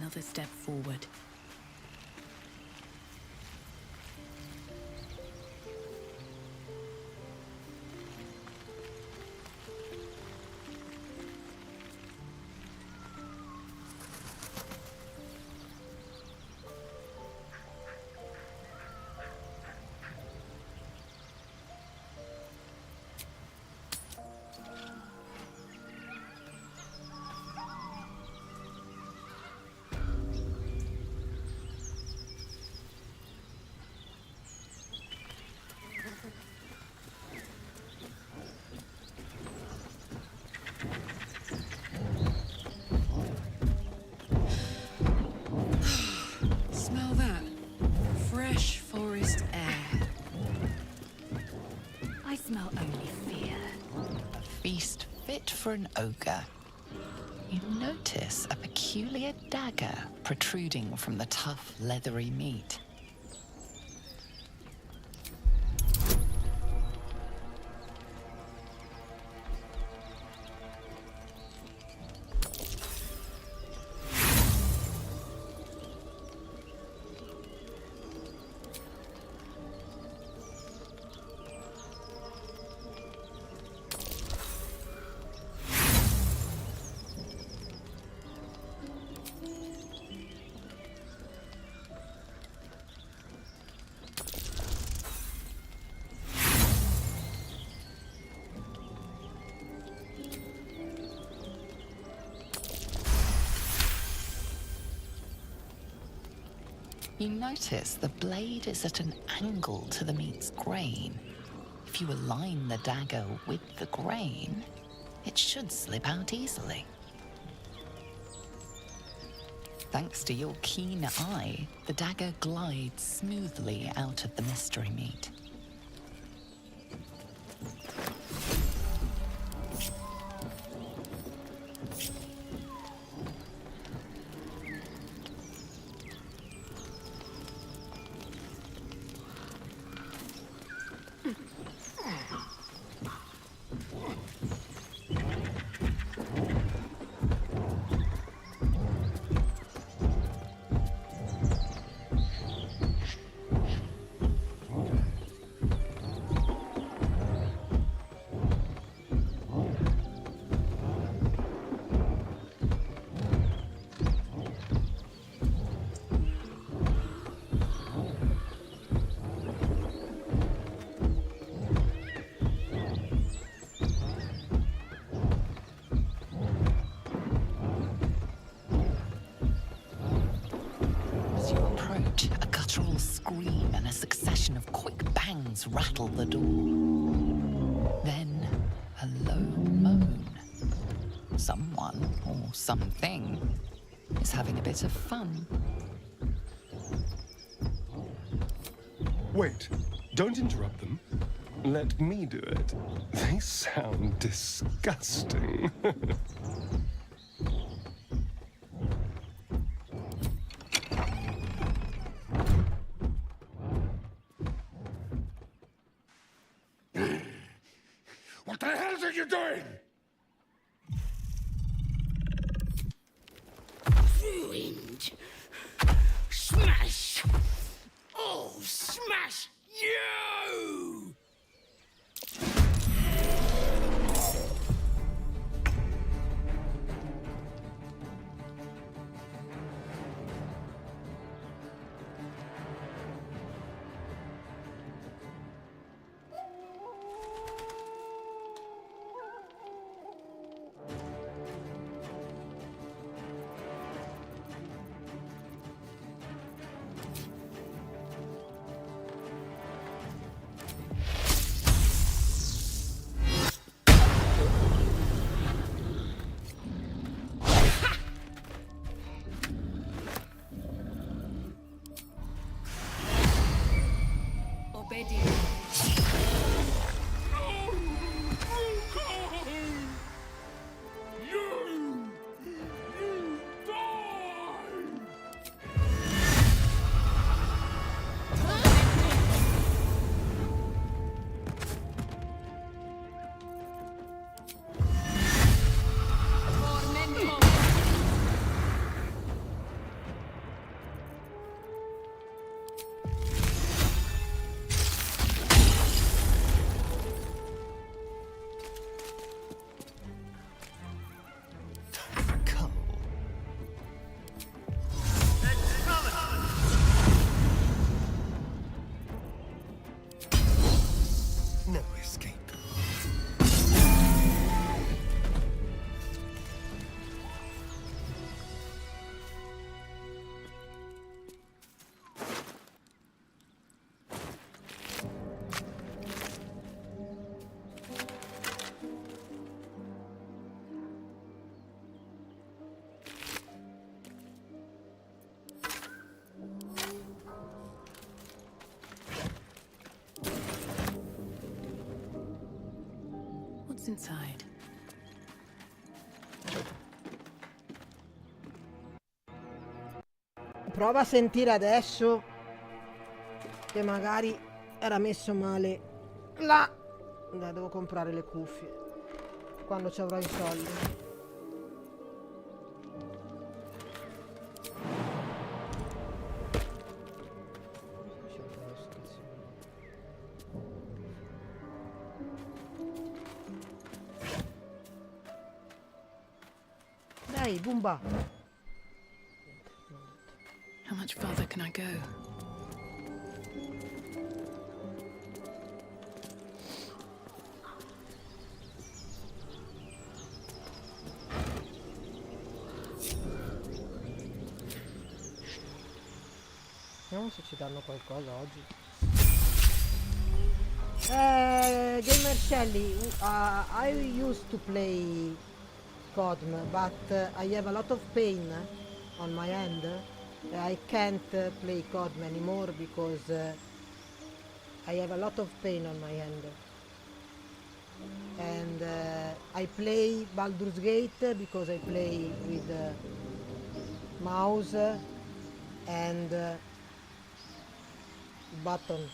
another step forward. Smell that. Fresh forest air. I smell only fear. A feast fit for an ogre. You notice a peculiar dagger protruding from the tough, leathery meat. You notice the blade is at an angle to the meat's grain. If you align the dagger with the grain, it should slip out easily. Thanks to your keen eye, the dagger glides smoothly out of the mystery meat. A guttural scream and a succession of quick bangs rattle the door. Then, a low moan. Someone, or something, is having a bit of fun. Wait, don't interrupt them. Let me do it. They sound disgusting. What the hell are you doing? Ruined. Smash! Oh, smash you! No escape. What's inside? Prova a sentire adesso che magari era messo male là. Dai, devo comprare le cuffie quando ci avrò i soldi. Dai, Bumba. How much farther can I go? Vediamo se ci danno qualcosa oggi. Gamer Shelly, I used to play CODM, but I have a lot of pain on my hand. I can't play CODM anymore because I have a lot of pain on my hand. And I play Baldur's Gate because I play with mouse and button.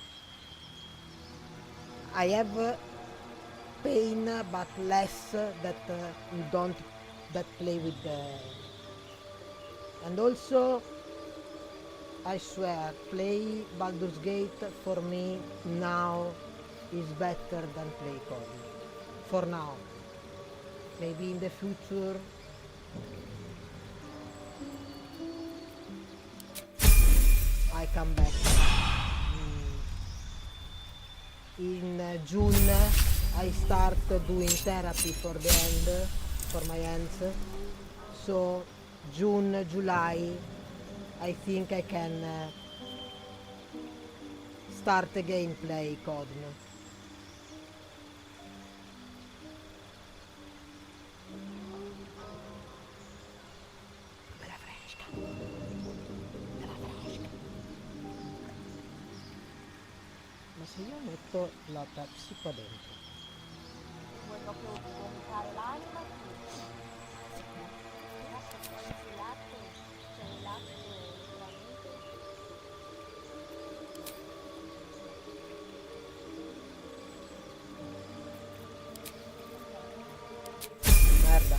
I have pain but less that don't that play with the, and also I swear play Baldur's Gate for me now is better than play COD for now. Maybe in the future I come back. In June I start doing therapy for the hand, for my hands. So June, July, I think I can start again play COD. Bella fresca. Bella fresca. Ma se io metto la Pepsi qua dentro? Vuoi proprio vomitare l'anima? Il latte, cioè il latte letteralmente. Merda.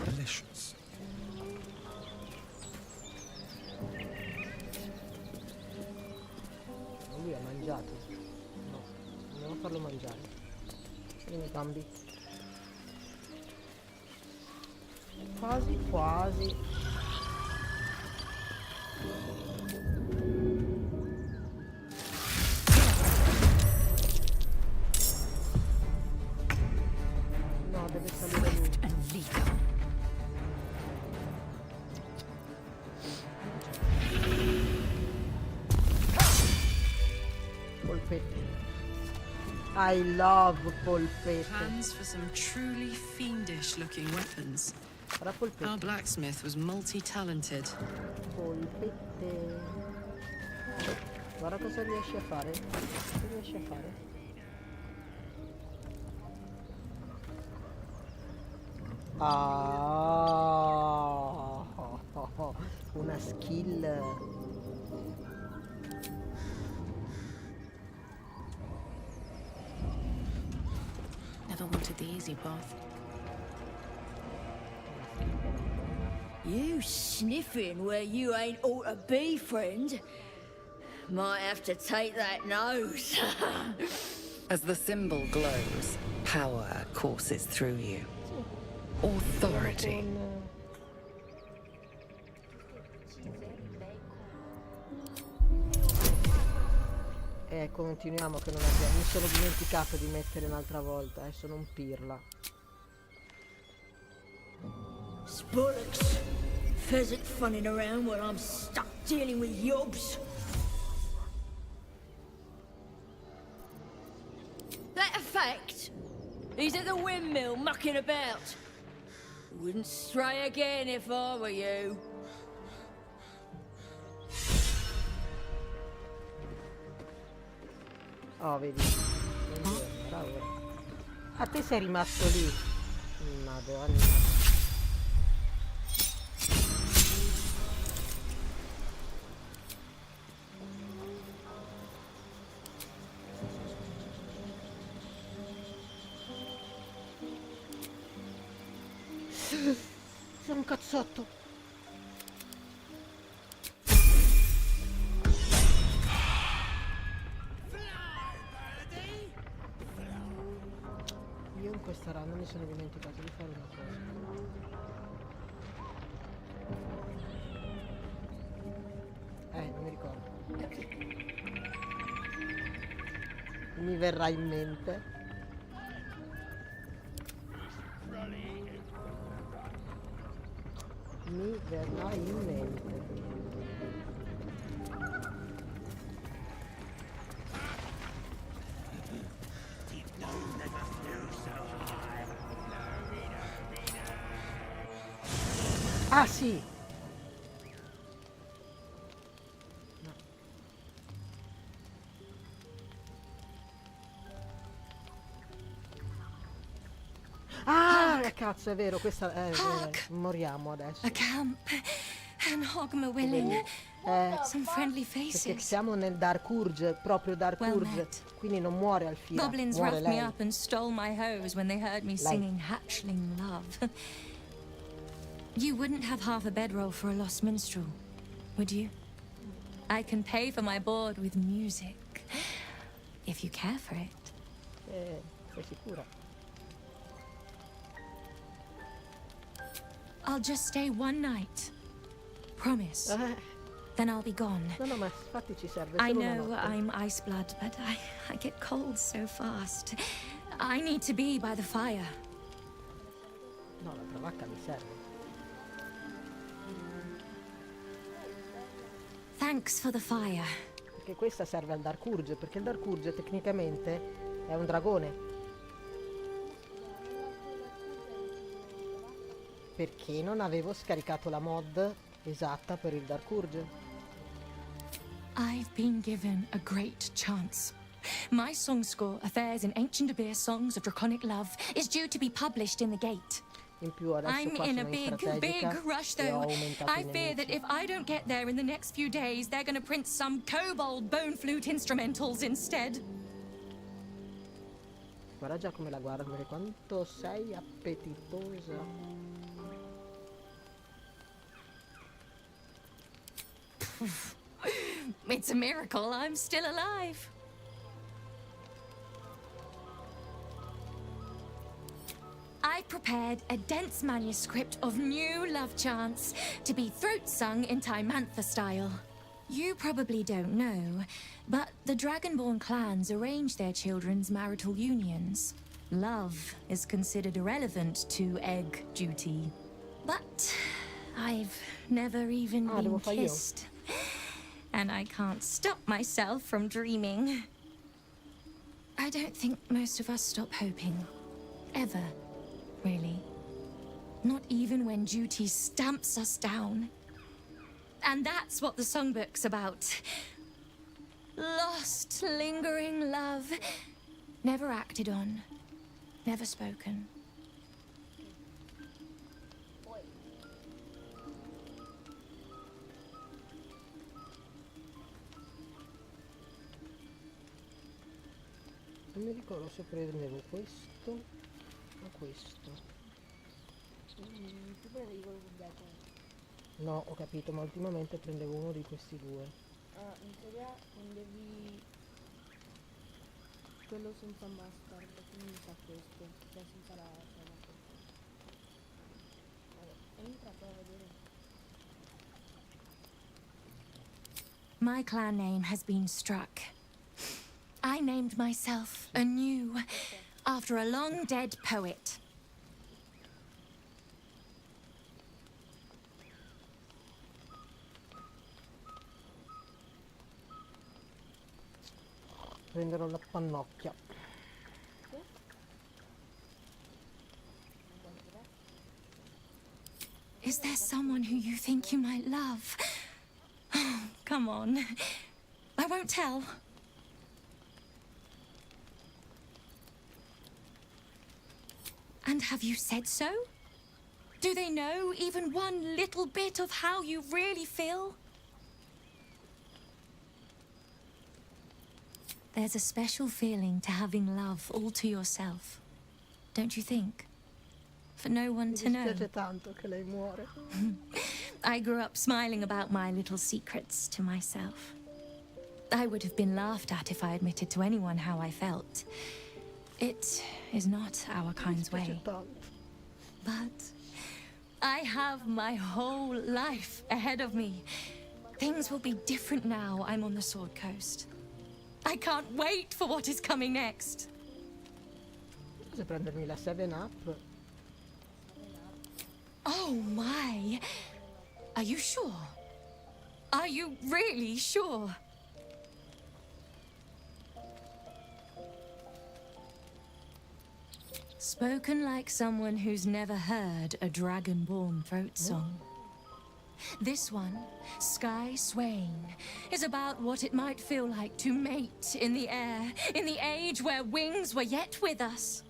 Delicious. Lui ha mangiato? No, andiamo a farlo mangiare. Vieni Bambi. Quasi quasi. No, deve salire lui. And legal. Polpetti. I love polpetti. Plans for some truly fiendish-looking weapons. Farà Our polpetti. blacksmith was multi-talented. Polpette. Guarda cosa riesci a fare. Cosa riesci a fare? Ah, una skill. wanted the easy path. You sniffing where you ain't ought to be, friend? Might have to take that nose. As the symbol glows, power courses through you. Authority. Continuiamo che non abbiamo. Mi sono dimenticato di mettere un'altra volta, sono un pirla. Spoilux, pheasant funning around while I'm stuck dealing with yobs. That a fact? He's at the windmill mucking about. Wouldn't stray again if I were you. Oh, vedi. Era ora. A te sei rimasto lì. Madonna. Sono un cazzotto. Io in questa run mi sono dimenticato di fare una cosa. Non mi ricordo. Mi verrà in mente. Mi verrà in mente. Ah sì! No. Ah, cazzo, è vero, questa moriamo adesso. A camp and Hogma some friendly Perché faces. siamo nel Dark Urge, proprio Dark Well Urge, met. quindi non muore Alfira, Goblins muore roughed me lei. up and stole my hose when they heard me singing Hatchling Love. You wouldn't have half a bedroll for a lost minstrel, would you? I can pay for my board with music, if you care for it. Sei sicura? I'll just stay one night. Promise. Then I'll be gone. No, ma infatti ci serve I solo una know notte. I'm ice blood, but I get cold so fast. I need to be by the fire. No, l'altra vacca mi serve. Thanks for the fire. Perché questa serve al Dark Urge, perché il Dark Urge tecnicamente è un dragone. Perché non avevo scaricato la mod esatta per il Dark Urge? I've been given a great chance. My song score, Affairs in Ancient Abyss Songs of Draconic Love, is due to be published in the Gate. In più adesso I'm qua in a sono in big strategica rush e ho though. aumentato I i fear that nemici. if I don't get there in the next few days, they're gonna print some kobold bone flute instrumentals instead. Guarda già come la guarda, perché quanto sei appetitosa. It's a miracle I'm still alive. I prepared a dense manuscript of new love chants to be throat sung in Timantha style. You probably don't know, but the Dragonborn clans arrange their children's marital unions. Love is considered irrelevant to egg duty. But I've never even been devo fare io? kissed. And I can't stop myself from dreaming. I don't think most of us stop hoping. Ever. Really. Not even when duty stamps us down. And that's what the songbook's about. Lost, lingering love. Never acted on. Never spoken. Non mi ricordo se prendevo questo. Ma questo. Tu prendevi quello completo. No, ho capito, ma ultimamente prendevo uno di questi due. Ah, in teoria prendevi quello senza mustard, quindi mi sa questo, cioè senza la mustard. Vabbè, entra poi a vedere. My clan name has been struck. I named myself anew after a long dead poet. Prenderò la pannocchia. Is there someone who you think you might love? Oh, come on. I won't tell. And have you said so? Do they know even one little bit of how you really feel? There's a special feeling to having love all to yourself, don't you think? For no one Mi to know. dispiace tanto che lei muore. I grew up smiling about my little secrets to myself. I would have been laughed at if I admitted to anyone how I felt. It is not our kind's Mi dispiace way. tanto. But I have my whole life ahead of me. Things will be different now I'm on the Sword Coast. I can't wait for what is coming next. Se prendermi la 7-Up. Oh my! Are you sure? Are you really sure? Spoken like someone who's never heard a dragonborn throat song. This one, Sky Swain, is about what it might feel like to mate in the air, in the age where wings were yet with us.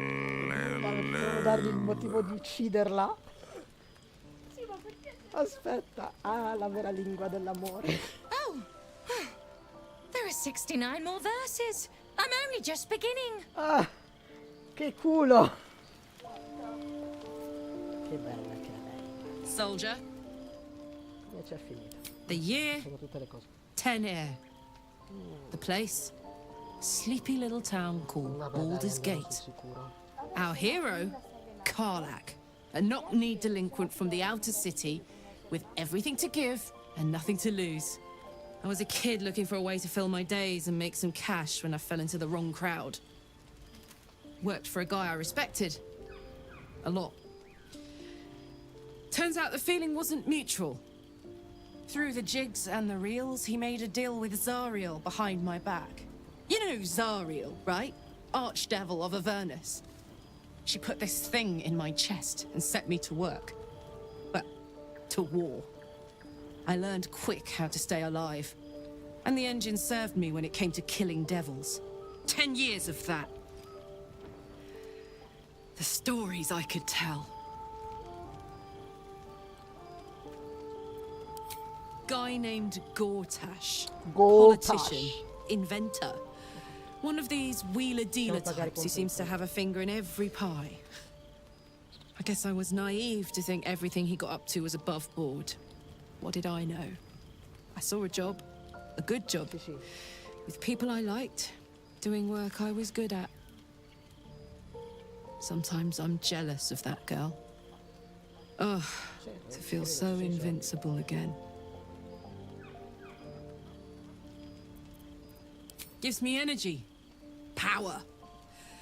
Devo dargli il motivo di ucciderla. Sì, ma perché? Aspetta, la vera lingua dell'amore. Oh! There are 69 more verses. I'm only just beginning. Ah, che culo! Che bella che è lei. Soldier, Come c'è finita? the year, Sono tutte le cose. 10 air. The place, sleepy little town called Vabbè, dai, Baldur's almeno Gate. sono sicuro. Our hero, Karlak, a knock-kneed delinquent from the outer city with everything to give and nothing to lose. I was a kid looking for a way to fill my days and make some cash when I fell into the wrong crowd. Worked for a guy I respected. A lot. Turns out the feeling wasn't mutual. Through the jigs and the reels, he made a deal with Zariel behind my back. You know Zariel, right? Archdevil of Avernus. She put this thing in my chest and set me to work. Well, to war. I learned quick how to stay alive. And the engine served me when it came to killing devils. 10 years of that. The stories I could tell. Guy named Gortash. Politician. Inventor. One of these wheeler-dealer types who seems to have a finger in every pie. I guess I was naive to think everything he got up to was above board. What did I know? I saw a job. A good job. Sì, sì. With people I liked. Doing work I was good at. Sometimes I'm jealous of that girl. Oh, to feel so invincible again. Gives me energy. Power.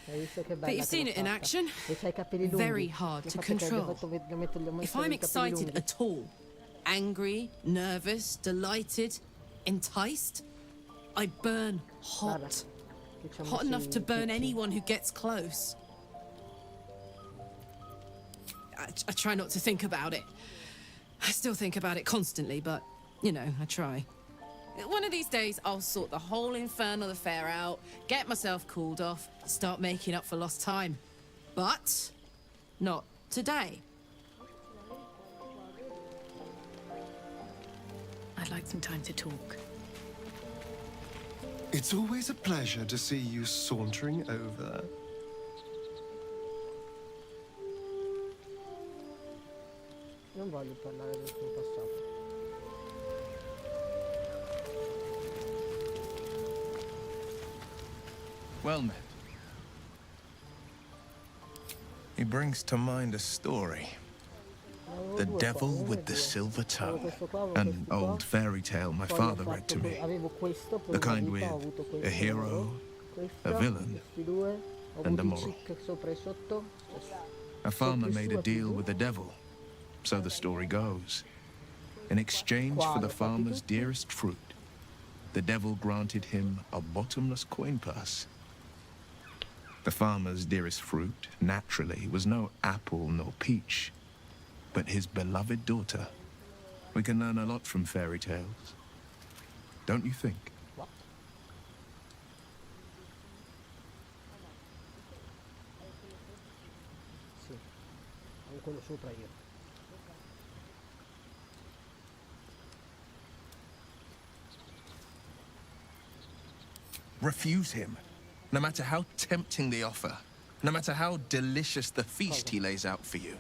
Hai visto che bella But you've che seen l'ho it in fatta? action. E c'hai i capelli lunghi. Very hard Il to fatto che abbia control. fatto gli ho messo If I'm i capelli excited lunghi. at all, angry, nervous, delighted, enticed, I burn Guarda, hot. che ci ha Hot messo enough i to burn picchi. anyone who gets close. I try not to think about it. I still think about it constantly, but, you know, I try. One of these days, I'll sort the whole infernal affair out, get myself cooled off, start making up for lost time. But not today. I'd like some time to talk. It's always a pleasure to see you sauntering over. Non voglio parlare del tuo passato. Well met. He brings to mind a story. The Devil with the Silver Tongue. An old fairy tale my father read to me. The kind with a hero, a villain, and a moral. A farmer made a deal with the devil, so the story goes. In exchange for the farmer's dearest fruit, the devil granted him a bottomless coin purse. The farmer's dearest fruit, naturally, was no apple nor peach, but his beloved daughter. We can learn a lot from fairy tales. Don't you think? What? Sì, ho quello sopra io. Refuse him, no matter how tempting the offer, no matter how delicious the feast he lays out for you.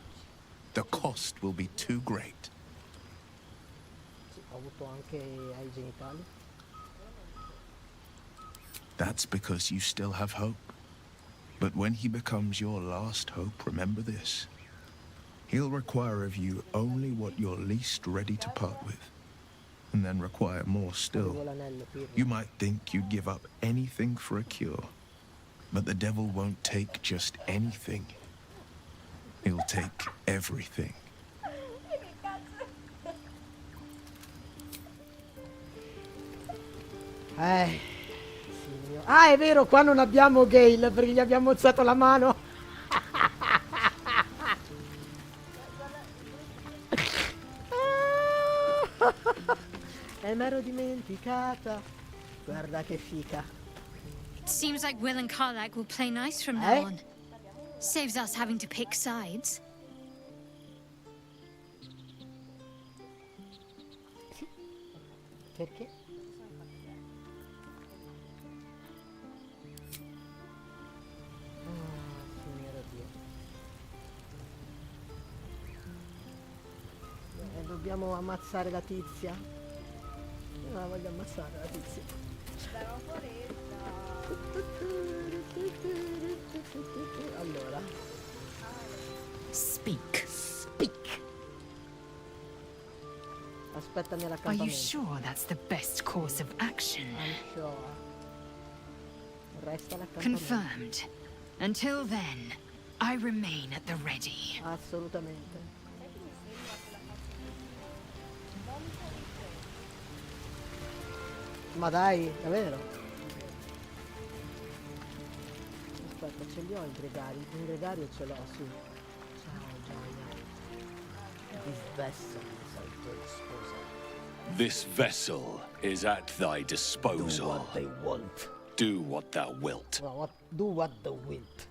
The cost will be too great. Sì, ho avuto anche ai genitali. That's because you still have hope. But when he becomes your last hope, remember this. He'll require of you only what you're least ready to part with, and then require more still. You might think you'd give up anything for a cure, but the devil won't take just anything. He'll take everything. Signor. Ah, è vero, qua non abbiamo Gale perché gli abbiamo alzato la mano. Me l'ero dimenticata. Guarda che fica. It seems like Will and Karlach will play nice from now on. Saves us having to pick sides. Perché? Signore Dio. Dobbiamo ammazzare la tizia. Io non la voglio ammazzare la tizia. Allora. Speak. Speak. Aspettami Are all'accampamento. you sure that's the best course of action? I'm sure. Resta all'accampamento. Confirmed. Until then, I remain at the ready. Assolutamente. Ma dai, davvero? Aspetta, ce li ho i gregari. Un gregario ce l'ho, sì. Ciao, gioia. This vessel is at your disposal. This vessel is at thy disposal. Do what they want. Do what thou wilt. Do what thou wilt.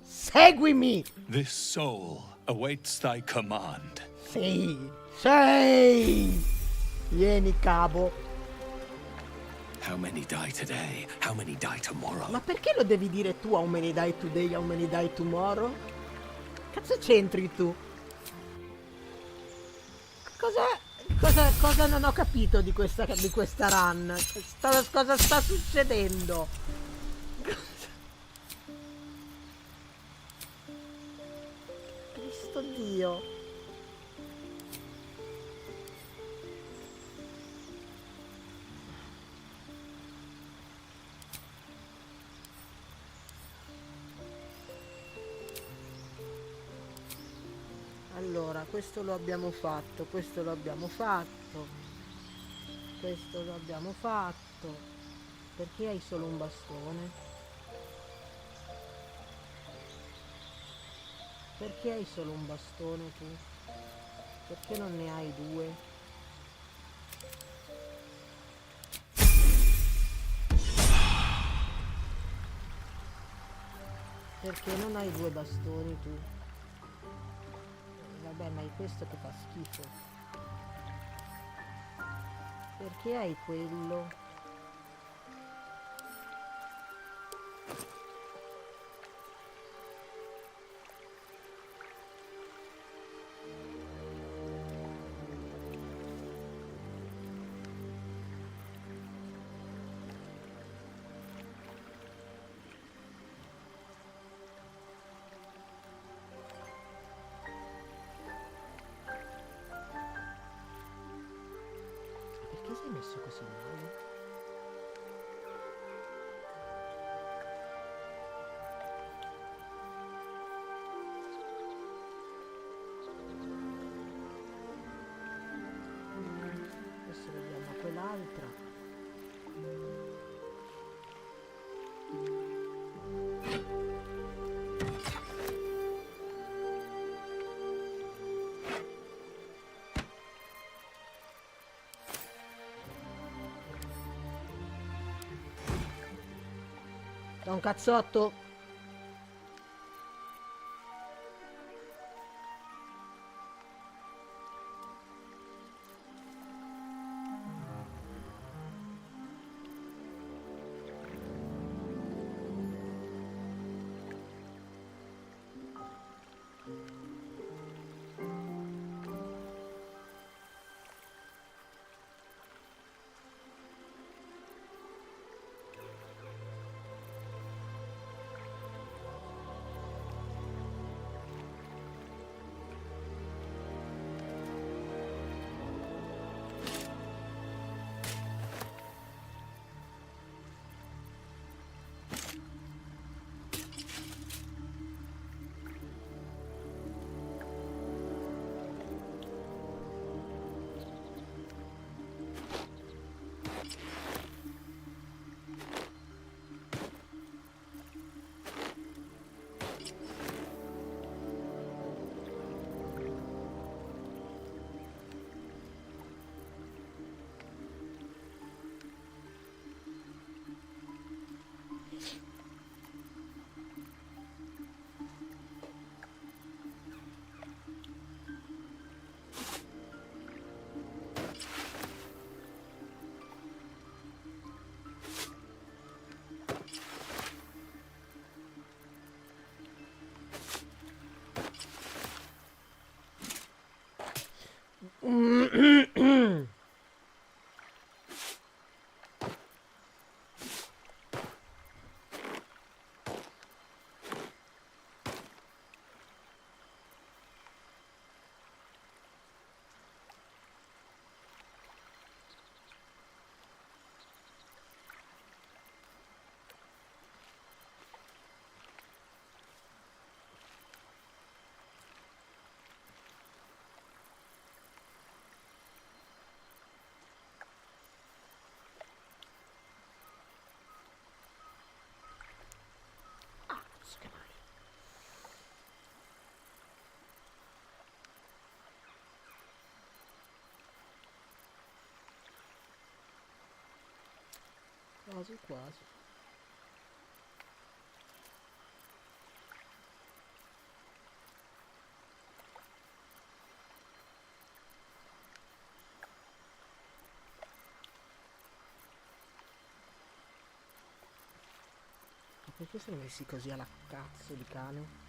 Seguimi! This soul awaits thy command. Sì. Sei! Vieni, cabo. How many die today? How many die tomorrow? Ma perché lo devi dire tu, how many die today, how many die tomorrow? Cazzo c'entri tu? Cosa non ho capito di questa run? Cosa sta succedendo? Cristo Dio. Allora, questo lo abbiamo fatto, questo lo abbiamo fatto, questo lo abbiamo fatto. Perché hai solo un bastone? Perché hai solo un bastone tu? Perché non ne hai due? Perché non hai due bastoni tu? Vabbè, ma è questo che fa schifo. Perché hai quello? Perché sei messo così male? Adesso vediamo quell'altra. Da un cazzotto. Quasi quasi. Ma perché sono messi così alla cazzo di cane?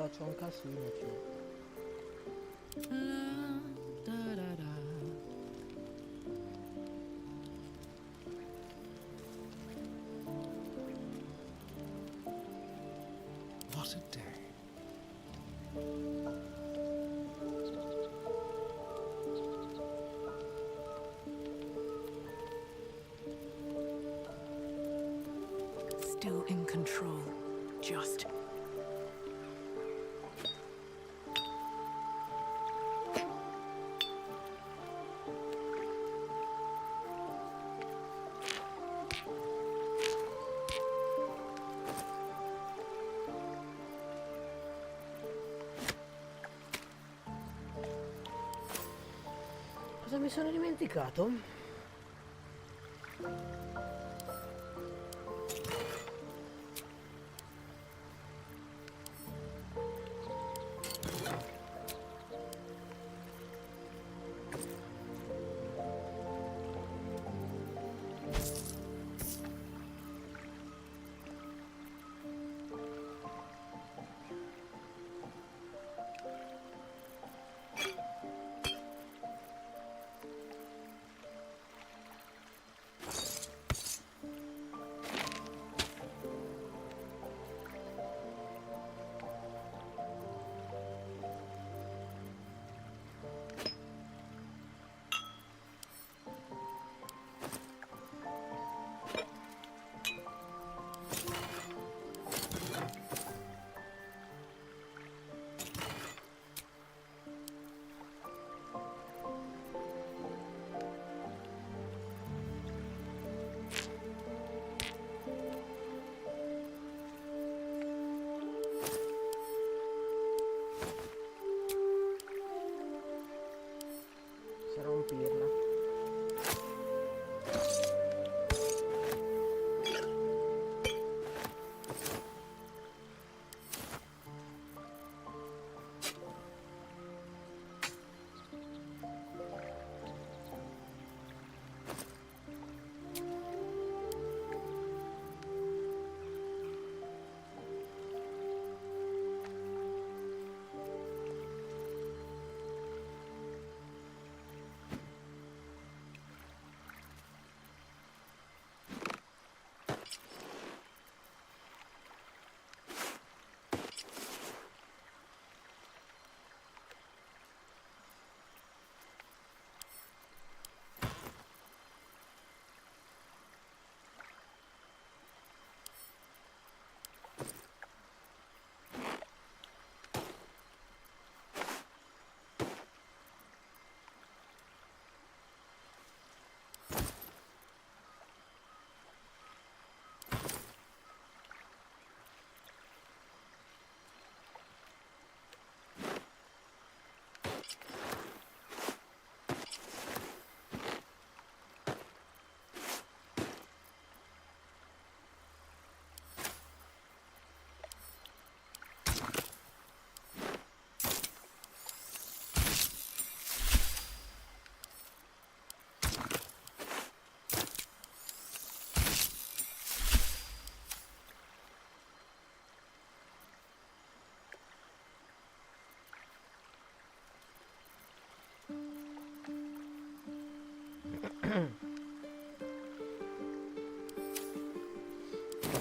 c'ho un casino, cioè. What a day. Still in control. Just. Cosa mi sono dimenticato? Sarà un pirla.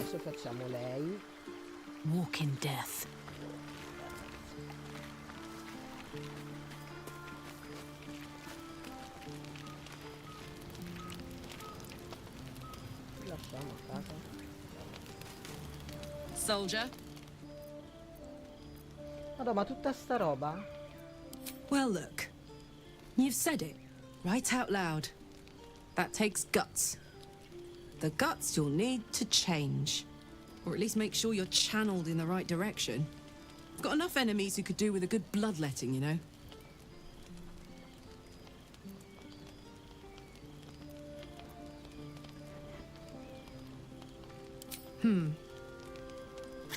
Adesso facciamo lei. Walk in death. Lasciamo a casa. Soldier? Madonna, ma tutta sta roba? Well, look. You've said it, right out loud. That takes guts. The guts you'll need to change. Or at least make sure you're channeled in the right direction. I've got enough enemies who could do with a good bloodletting, you know?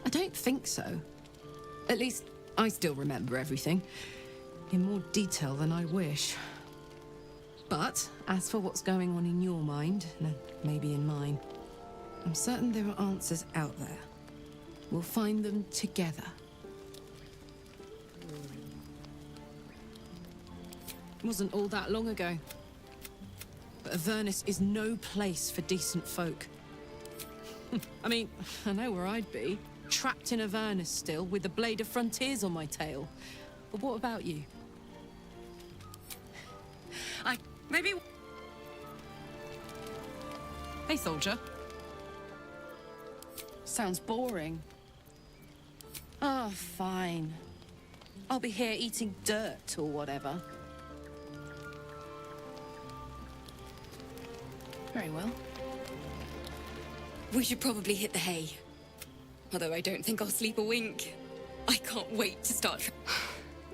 I don't think so. At least, I still remember everything. In more detail than I wish. But, as for what's going on in your mind, and maybe in mine, I'm certain there are answers out there. We'll find them together. It wasn't all that long ago. But Avernus is no place for decent folk. I mean, I know where I'd be. Trapped in Avernus still, with the blade of frontiers on my tail. But what about you? Maybe... Hey, soldier. Sounds boring. Oh, fine. I'll be here eating dirt or whatever. Very well. We should probably hit the hay. Although I don't think I'll sleep a wink. I can't wait to start.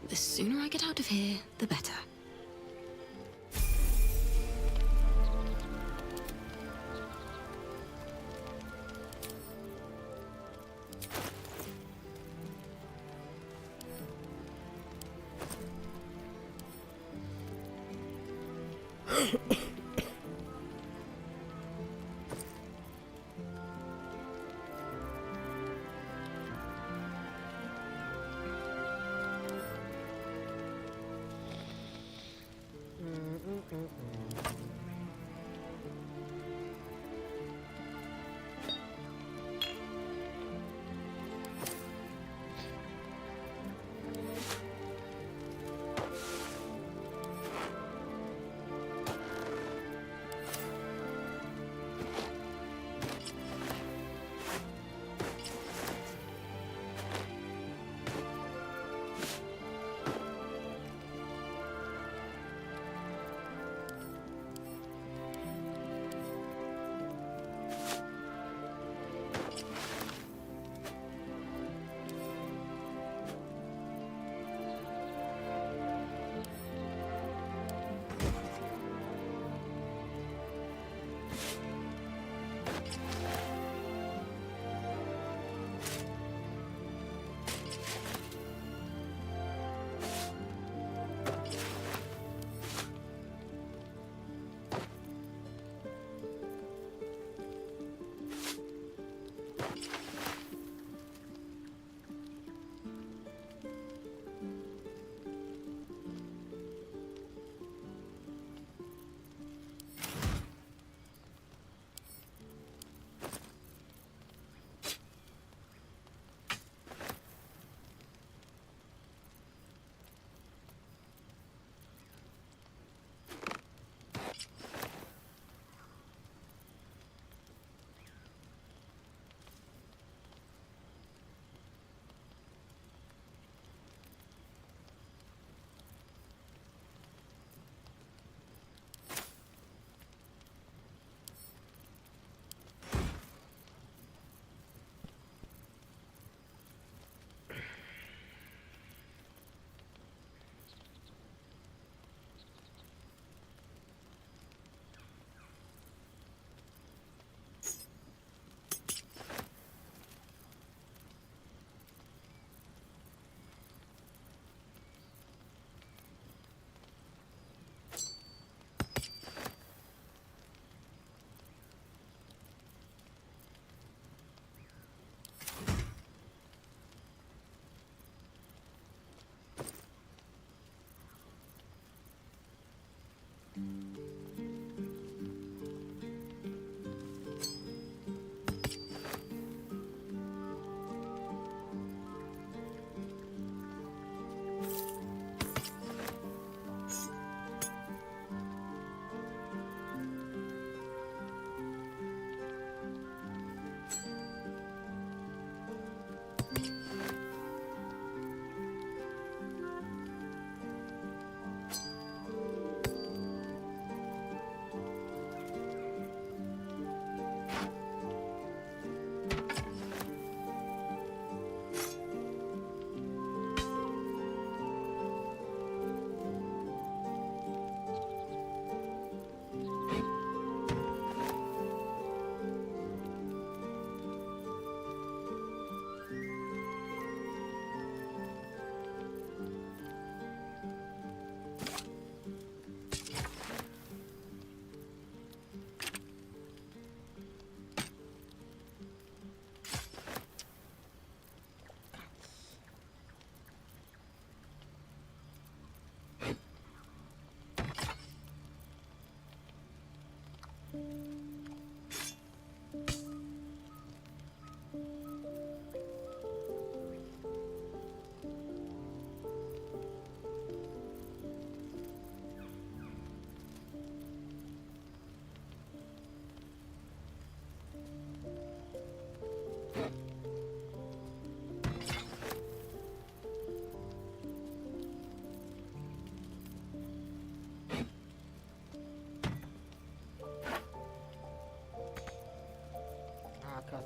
The sooner I get out of here, the better.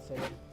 essere.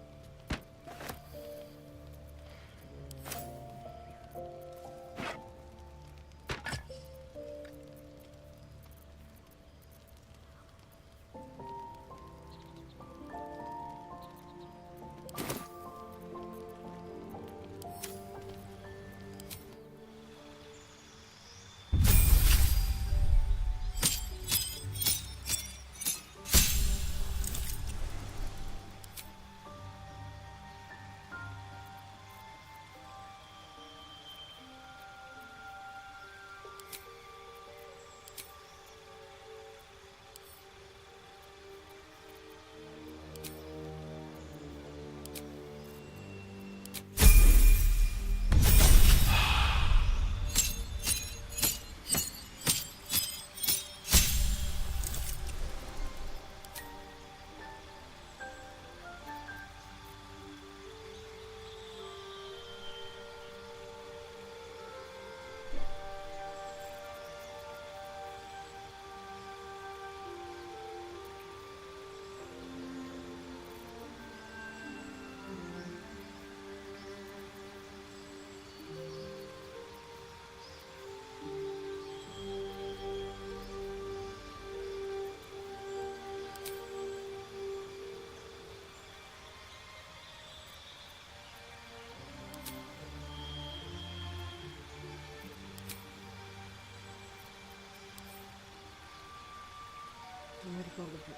Non mi ricordo più.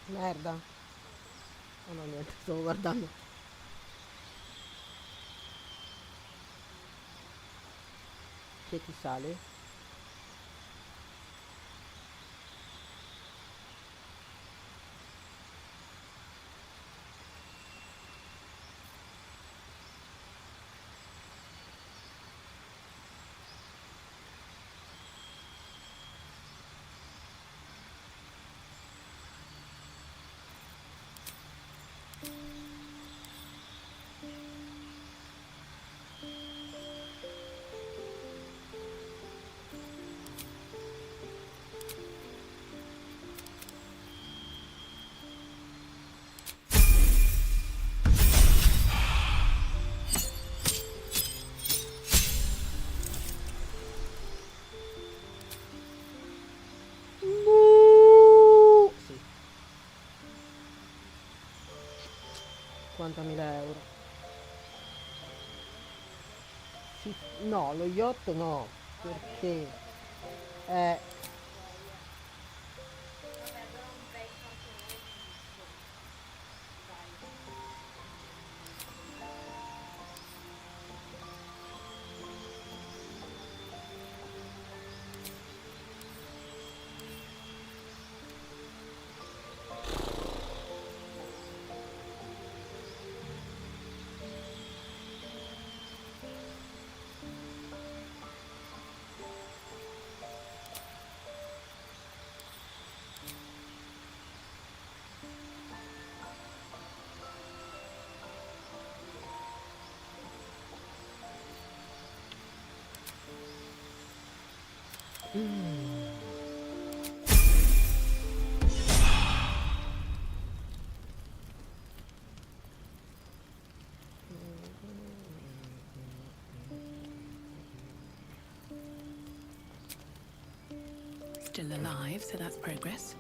Merda. Oh no, niente, stavo guardando. Che ti sale? 50.000 euro. Sì, no, lo yacht no, perché Still alive, so that's progress.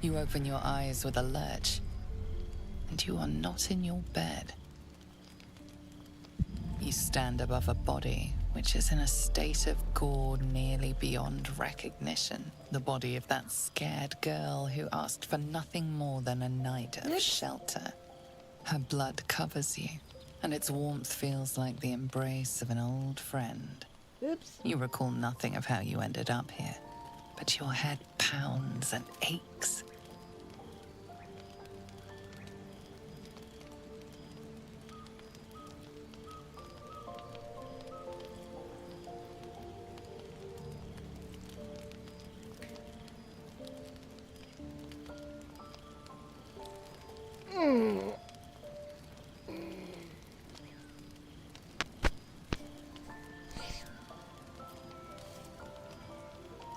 You open your eyes with a lurch, and you are not in your bed. You stand above a body which is in a state of gore nearly beyond recognition. The body of that scared girl who asked for nothing more than a night of shelter. Her blood covers you, and its warmth feels like the embrace of an old friend. Oops. You recall nothing of how you ended up here, but your head pounds and aches.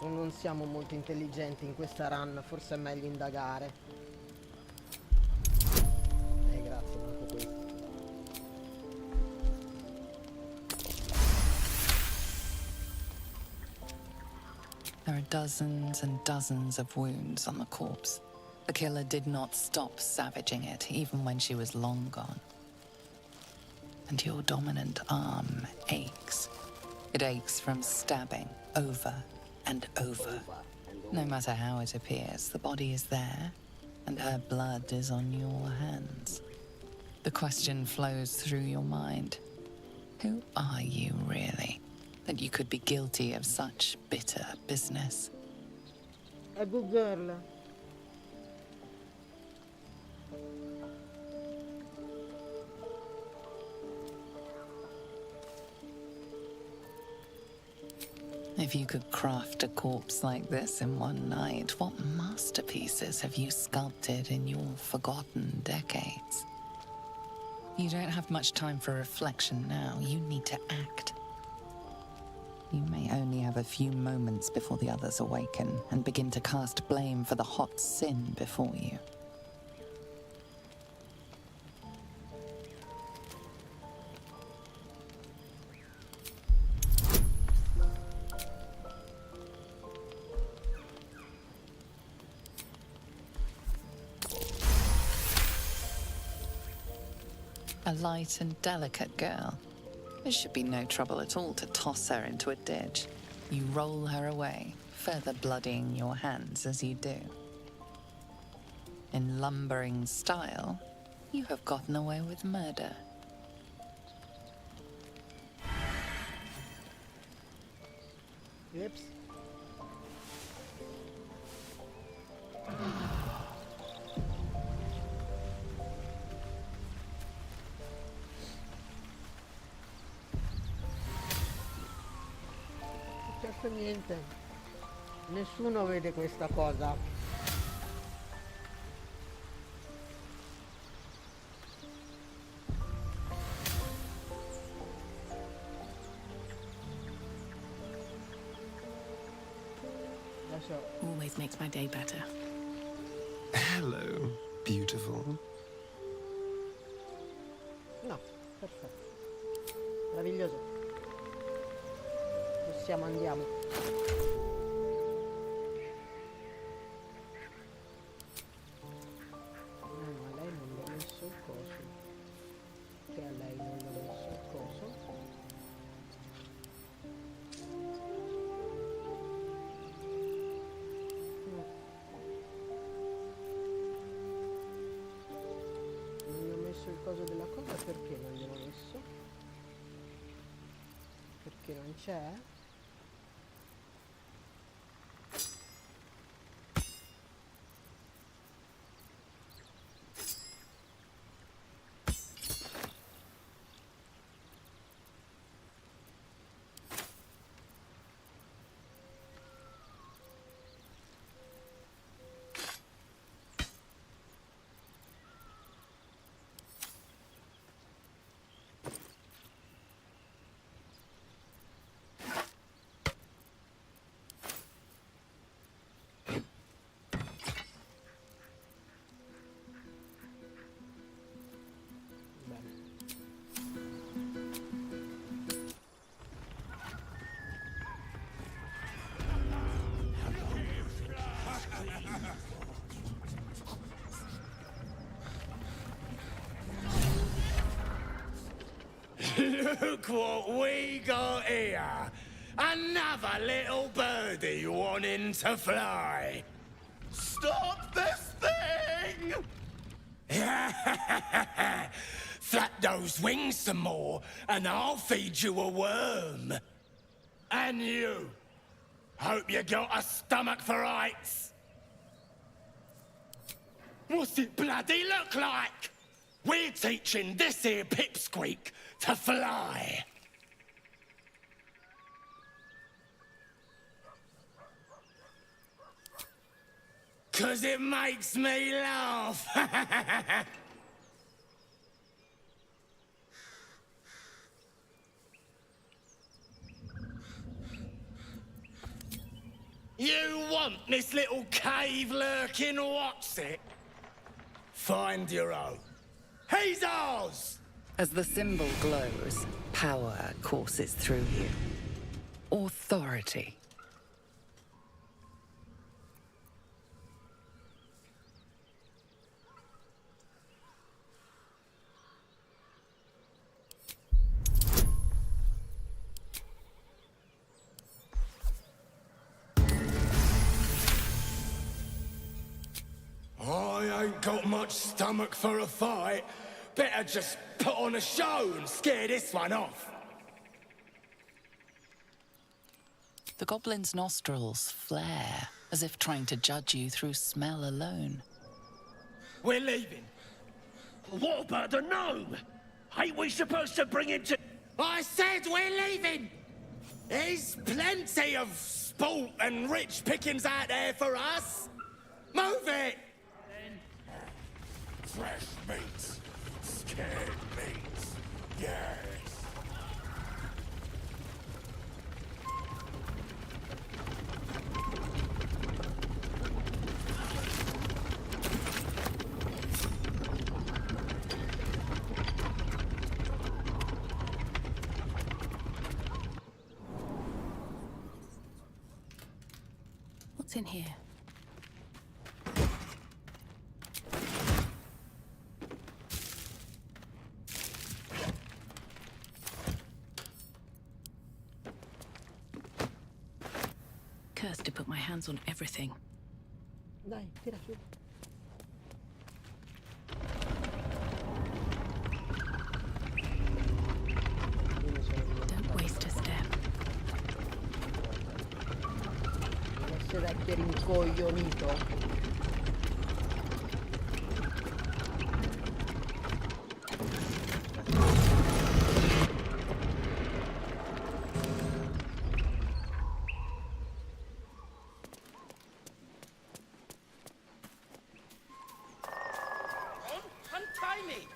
Non siamo molto intelligenti in questa run, forse è meglio indagare. Grazie, manco questo. There are dozens and dozens of wounds on the corpse. The killer did not stop savaging it, even when she was long gone. And your dominant arm aches. It aches from stabbing over and over. No matter how it appears, the body is there, and her blood is on your hands. The question flows through your mind. Who are you, really, that you could be guilty of such bitter business? A good girl. If you could craft a corpse like this in one night, what masterpieces have you sculpted in your forgotten decades? You don't have much time for reflection now. You need to act. You may only have a few moments before the others awaken and begin to cast blame for the hot sin before you. A light and delicate girl. There should be no trouble at all to toss her into a ditch. You roll her away, further bloodying your hands as you do. In lumbering style, you have gotten away with murder. Oops. Niente, nessuno vede questa cosa. Adesso. Always makes my day better. Hello, beautiful. No, perfetto. Meraviglioso. Possiamo, andiamo. Ma lei non l'ho messo il coso. Che a lei non l'ho messo il coso. Non gli ho messo il coso della cosa, perché non gliel'ho messo? Perché non c'è? Look what we got here. Another little birdie wanting to fly. Stop this thing! Flap those wings some more, and I'll feed you a worm. And you. Hope you got a stomach for heights. What's it bloody look like? We're teaching this here pipsqueak to fly. 'Cause it makes me laugh. You want this little cave lurking what's it? Find your own. He's ours! As the symbol glows, power courses through you. Authority. I ain't got much stomach for a fight. Better just put on a show and scare this one off. The goblin's nostrils flare, as if trying to judge you through smell alone. We're leaving. What about the gnome? Ain't we supposed to bring him to... I said we're leaving! There's plenty of sport and rich pickings out there for us. Move it! Fresh meats. Scared meats. Yes. What's in here? Cursed to put my hands on everything. Dai, tira su. Don't waste a step. Essere anche rincoglionito. Untie me!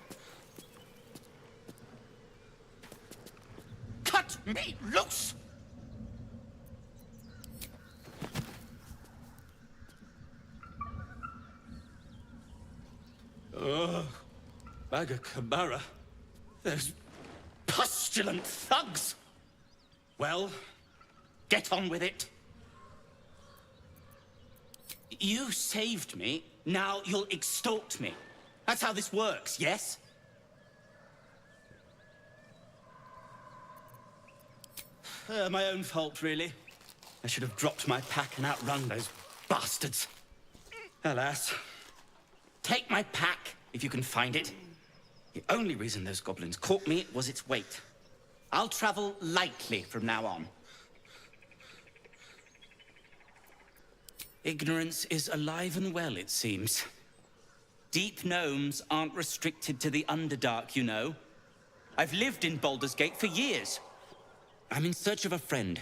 Cut me loose! Ugh. Bagger Camara. There's pus pestilent thugs. Well, get on with it. You saved me, now you'll extort me. That's how this works, yes? My own fault, really. I should have dropped my pack and outrun those bastards. Alas. Take my pack, if you can find it. The only reason those goblins caught me was its weight. I'll travel lightly from now on. Ignorance is alive and well, it seems. Deep gnomes aren't restricted to the Underdark, you know. I've lived in Baldur's Gate for years. I'm in search of a friend.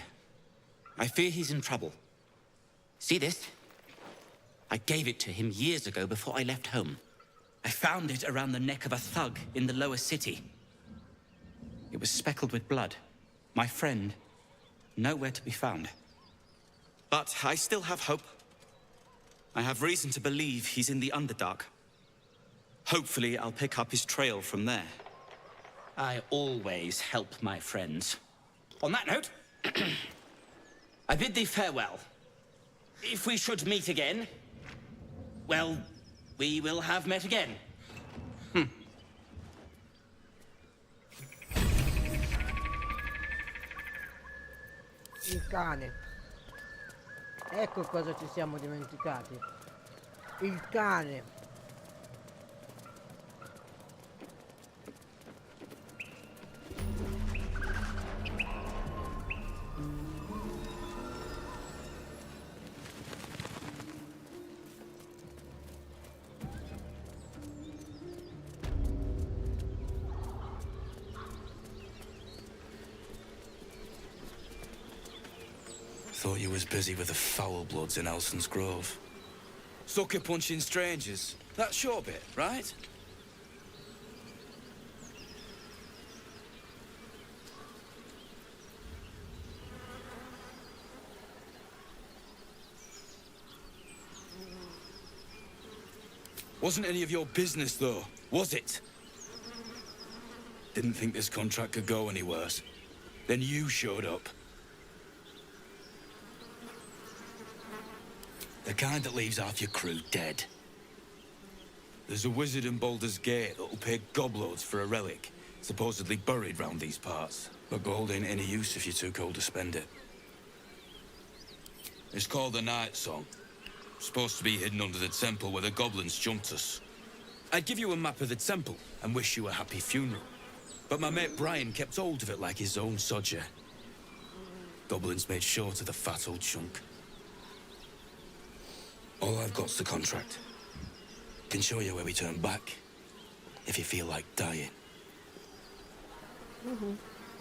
I fear he's in trouble. See this? I gave it to him years ago before I left home. I found it around the neck of a thug in the lower city. It was speckled with blood. My friend, nowhere to be found. But I still have hope. I have reason to believe he's in the Underdark. Hopefully, I'll pick up his trail from there. I always help my friends. On that note, I bid thee farewell. If we should meet again, well, we will have met again. Il cane. Ecco cosa ci siamo dimenticati. Il cane. Thought you was busy with the foul bloods in Elson's Grove. Sucker punching strangers. That short bit, right? Wasn't any of your business, though, was it? Didn't think this contract could go any worse. Then you showed up. The kind that leaves half your crew dead. There's a wizard in Baldur's Gate that'll pay gobloads for a relic, supposedly buried round these parts. But gold ain't any use if you're too cold to spend it. It's called the Night Song. Supposed to be hidden under the temple where the goblins jumped us. I'd give you a map of the temple and wish you a happy funeral. But my mate Brian kept hold of it like his own sodger. Goblins made short of the fat old chunk. All I've got's the contract. Can show you where we turn back, if you feel like dying.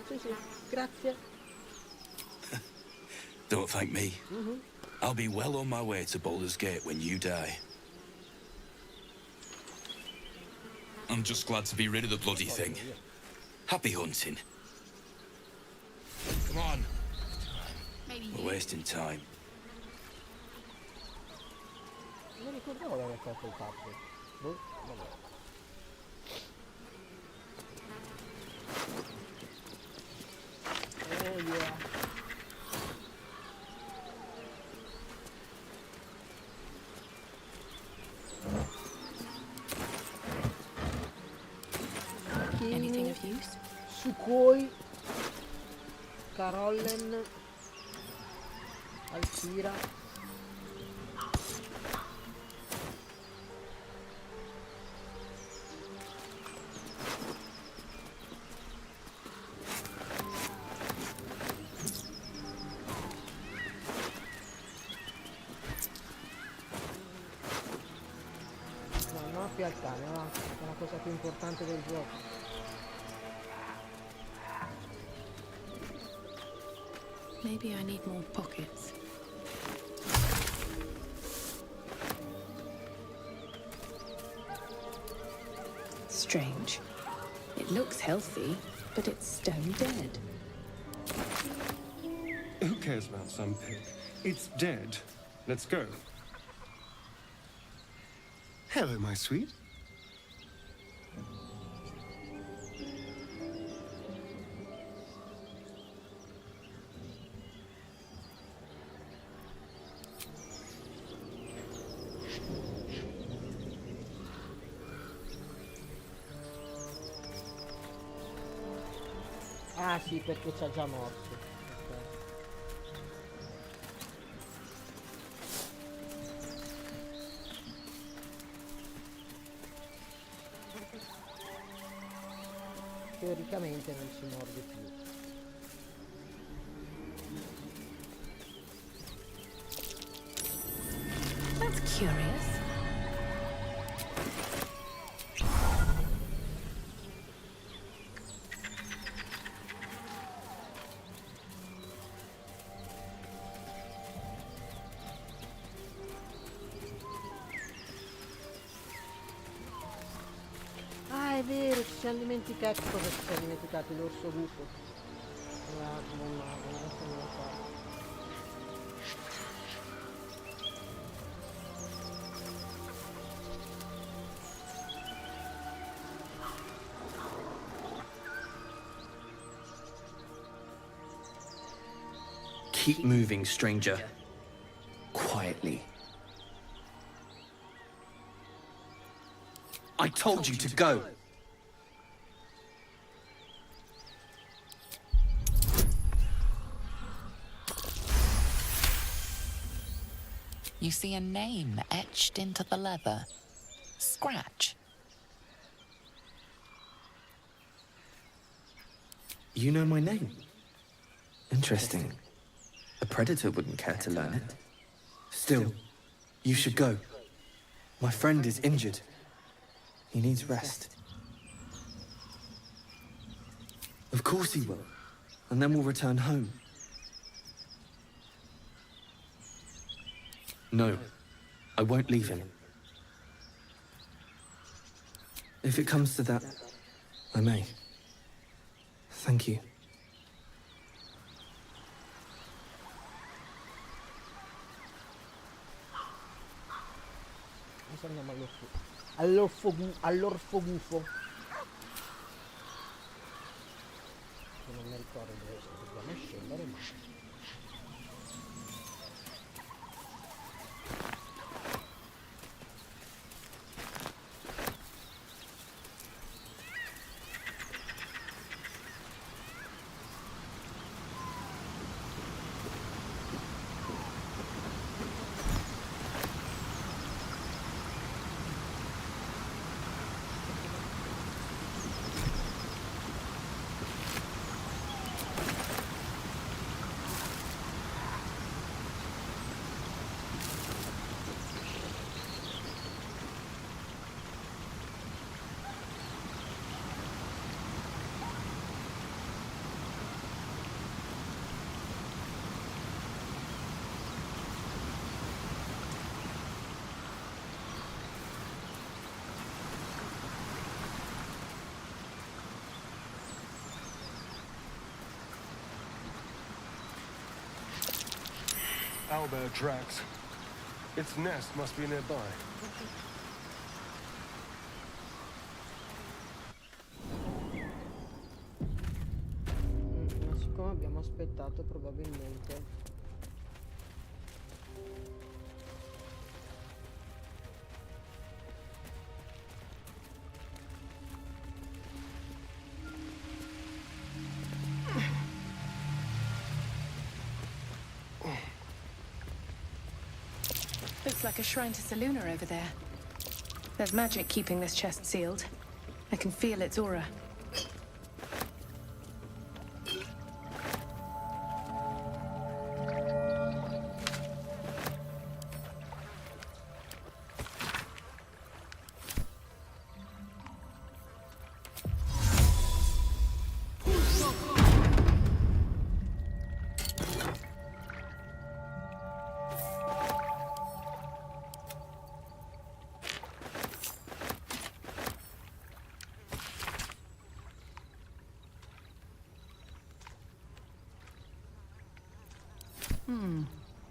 Sì, sì. Grazie. Don't thank me. I'll be well on my way to Baldur's Gate when you die. I'm just glad to be rid of the bloody thing. Happy hunting. Come on. We're wasting time. Non ricordavo di aver fatto il tappo. Boh, vabbè. Oh yeah. Anything of use? Sukhoi, Carollen, Alfira. No, più al cane, no? È la cosa più importante del gioco. Maybe I need more pockets. Strange. It looks healthy, but it's stone dead. Who cares about some pig? It's dead. Let's go. Hello, my sweet. Ah sì, perché ci ha già morso. Ok. Teoricamente non ci morde più. That's curious. Ah, è vero, ci siamo dimenticati. Cosa ci siamo dimenticati? L'orso gufo. Ah, adesso non lo so. Keep moving, stranger. Quietly. I told you to go! You see a name etched into the leather. Scratch. You know my name? Interesting. A predator wouldn't care to learn it. Still, you should go. My friend is injured. He needs rest. Of course he will. And then we'll return home. No, I won't leave him. If it comes to that, I may. Thank you. Adesso andiamo all'orfo gufo. Che non mi ricordo dove dobbiamo scendere, ma... Owlbear tracks. Its nest must be nearby. Ma siccome abbiamo aspettato, probabilmente... Looks like a shrine to Seluna over there. There's magic keeping this chest sealed. I can feel its aura.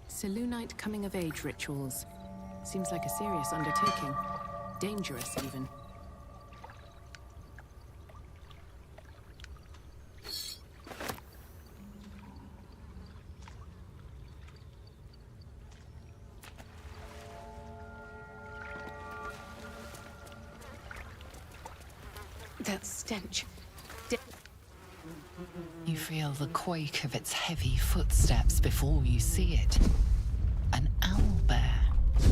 Selunite coming-of-age rituals. Seems like a serious undertaking. Dangerous, even. That stench. You feel the quake of its heavy footsteps before you see it. An owlbear,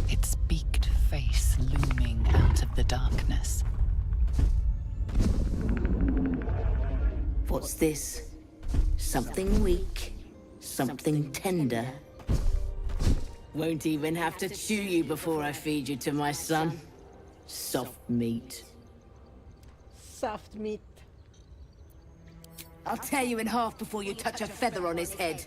its beaked face looming out of the darkness. What's this? Something weak, something tender. Won't even have to chew you before I feed you to my son. Soft meat. Soft meat. I'll tear you in half before you touch a feather on his head.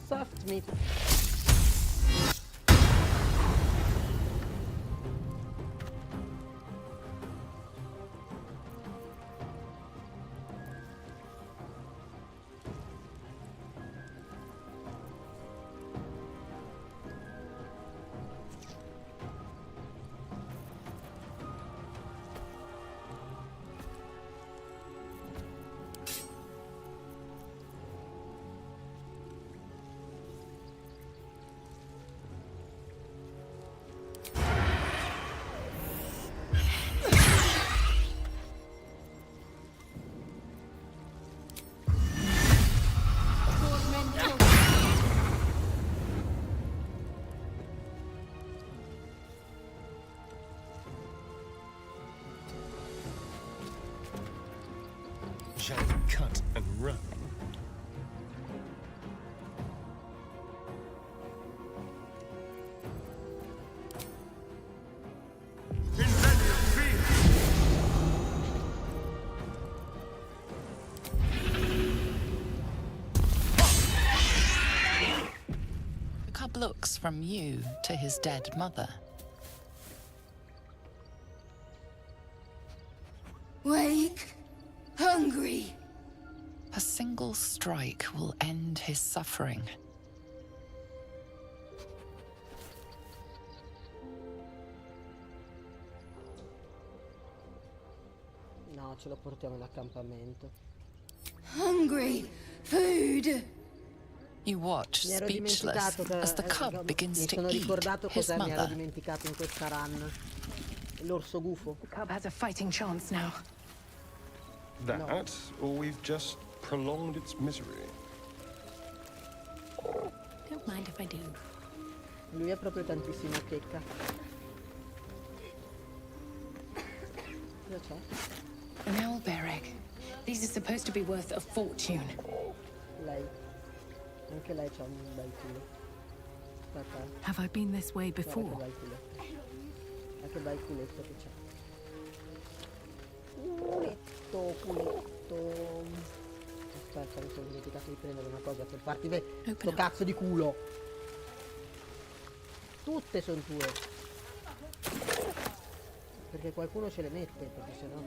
Soft meat. Shall we cut and run? The cub looks from you to his dead mother. Wake. Hungry. A single strike will end his suffering. No, ce lo portiamo in accampamento. Hungry. Food. You watch Mi ero speechless dimenticato che as the cub begins mi to sono eat ricordato his cosa mi ero mother. dimenticato in questa run. L'orso gufo. The cub has a fighting chance now. That, or we've just prolonged its misery. Don't mind if I do. Lui è proprio tantissima checca. Cosa c'è? An owlbear egg. These are supposed to be worth a fortune. Lei. Anche lei c'ha un bel culo. Aspetta. Have I been this way before? Guarda che bel culo. Guarda che bel culetto che c'ha. Culetto. Aspetta, mi sono dimenticato di prendere una cosa per farti vedere sto cazzo di culo. Tutte sono tue. Perché qualcuno ce le mette, perché sennò.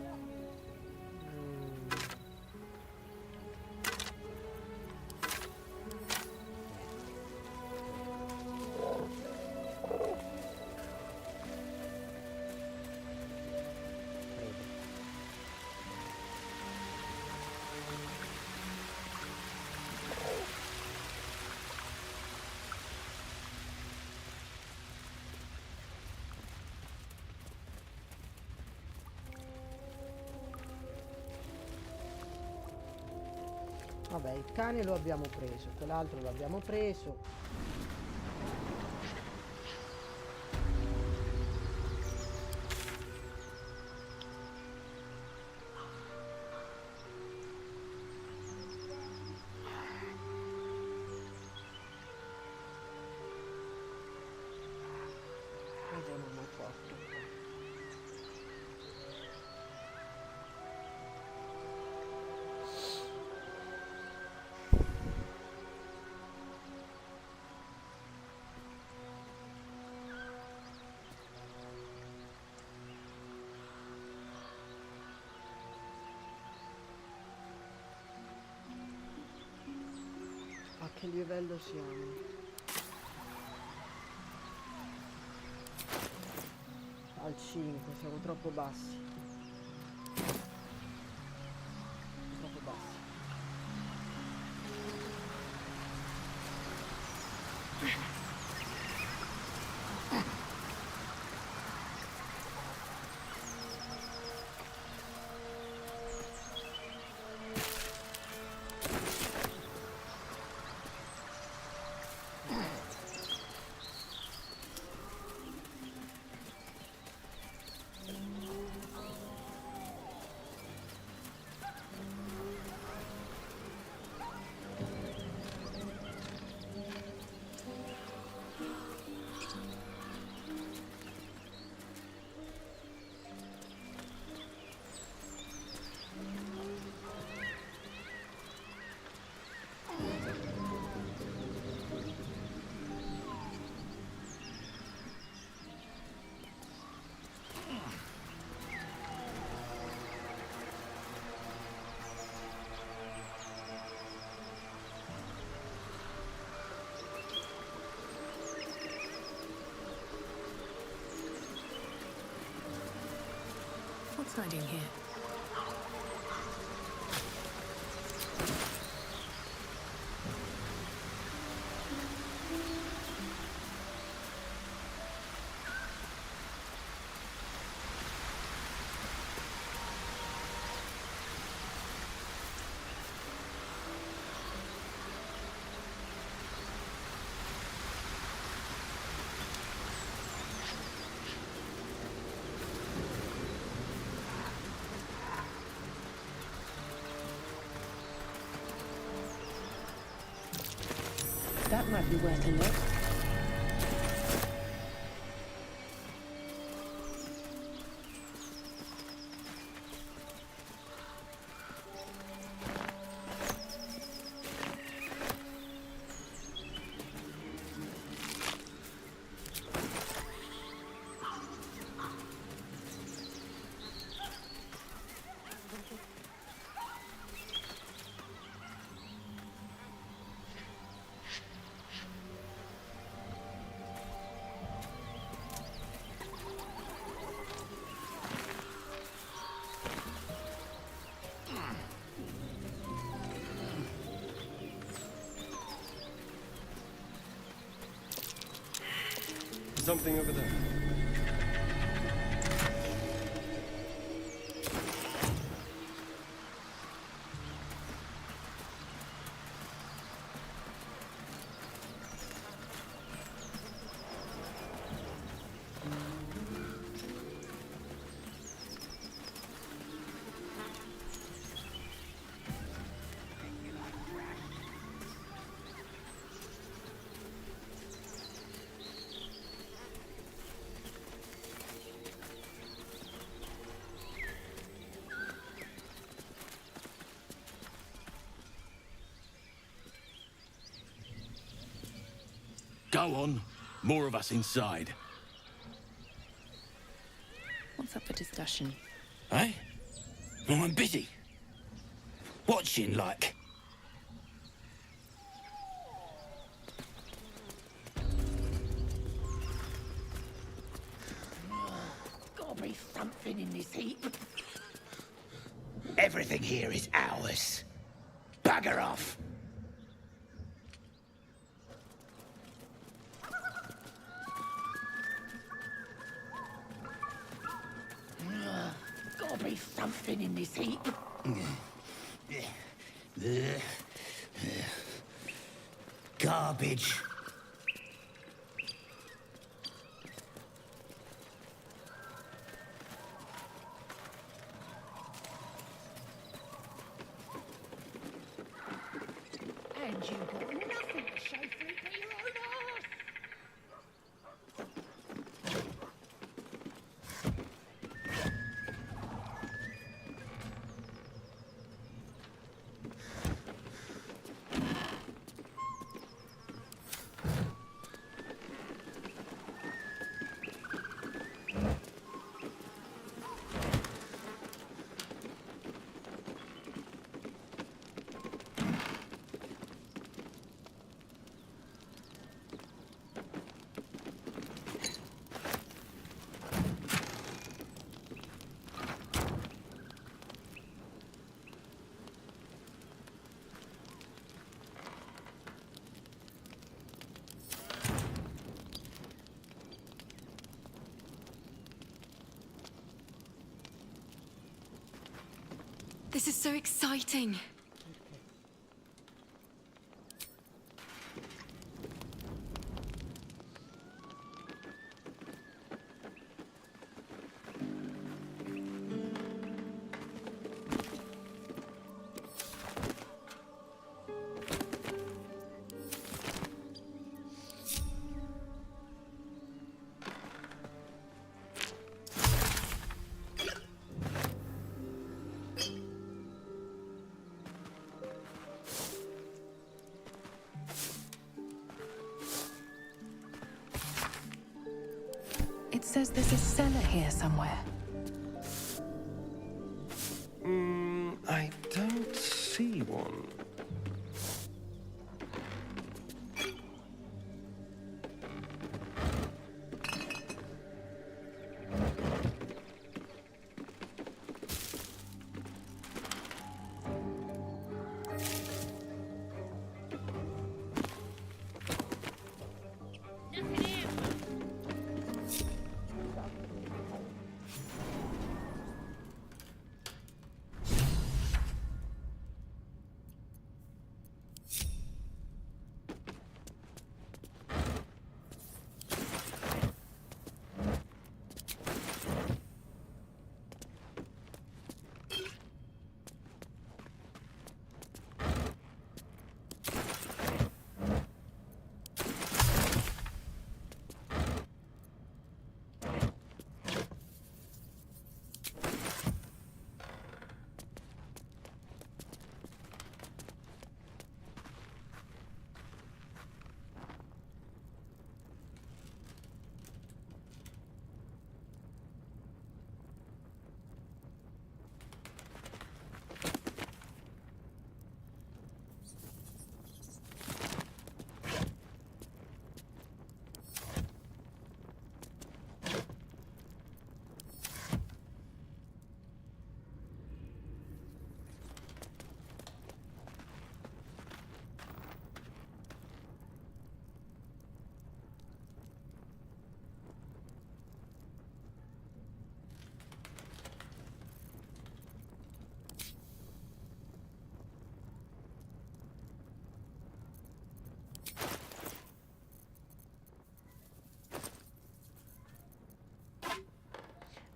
Vabbè, il cane lo abbiamo preso, quell'altro lo abbiamo preso. Vediamo un po'. A che livello siamo? Al 5, siamo troppo bassi. Troppo bassi. hiding here? That might be worth a look. Something over there. Go on. More of us inside. What's up for discussion? Eh? Well, I'm busy. Watching, like. Gotta be something in this heap. Everything here is ours. Bugger off. Gotta be something in this heap. Garbage. And you've got nothing to show for it but your own arse. This is so exciting. It says there's a cellar here somewhere. I don't see one.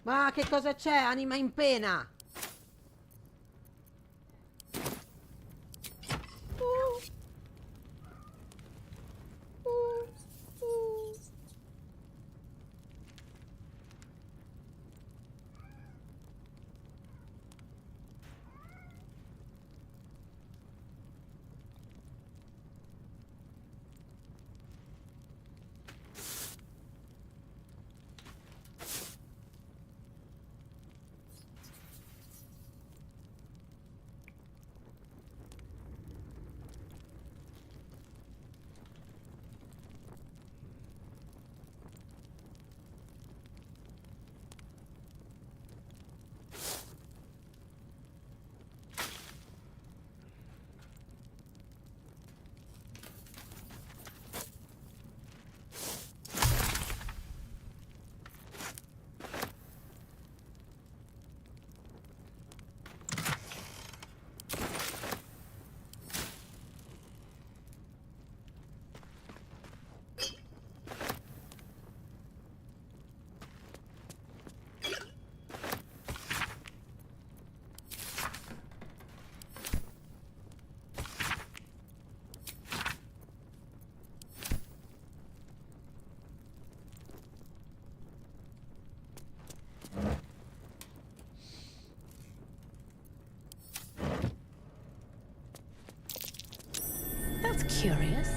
Ma che cosa c'è? Anima in pena. That's curious.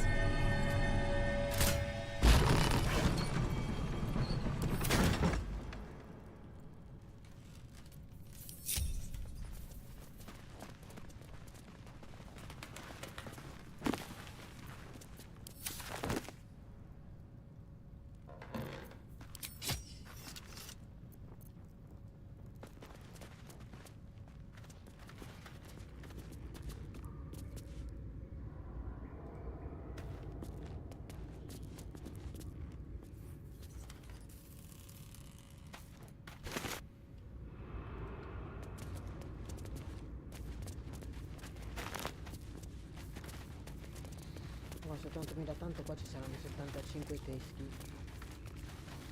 Oh, 70.000, tanto qua ci saranno 75 teschi.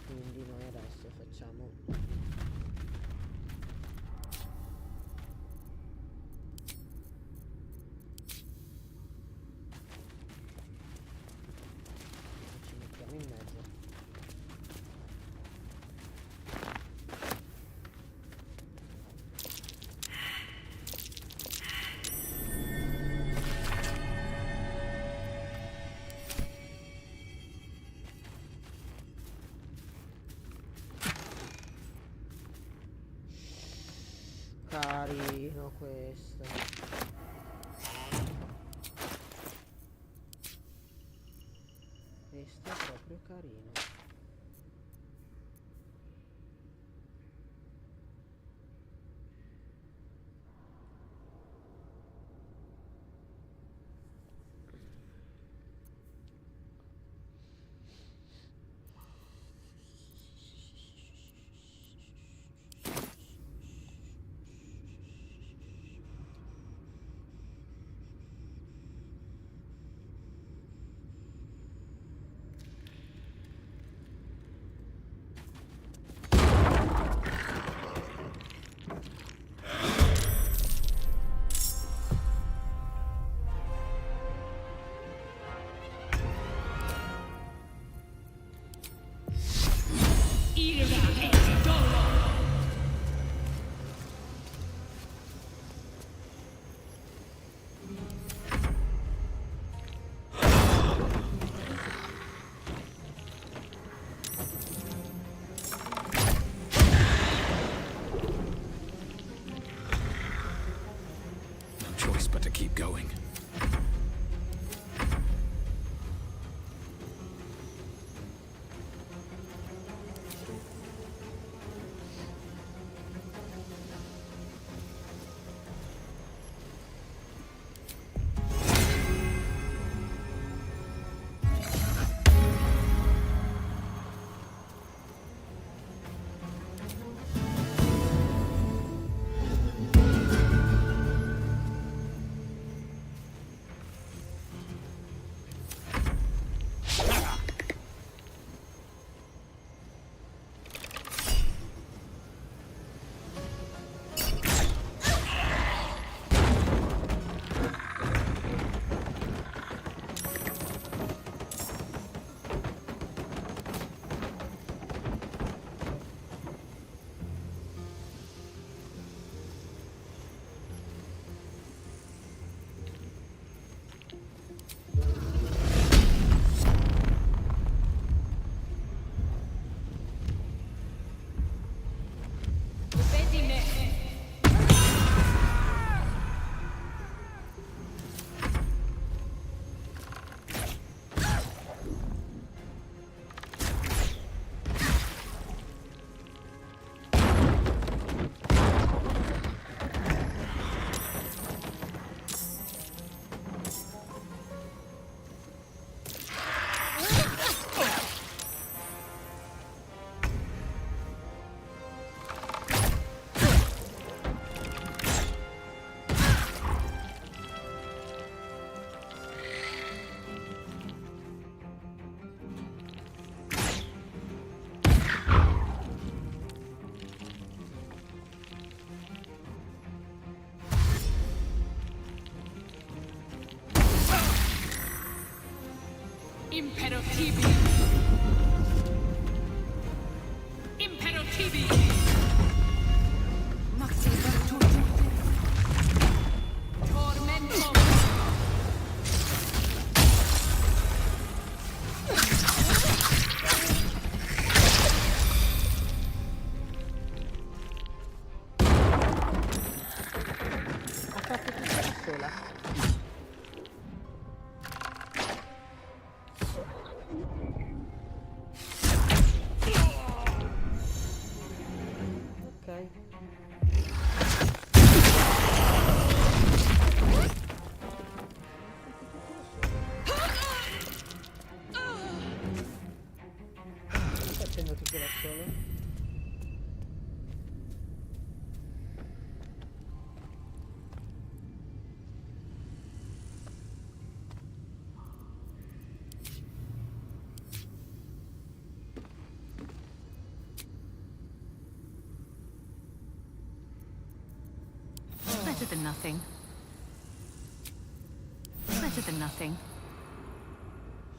Quindi noi adesso facciamo ci mettiamo in mezzo. Carino questo. Questo è proprio carino. Impero tibi. Impero tibi. Maxi Virtuti. Tormento. Ha fatto tutto da sola. Ok. Sto facendo tutto da solo. Better than nothing. Better than nothing.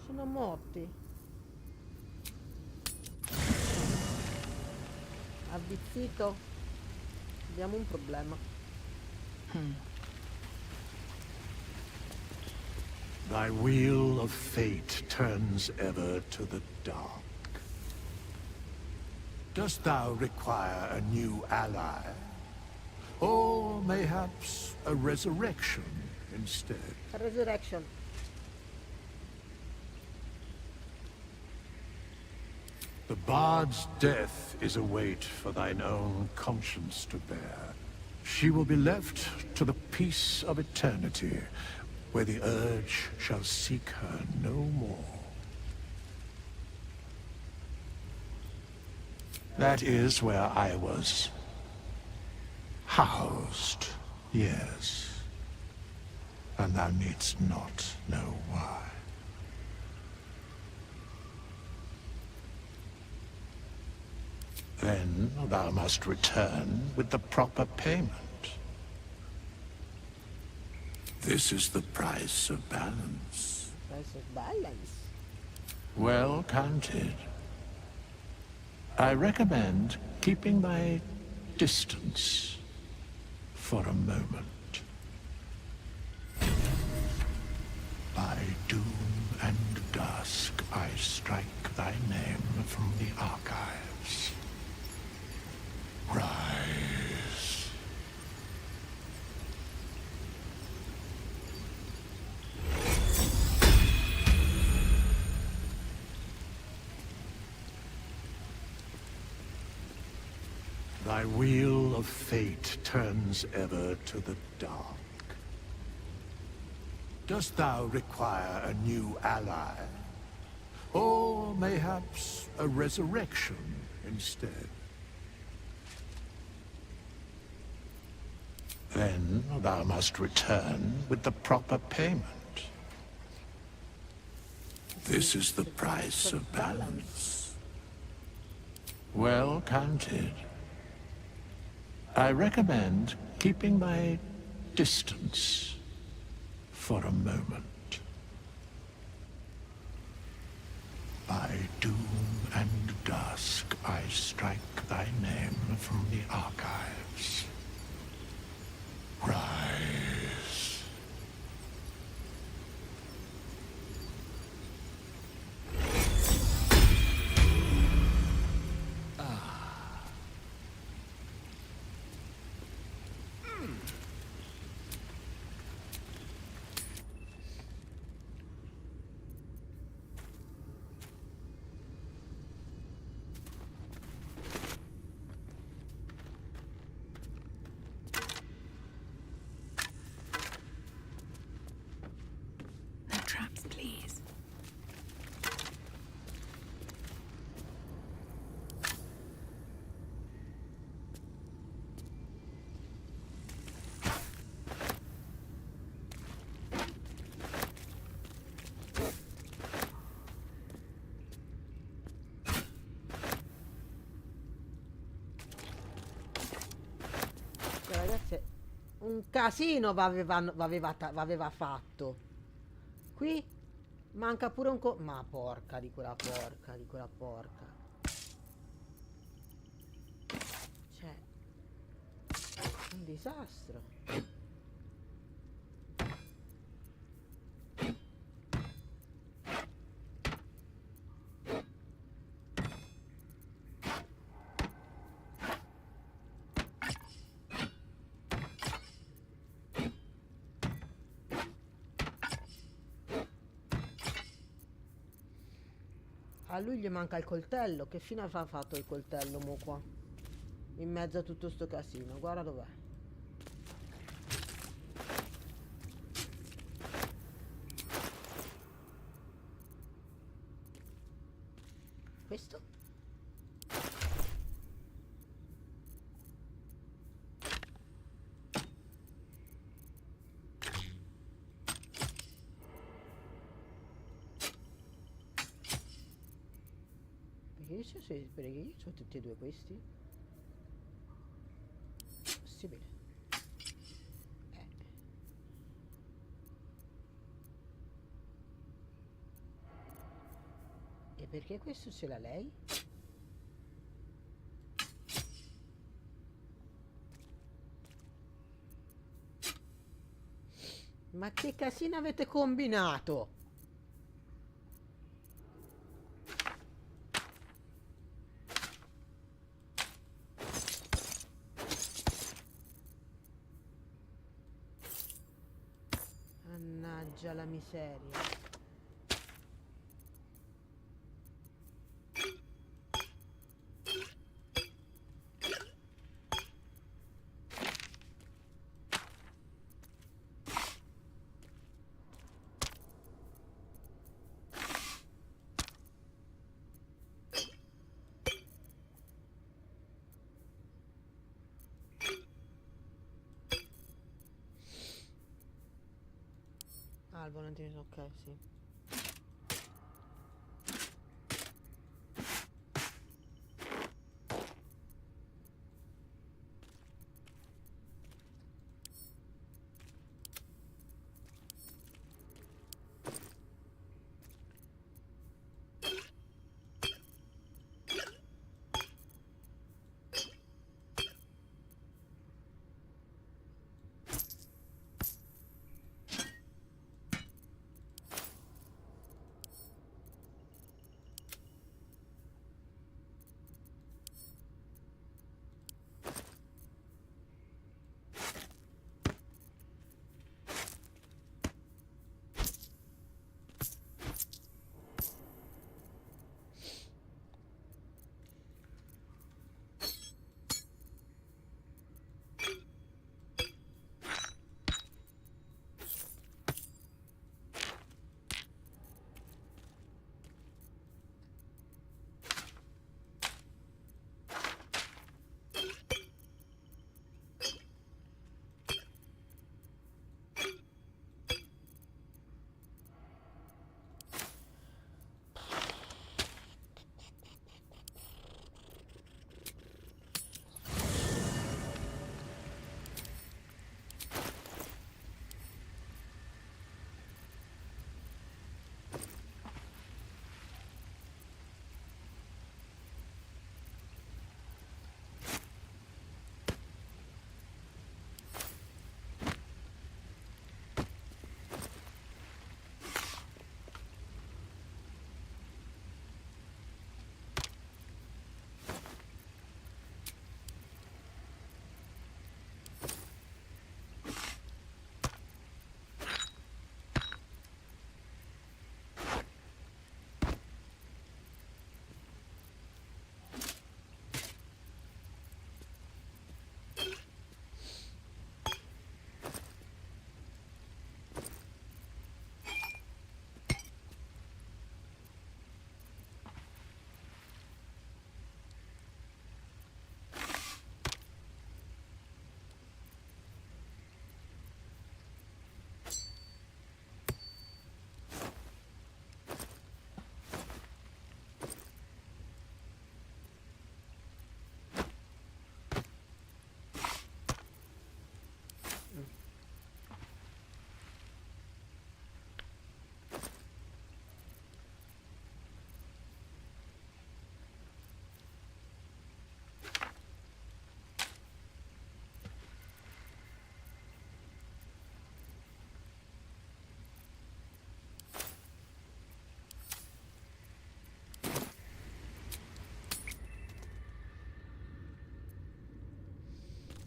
Sono morti. Avvizzito. Abbiamo un problema. Thy wheel of fate turns ever to the dark. Dost thou require a new ally? Or mayhaps a resurrection instead? A resurrection. The bard's death is a weight for thine own conscience to bear. She will be left to the peace of eternity, where the urge shall seek her no more. That is where I was housed, yes. And thou needst not know why. Then thou must return with the proper payment. This is the price of balance. Price of balance. Well counted. I recommend keeping thy distance for a moment. By doom and dusk I strike thy name from the archives. Rise. Thy wheel of fate turns ever to the dark. Dost thou require a new ally? Or mayhaps a resurrection instead? Then thou must return with the proper payment. This is the price of balance. Well counted. I recommend keeping thy distance for a moment. By doom and dusk I strike thy name from the archives. Rise. No traps, please. Ragazzi, un casino aveva fatto. Qui Manca pure un ma porca di quella porca, di quella porca. Cioè, un disastro. A lui gli manca il coltello. Che fine ha fatto il coltello, mo qua? In mezzo a tutto sto casino. Guarda dov'è. Questo? Perché io ho tutti e due questi? Possibile. E perché questo ce l'ha lei? Ma che casino avete combinato? Mannaggia la miseria. Ah, il volantino, ok, sì.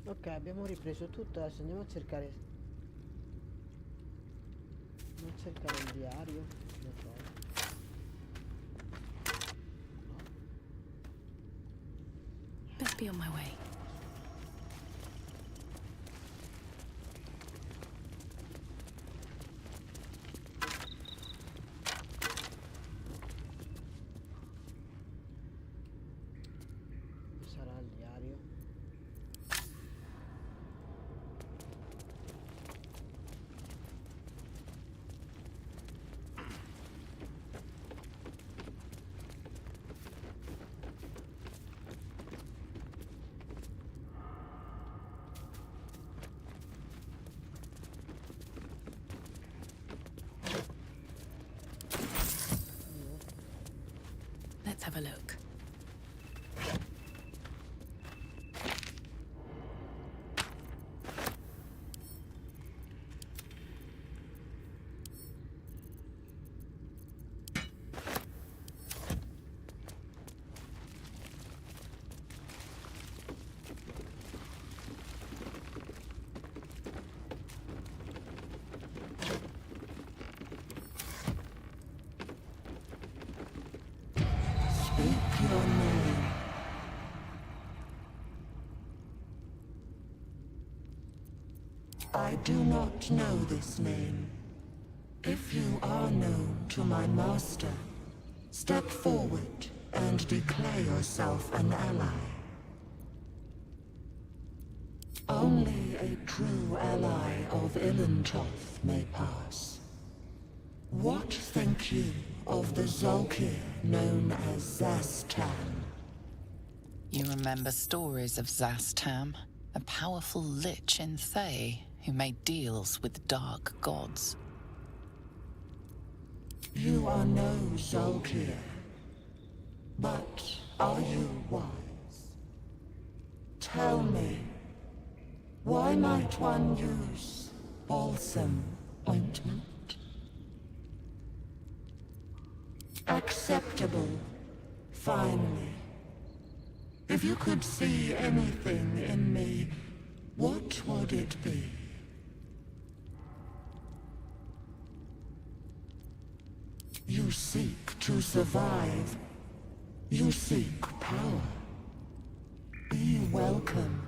Ok, abbiamo ripreso tutto, adesso andiamo a cercare. Andiamo a cercare il diario. Lo trovo. Best be on my way. Sarà il diario. Let's have a look. Speak your name. I do not know this name. If you are known to my master, step forward and declare yourself an ally. Only a true ally of Ilintoth may pass. What think you of the Zolkir known as Zastan? You remember stories of Zastam, a powerful lich in Thay who made deals with dark gods. You are no Zolkir, but are you wise? Tell me, why might one use balsam ointment? Acceptable, finally. If you could see anything in me, what would it be? You seek to survive. You seek power. Be welcome.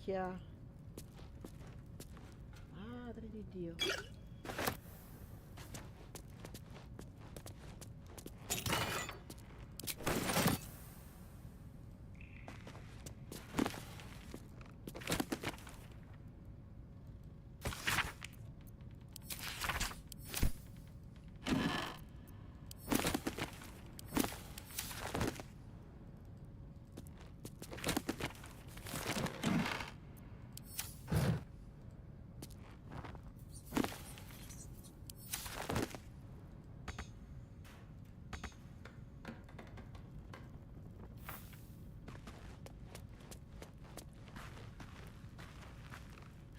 macchia. Madre di Dio.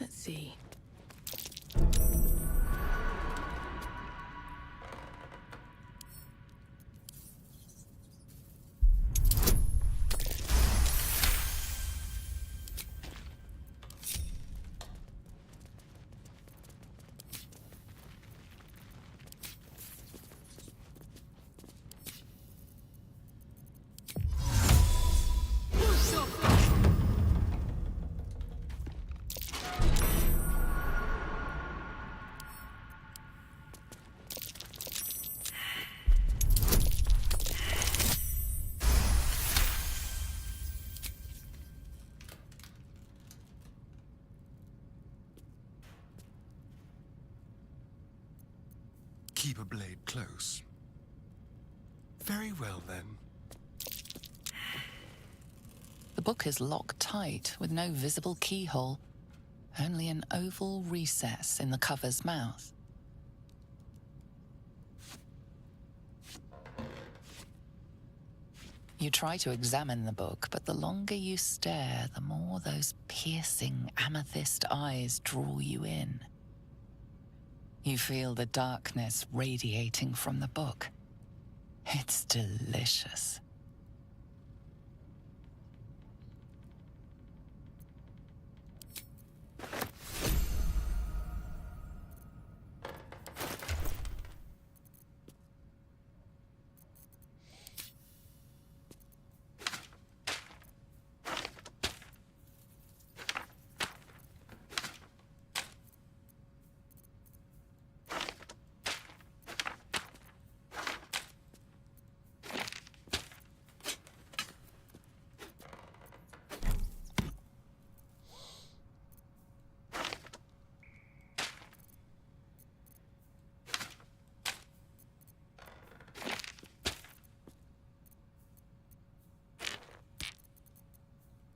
Let's see. Keep a blade close. Very well, then. The book is locked tight with no visible keyhole, only an oval recess in the cover's mouth. You try to examine the book, but the longer you stare, the more those piercing amethyst eyes draw you in. You feel the darkness radiating from the book. It's delicious.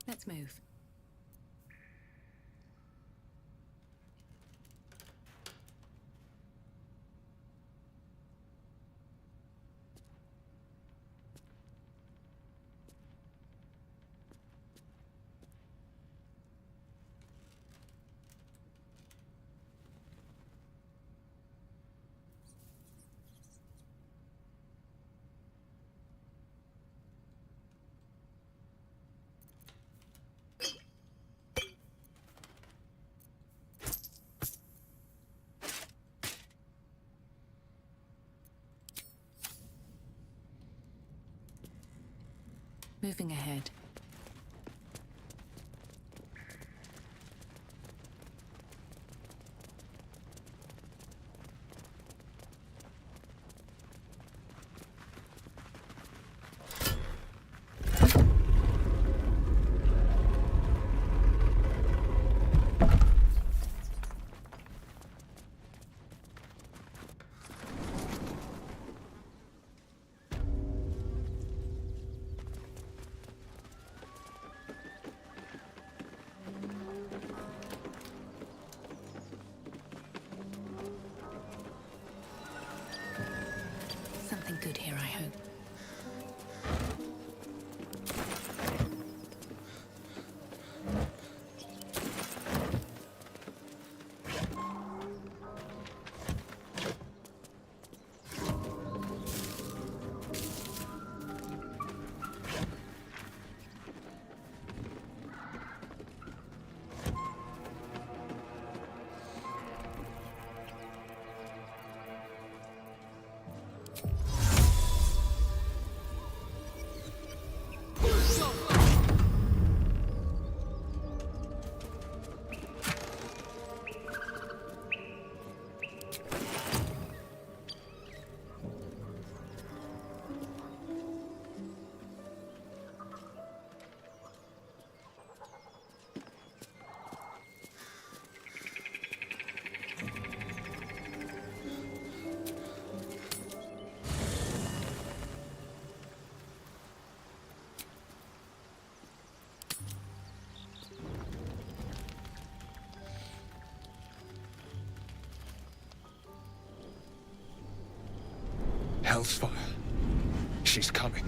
Let's move. Moving ahead. Something good here, I hope. Hell's fire. She's coming.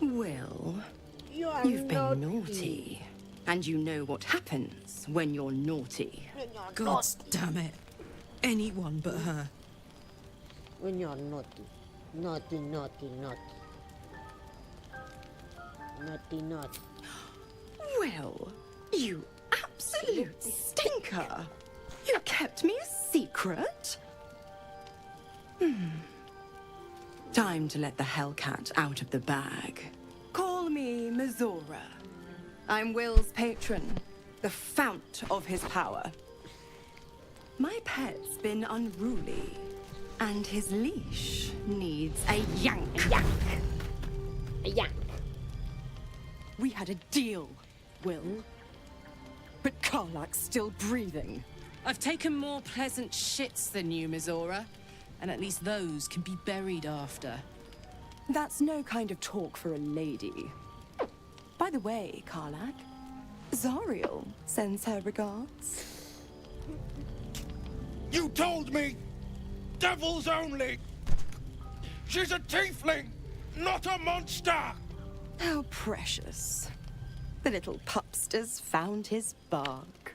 Will, are you've been naughty. naughty. And you know what happens when you're naughty. God damn it. Anyone but her. When you're naughty. Naughty, naughty, naughty. Naughty, naughty. Will, you absolute stinker. You kept me a secret? Time to let the Hellcat out of the bag. Call me Mizora. I'm Will's patron, the fount of his power. My pet's been unruly, and his leash needs a yank. A yank. A yank. We had a deal, Will. But Karlak's still breathing. I've taken more pleasant shits than you, Mizora. And at least those can be buried after. That's no kind of talk for a lady. By the way, Karlak, Zariel sends her regards. You told me! Devils only! She's a tiefling, not a monster! How precious. The little pupster's found his bark.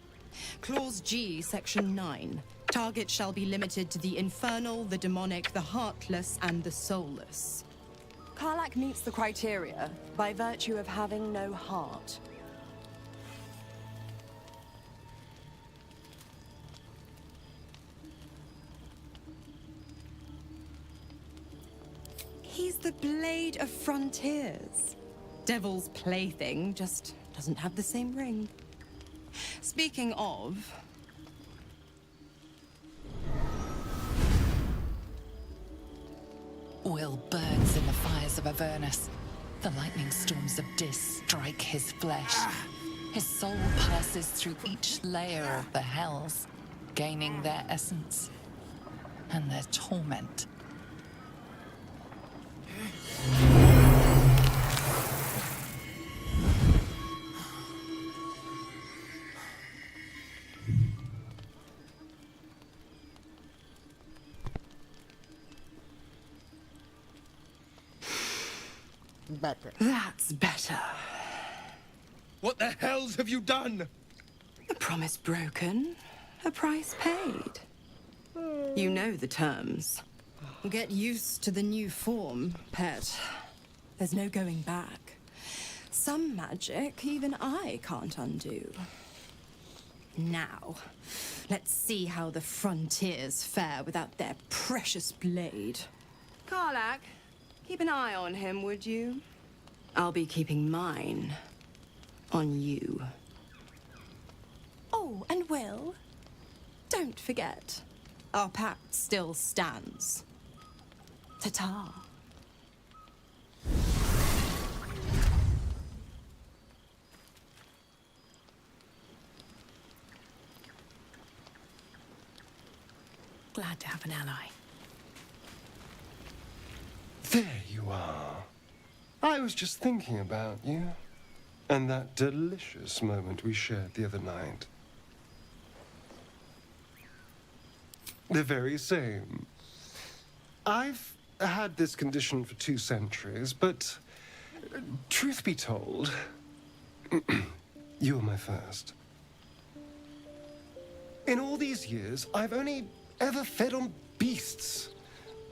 Clause G, Section 9. Target shall be limited to the infernal, the demonic, the heartless, and the soulless. Karlak meets the criteria by virtue of having no heart. He's the Blade of Frontiers. Devil's plaything, just doesn't have the same ring. Speaking of... Will burns in the fires of Avernus. The lightning storms of Dis strike his flesh. His soul passes through each layer of the hells, gaining their essence and their torment. Better. That's better. What the hells have you done? A promise broken, a price paid. You know the terms. Get used to the new form, pet. There's no going back. Some magic even I can't undo. Now, let's see how the frontiers fare without their precious blade. Karlak, keep an eye on him, would you? I'll be keeping mine on you. Oh, and Will, don't forget, our pact still stands. Ta-ta. Glad to have an ally. There you are. I was just thinking about you. And that delicious moment we shared the other night. The very same. I've had this condition for 2 centuries, but truth be told, you were my first. In all these years, I've only ever fed on beasts.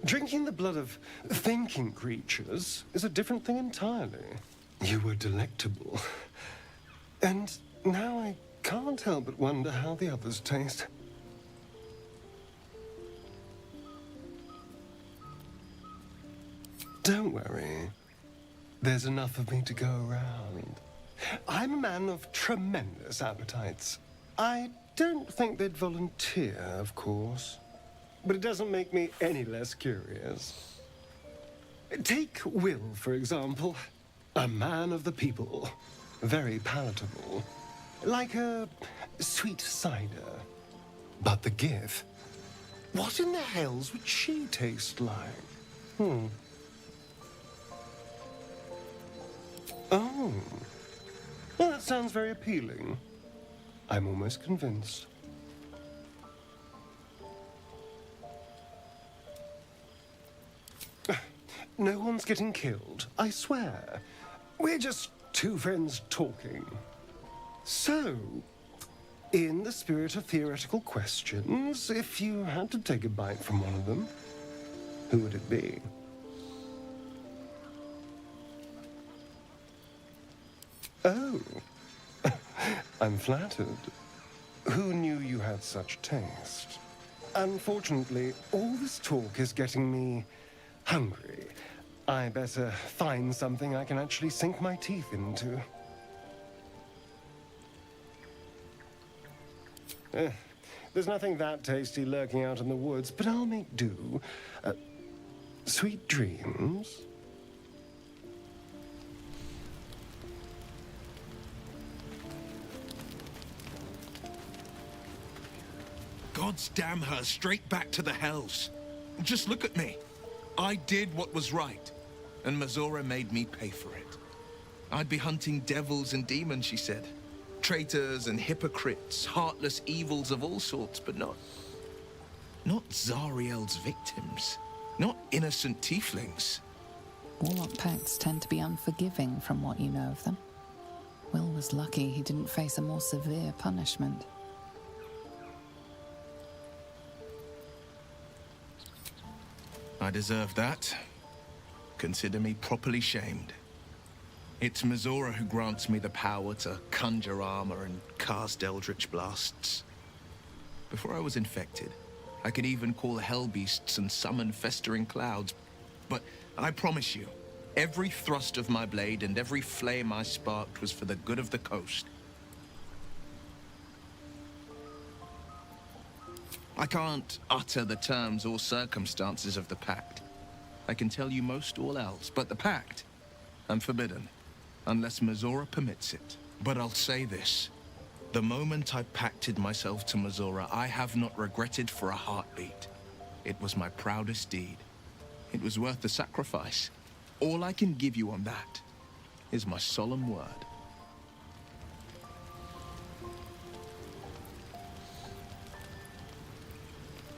Drinking the blood of thinking creatures is a different thing entirely. You were delectable. And now I can't help but wonder how the others taste. Don't worry. There's enough of me to go around. I'm a man of tremendous appetites. I don't think they'd volunteer, of course. But it doesn't make me any less curious. Take Will, for example. A man of the people. Very palatable. Like a sweet cider. But the Gif? What in the hells would she taste like? Oh. Well, that sounds very appealing. I'm almost convinced. No one's getting killed, I swear. We're just two friends talking. So, in the spirit of theoretical questions, if you had to take a bite from one of them, who would it be? Oh, I'm flattered. Who knew you had such taste? Unfortunately, all this talk is getting me hungry. I better find something I can actually sink my teeth into. There's nothing that tasty lurking out in the woods, but I'll make do. Sweet dreams. Gods damn her, straight back to the hells. Just look at me. I did what was right, and Mazora made me pay for it. I'd be hunting devils and demons, she said. Traitors and hypocrites, heartless evils of all sorts, but not Zariel's victims. Not innocent tieflings. Warlock pets tend to be unforgiving from what you know of them. Will was lucky he didn't face a more severe punishment. I deserve that. Consider me properly shamed. It's Mazora who grants me the power to conjure armor and cast eldritch blasts. Before I was infected, I could even call hell beasts and summon festering clouds. But I promise you, every thrust of my blade and every flame I sparked was for the good of the coast. I can't utter the terms or circumstances of the pact. I can tell you most all else, but the pact, I'm forbidden, unless Mazora permits it. But I'll say this. The moment I pacted myself to Mazora, I have not regretted for a heartbeat. It was my proudest deed. It was worth the sacrifice. All I can give you on that is my solemn word.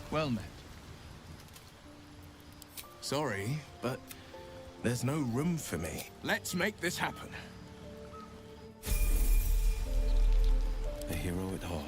Well met. Sorry, but there's no room for me. Let's make this happen. A hero at heart.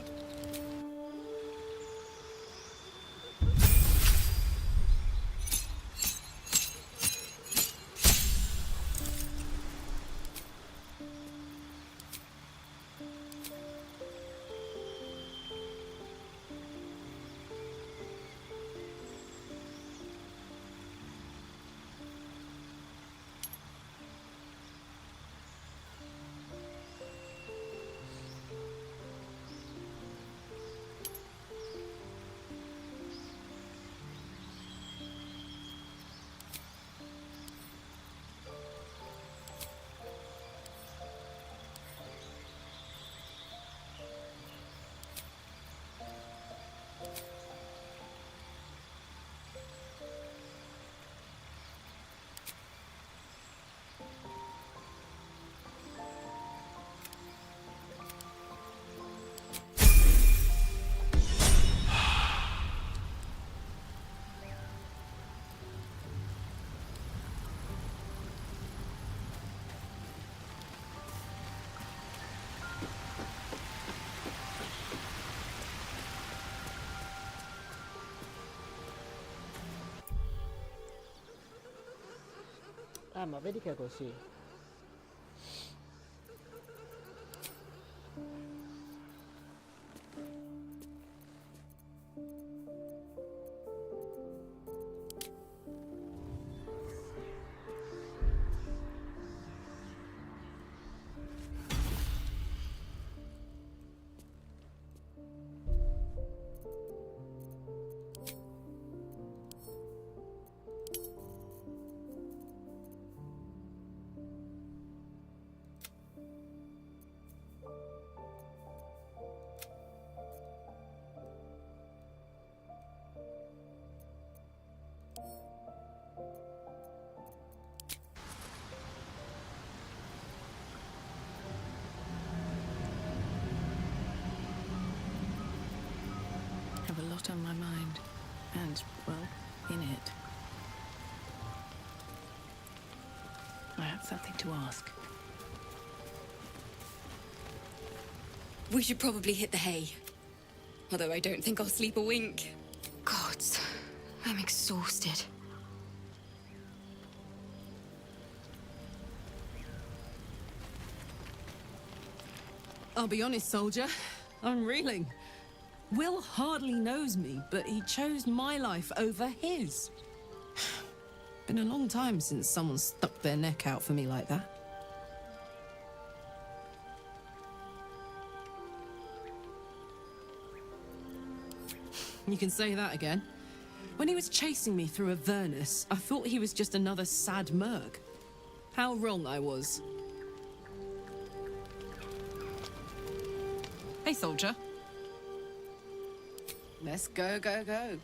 Ah, ma vedi che è così. lot on my mind. And, well, in it. I have something to ask. We should probably hit the hay. Although I don't think I'll sleep a wink. Gods, I'm exhausted. I'll be honest, soldier. I'm reeling. Will hardly knows me, but he chose my life over his. Been a long time since someone stuck their neck out for me like that. You can say that again. When he was chasing me through Avernus, I thought he was just another sad merc. How wrong I was. Hey, soldier. Let's go, go, go.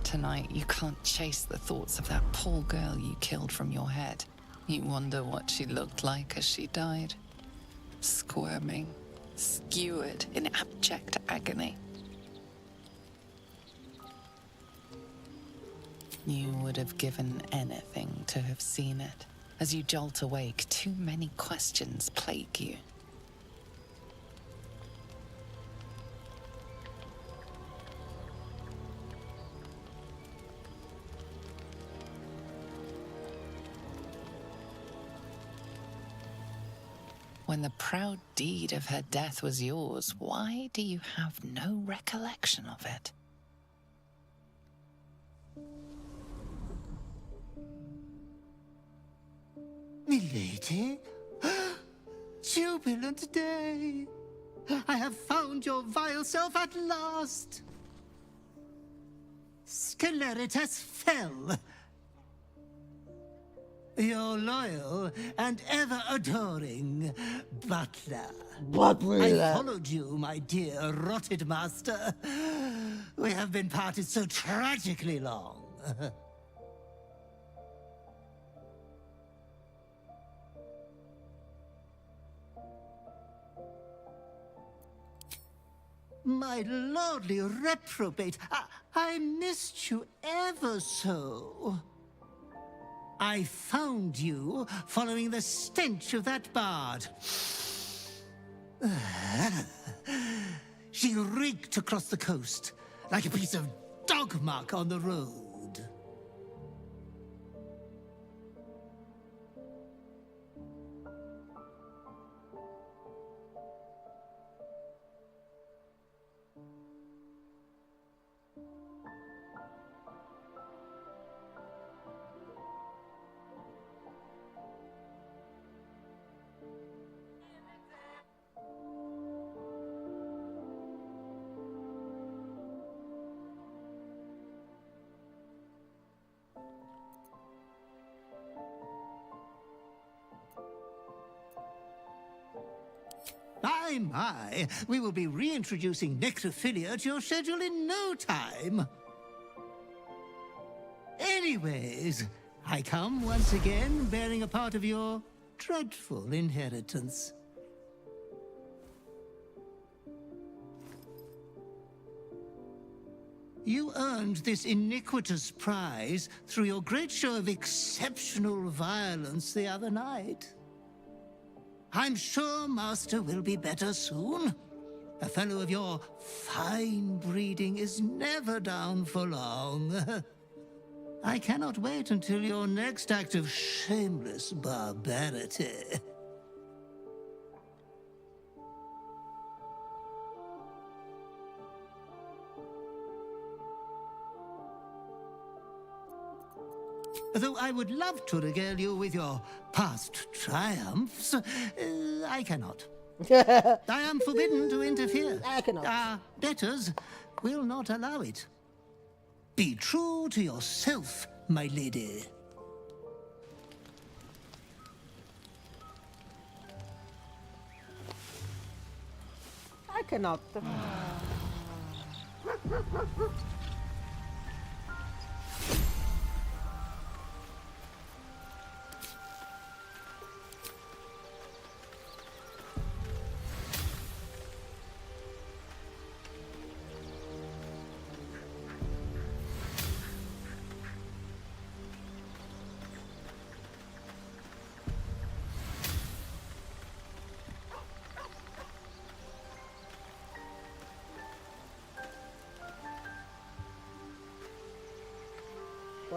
Tonight, you can't chase the thoughts of that poor girl you killed from your head. You wonder what she looked like as she died. Squirming, skewered in abject agony. You would have given anything to have seen it. As you jolt awake, too many questions plague you. When the proud deed of her death was yours, why do you have no recollection of it? Milady? Jubilant day! I have found your vile self at last! Sceleritas fell. Your loyal and ever-adoring butler. I followed you, my dear rotted master. We have been parted so tragically long. My lordly reprobate, I missed you ever so. I found you following the stench of that bard. She reeked across the coast like a piece of dog muck on the road. My, we will be reintroducing necrophilia to your schedule in no time. Anyways, I come once again bearing a part of your dreadful inheritance. You earned this iniquitous prize through your great show of exceptional violence the other night. I'm sure Master will be better soon. A fellow of your fine breeding is never down for long. I cannot wait until your next act of shameless barbarity. Though I would love to regale you with your past triumphs, I cannot. I am forbidden to interfere. I cannot. Our betters will not allow it. Be true to yourself, my lady. I cannot.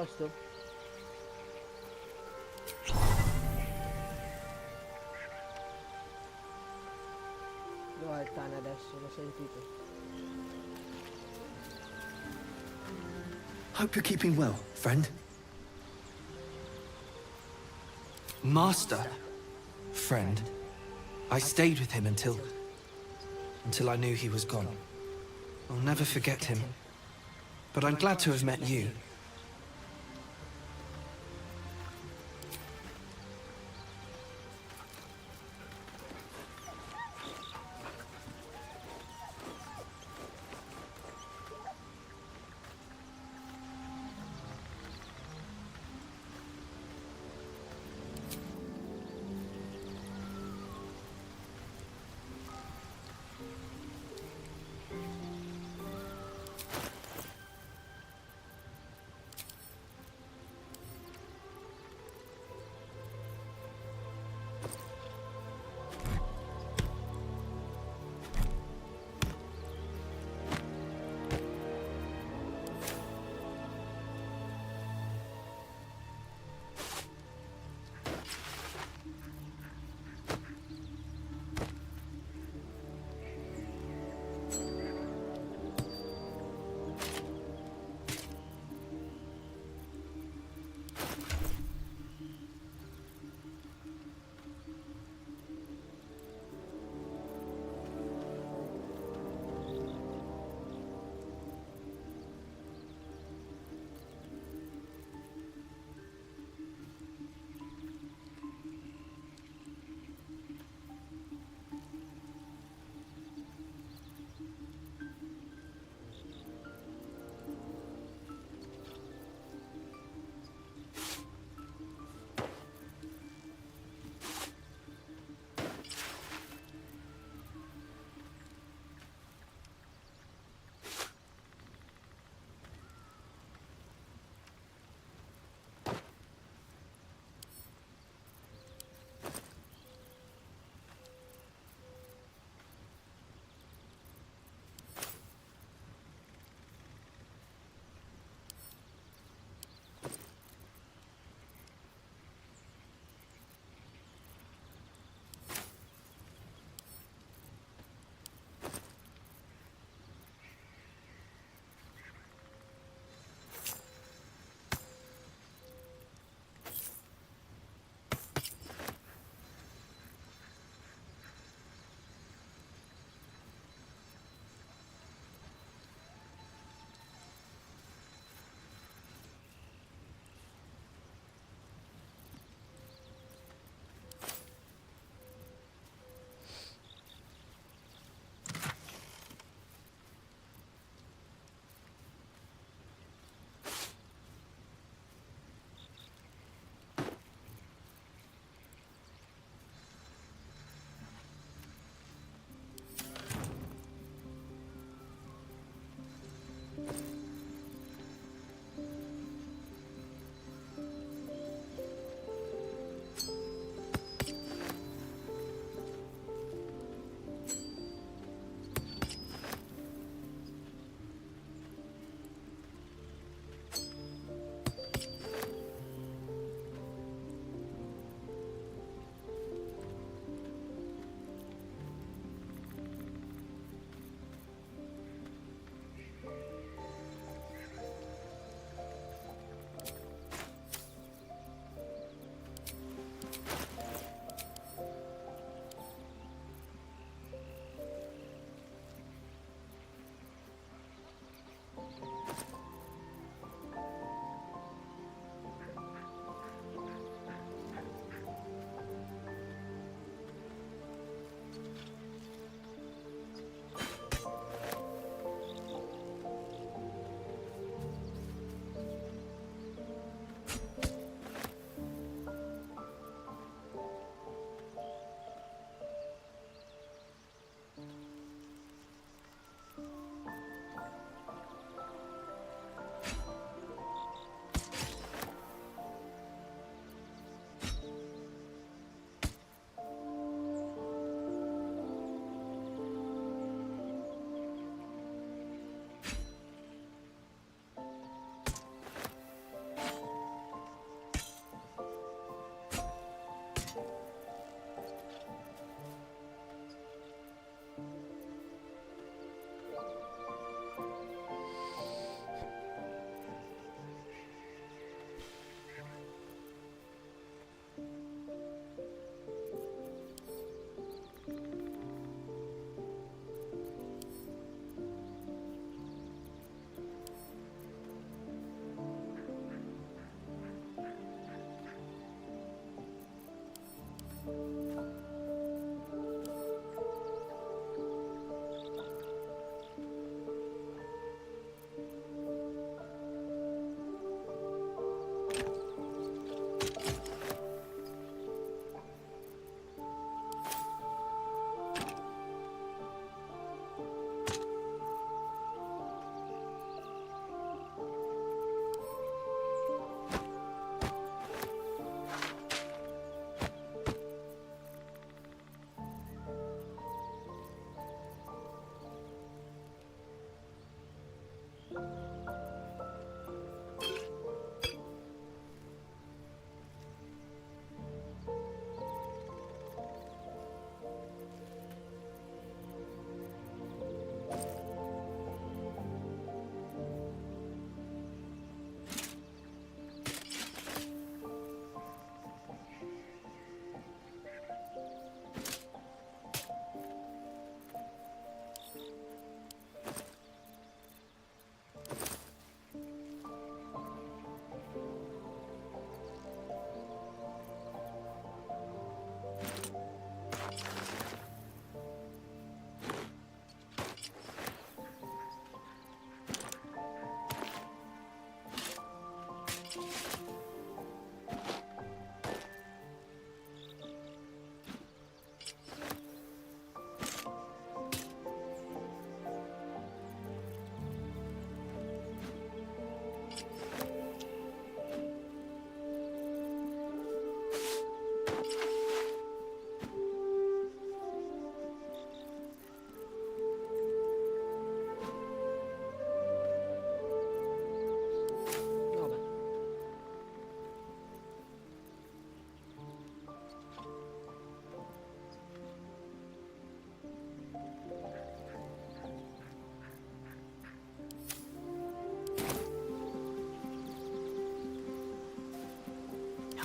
Posto? Dov'è il cane adesso? L'ho sentito. Hope you're keeping well, friend. Master? Friend. I stayed with him until I knew he was gone. I'll never forget him. But I'm glad to have met you.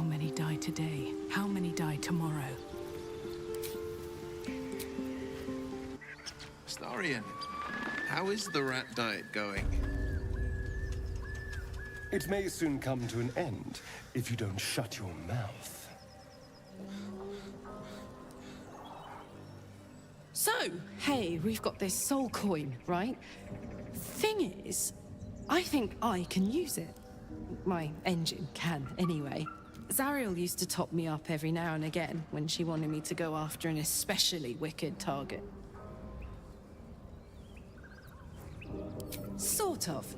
many die today? How many die tomorrow? Astarion, how is the rat diet going? It may soon come to an end if you don't shut your mouth. So, hey, we've got this soul coin, right? Thing is, I think I can use it. My engine can, anyway. Zariel used to top me up every now and again when she wanted me to go after an especially wicked target. Sort of.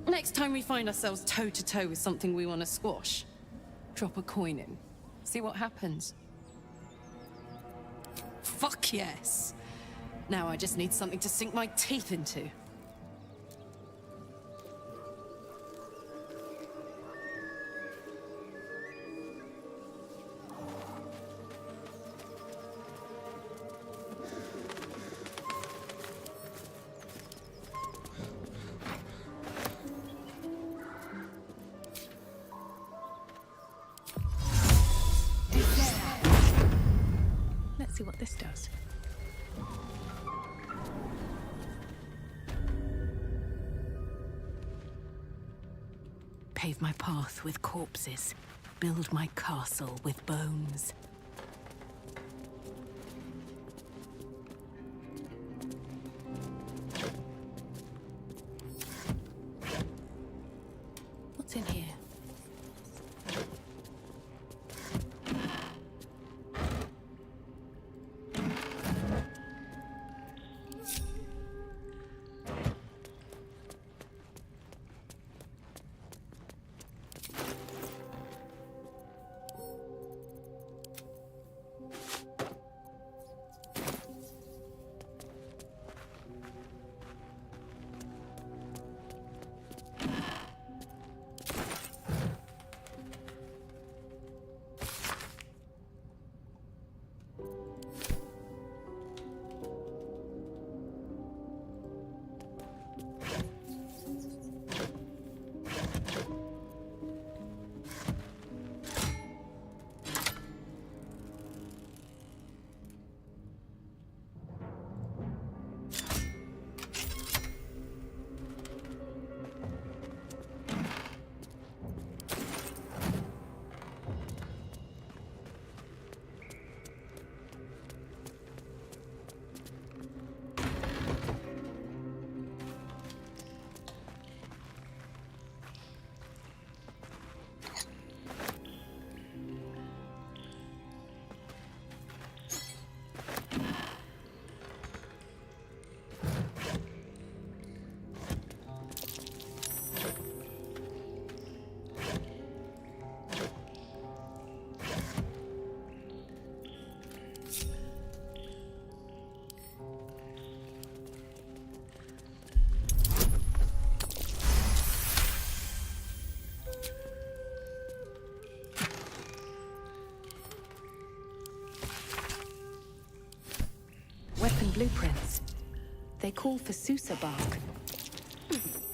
Next time we find ourselves toe-to-toe with something we want to squash, drop a coin in. See what happens. Fuck yes! Now I just need something to sink my teeth into. Let's see what this does. Pave my path with corpses. Build my castle with bones. What's in here? Weapon blueprints. They call for Susa bark.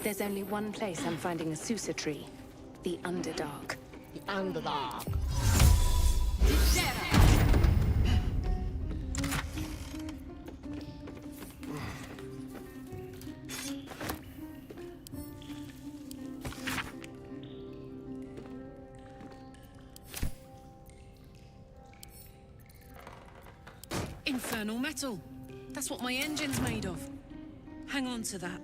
There's only one place I'm finding a Susa tree. The Underdark. The Underdark. Infernal metal. That's what my engine's made of. Hang on to that.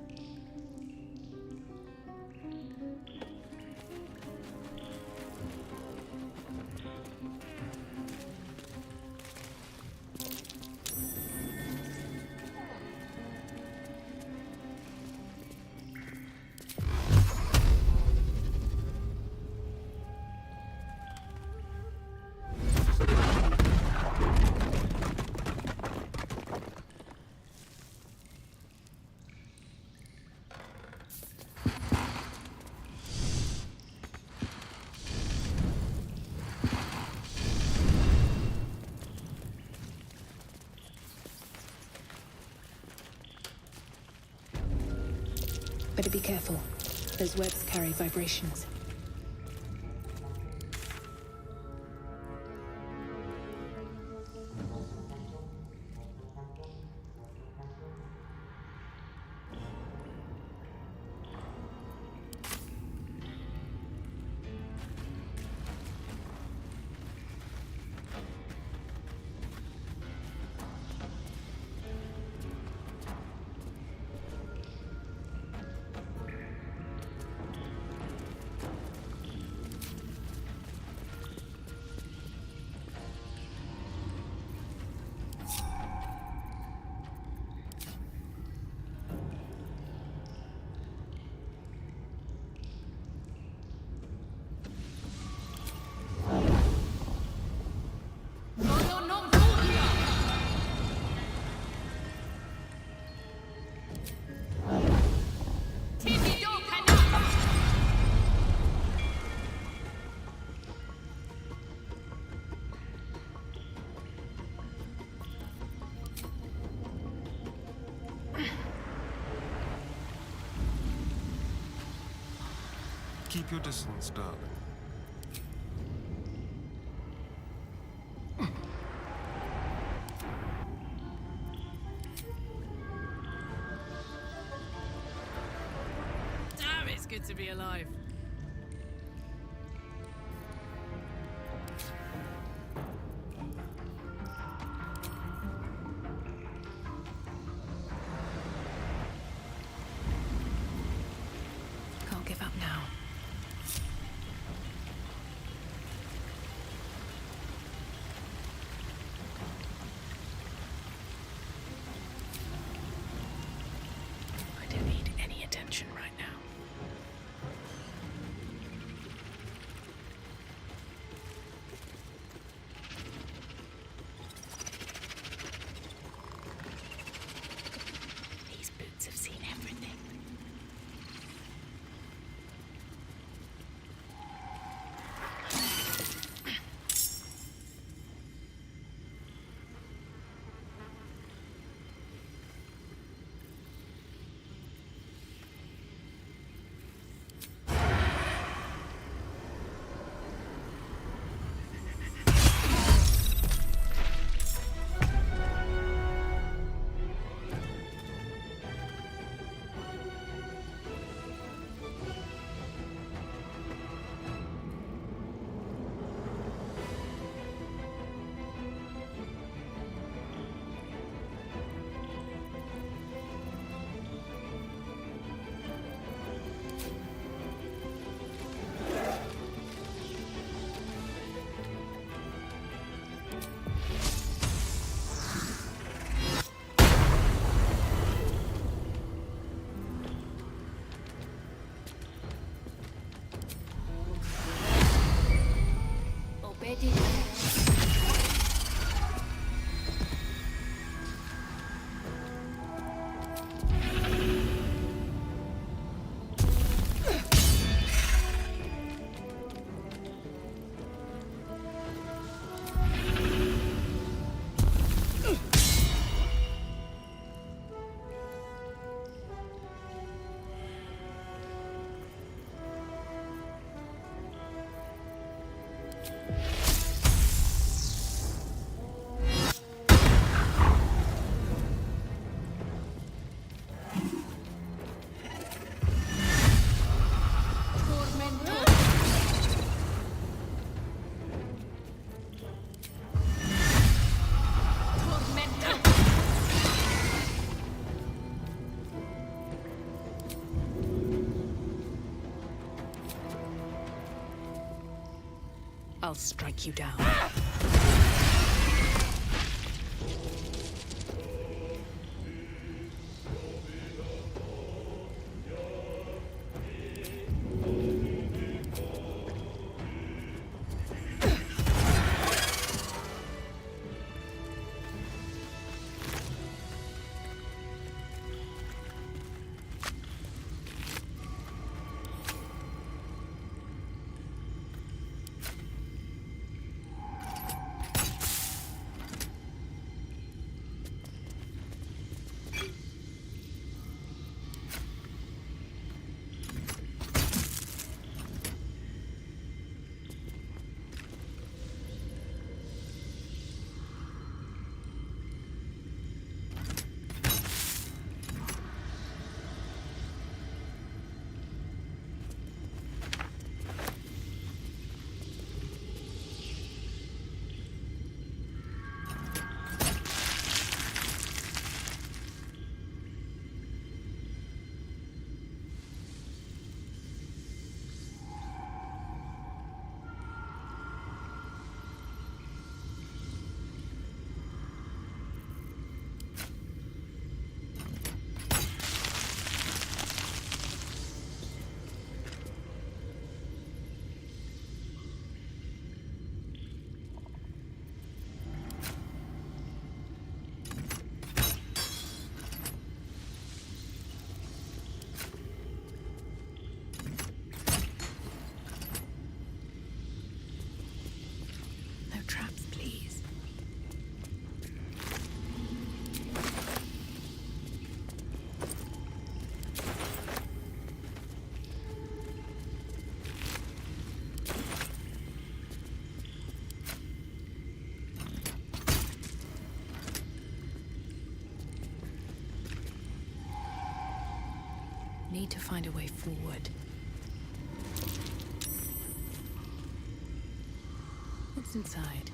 Better be careful. Those webs carry vibrations. Keep your distance, darling. Damn, it's good to be alive. Can't give up now. I don't need any attention right now. These boots have seen everything. I'll strike you down. Need to find a way forward. What's inside?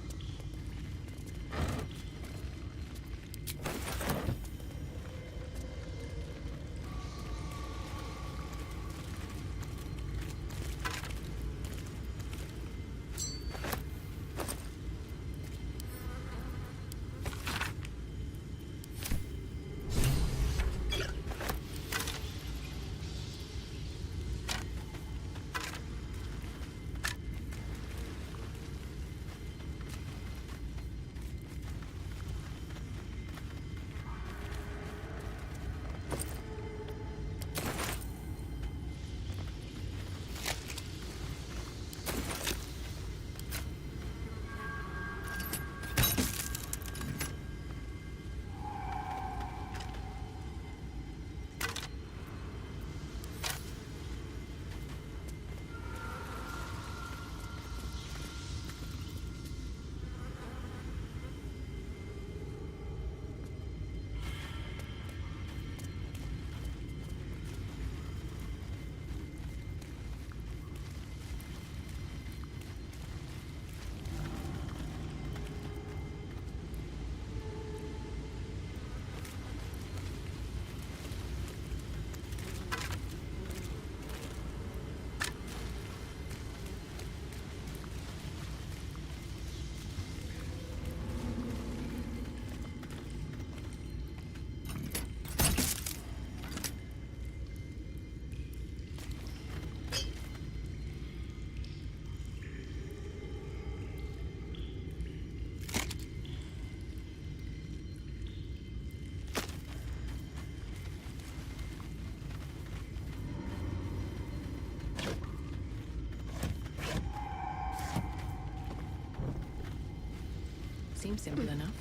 Seems simple enough.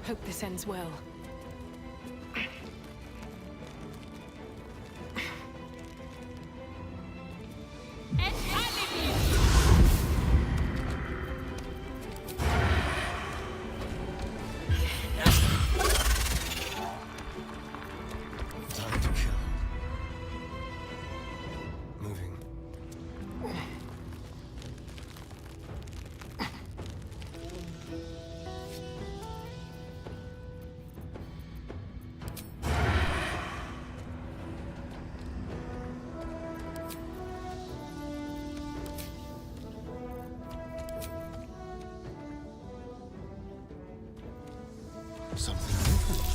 Hope this ends well. Time to kill. Moving. Something different.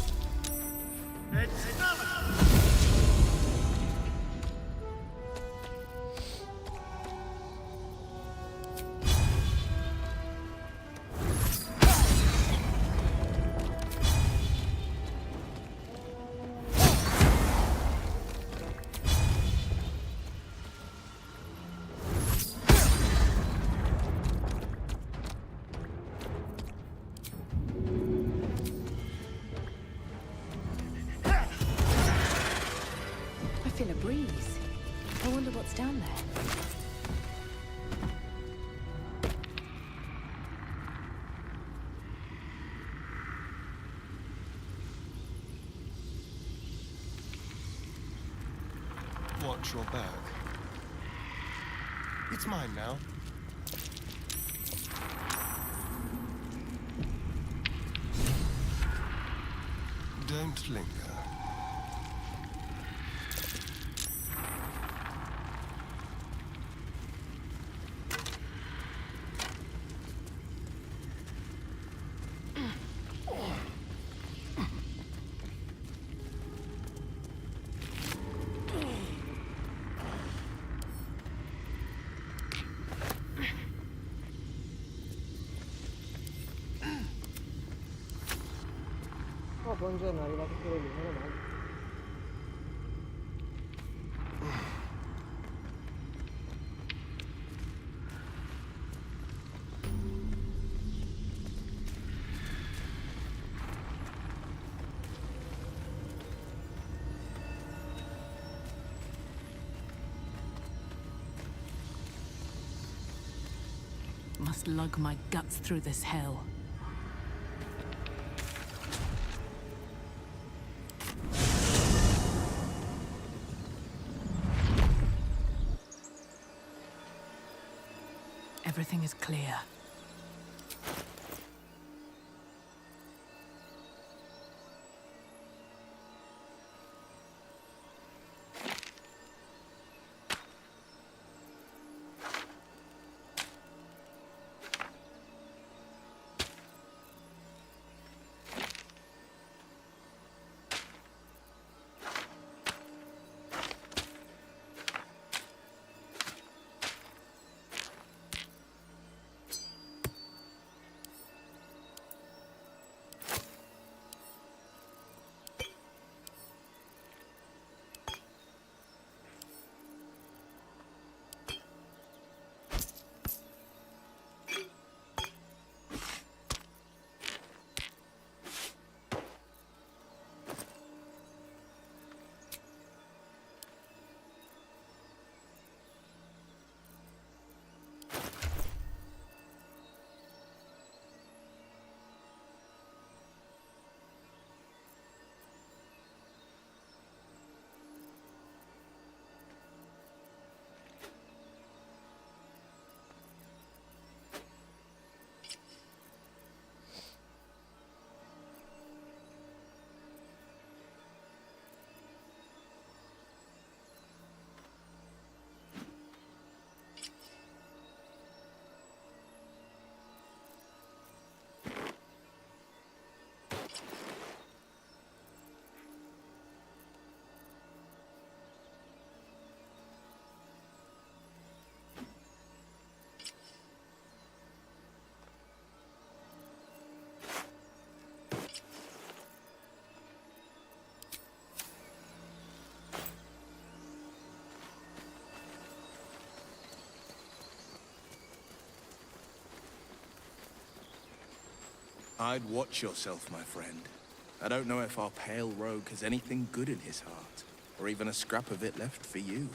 I feel a breeze. I wonder what's down there. Watch your back. It's mine now. Don't linger. Oh, buongiorno, è arrivato pure lui, meno male. Must lug my guts through this hell. Everything is clear. I'd watch yourself, my friend. I don't know if our pale rogue has anything good in his heart, or even a scrap of it left for you.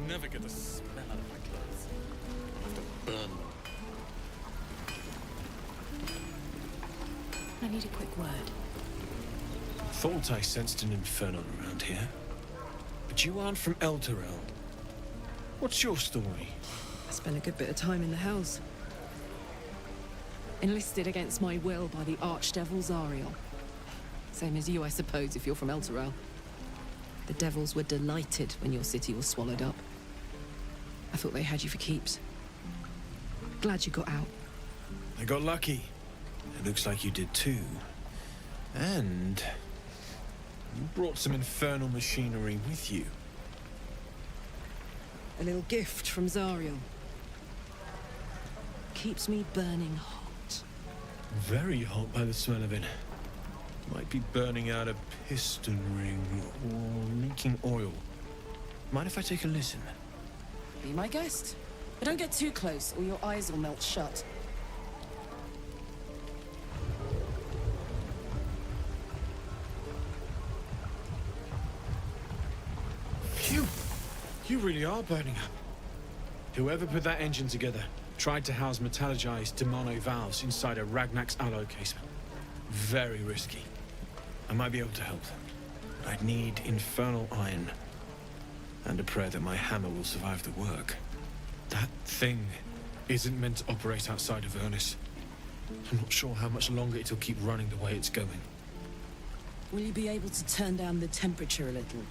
Never get the smell out of my clothes. I have to burn them. I need a quick word. Thought I sensed an infernal around here. But you aren't from Elturel. What's your story? I spent a good bit of time in the Hells. Enlisted against my will by the Archdevil Zariel. Same as you, I suppose, if you're from Elturel. The devils were delighted when your city was swallowed up. I thought they had you for keeps. Glad you got out. I got lucky. It looks like you did too. And you brought some infernal machinery with you. A little gift from Zariel. Keeps me burning hot. Very hot by the smell of it. Might be burning out a piston ring or leaking oil. Mind if I take a listen? Be my guest. But don't get too close or your eyes will melt shut. Phew! You really are burning up. Whoever put that engine together tried to house metallurgized Demano valves inside a Ragnak's alloy casement. Very risky. I might be able to help. I'd need infernal iron. And a prayer that my hammer will survive the work. That thing isn't meant to operate outside of Avernus. I'm not sure how much longer it'll keep running the way it's going. Will you be able to turn down the temperature a little?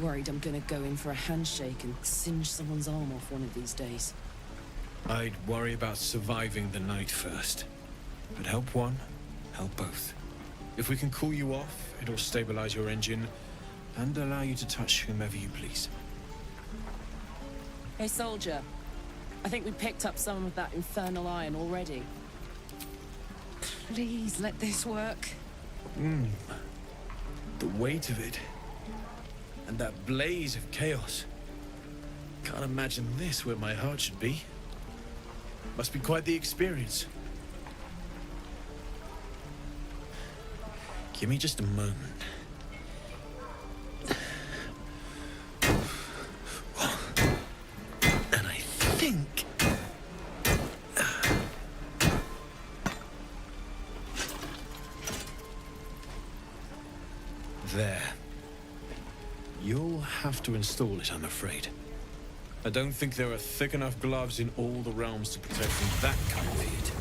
Worried I'm gonna go in for a handshake and singe someone's arm off one of these days. I'd worry about surviving the night first. But help one, help both. If we can cool you off, it'll stabilize your engine and allow you to touch whomever you please. Hey, soldier. I think we picked up some of that infernal iron already. Please let this work. The weight of it. And that blaze of chaos. Can't imagine this where my heart should be. Must be quite the experience. Give me just a moment. And I think... There. You'll have to install it, I'm afraid. I don't think there are thick enough gloves in all the realms to protect from that kind of heat.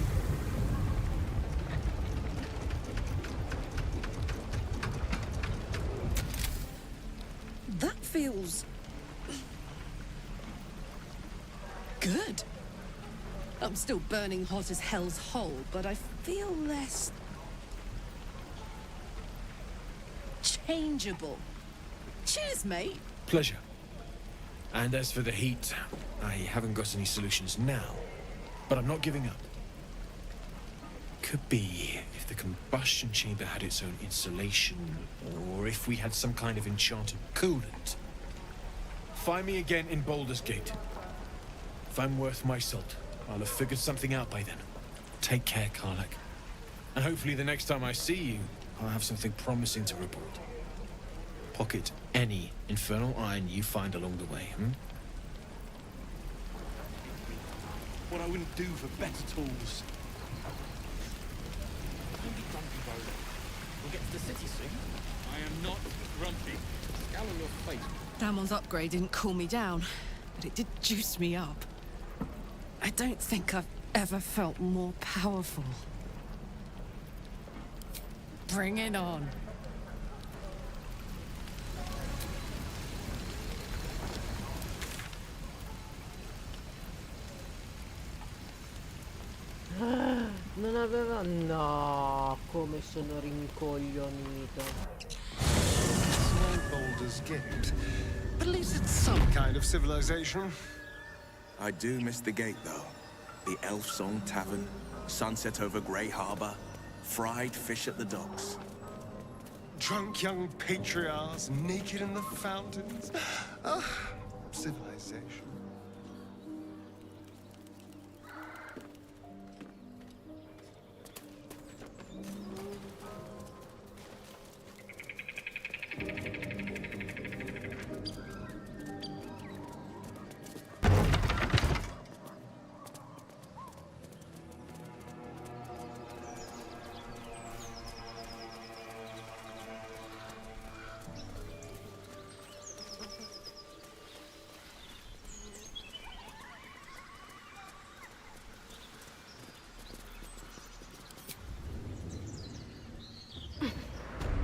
That feels... good. I'm still burning hot as hell's hole, but I feel less... changeable. Cheers, mate. Pleasure. And as for the heat, I haven't got any solutions now, but I'm not giving up. Could be if the combustion chamber had its own insulation, or if we had some kind of enchanted coolant. Find me again in Baldur's Gate. If I'm worth my salt, I'll have figured something out by then. Take care, Karlach. And hopefully the next time I see you, I'll have something promising to report. Pocket any infernal iron you find along the way, What I wouldn't do for better tools. Don't be grumpy, Roland. We'll get to the city soon. I am not grumpy. Scowl on your face. Damon's upgrade didn't cool me down, but it did juice me up. I don't think I've ever felt more powerful. Bring it on. Non aveva... No, come sono rincoglionito. Small Baldur's Gate. But at least it's some kind of civilization. I do miss the gate, though. The Elf Song Tavern, sunset over Grey Harbor, fried fish at the docks. Drunk young patriarchs naked in the fountains. Ah, civilization.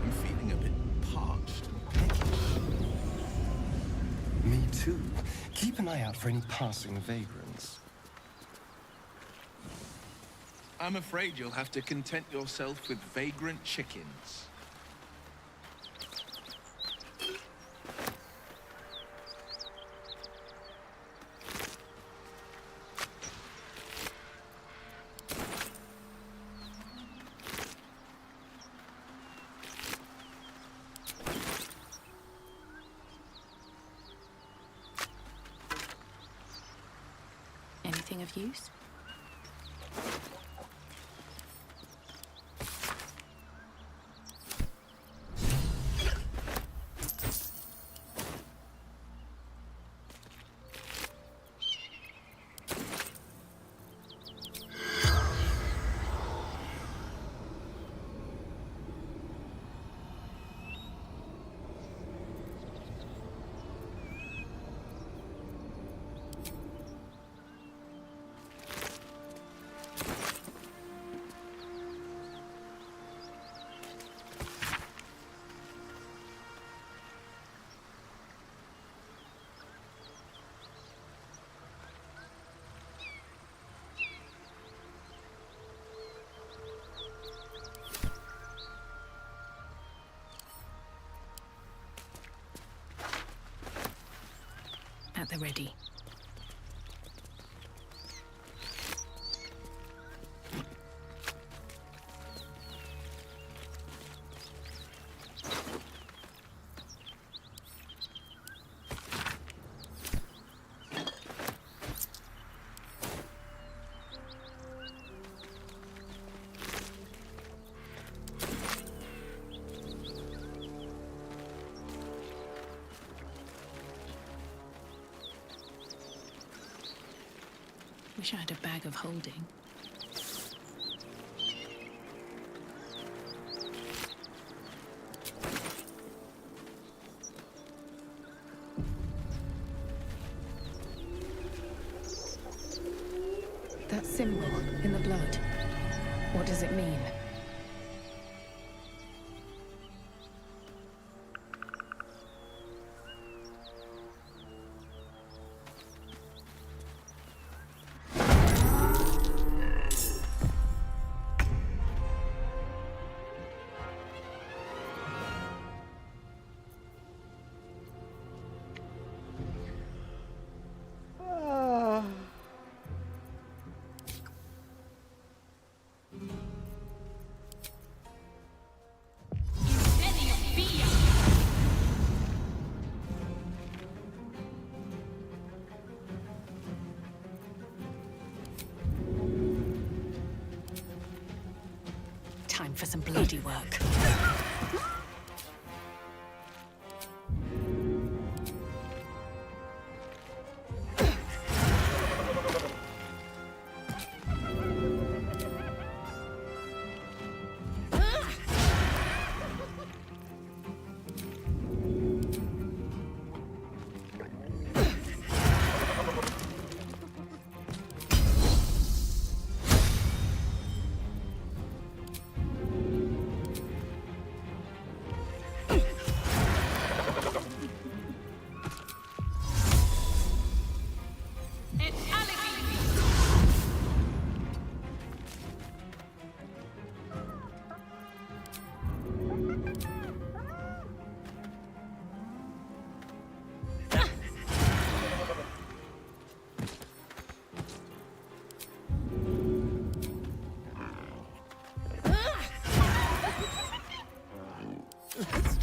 I'm feeling a bit parched and peckish. Me too. Keep an eye out for any passing vagrants. I'm afraid you'll have to content yourself with vagrant chickens. Anything of use? At the ready. Wish I had a bag of holding. That symbol in the blood, what does it mean? Time for some bloody work.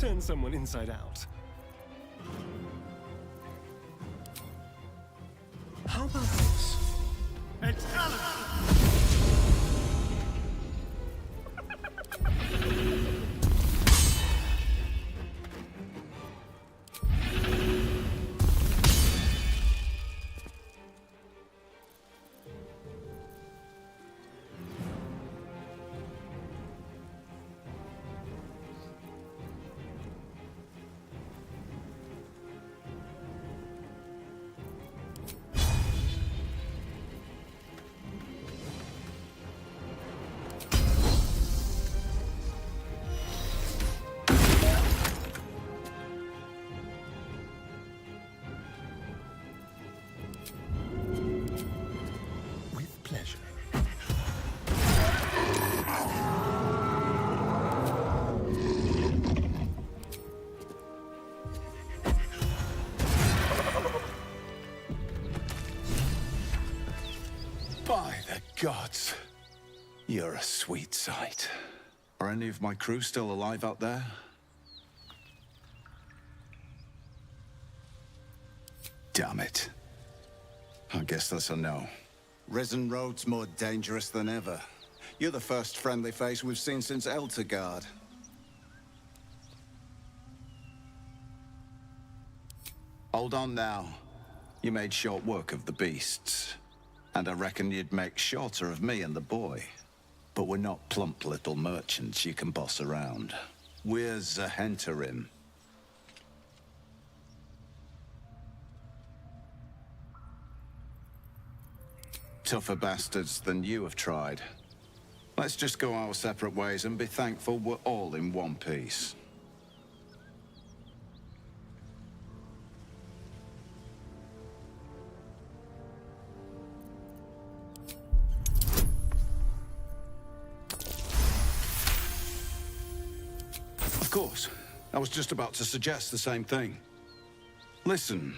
turn someone inside out. How about this? With pleasure. By the gods, you're a sweet sight. Are any of my crew still alive out there? Damn it. I guess that's a no. Risen Road's more dangerous than ever. You're the first friendly face we've seen since Eltergard. Hold on now. You made short work of the beasts. And I reckon you'd make shorter of me and the boy. But we're not plump little merchants you can boss around. We're Zahenterim. Tougher bastards than you have tried. Let's just go our separate ways and be thankful we're all in one piece. Of course. I was just about to suggest the same thing. Listen,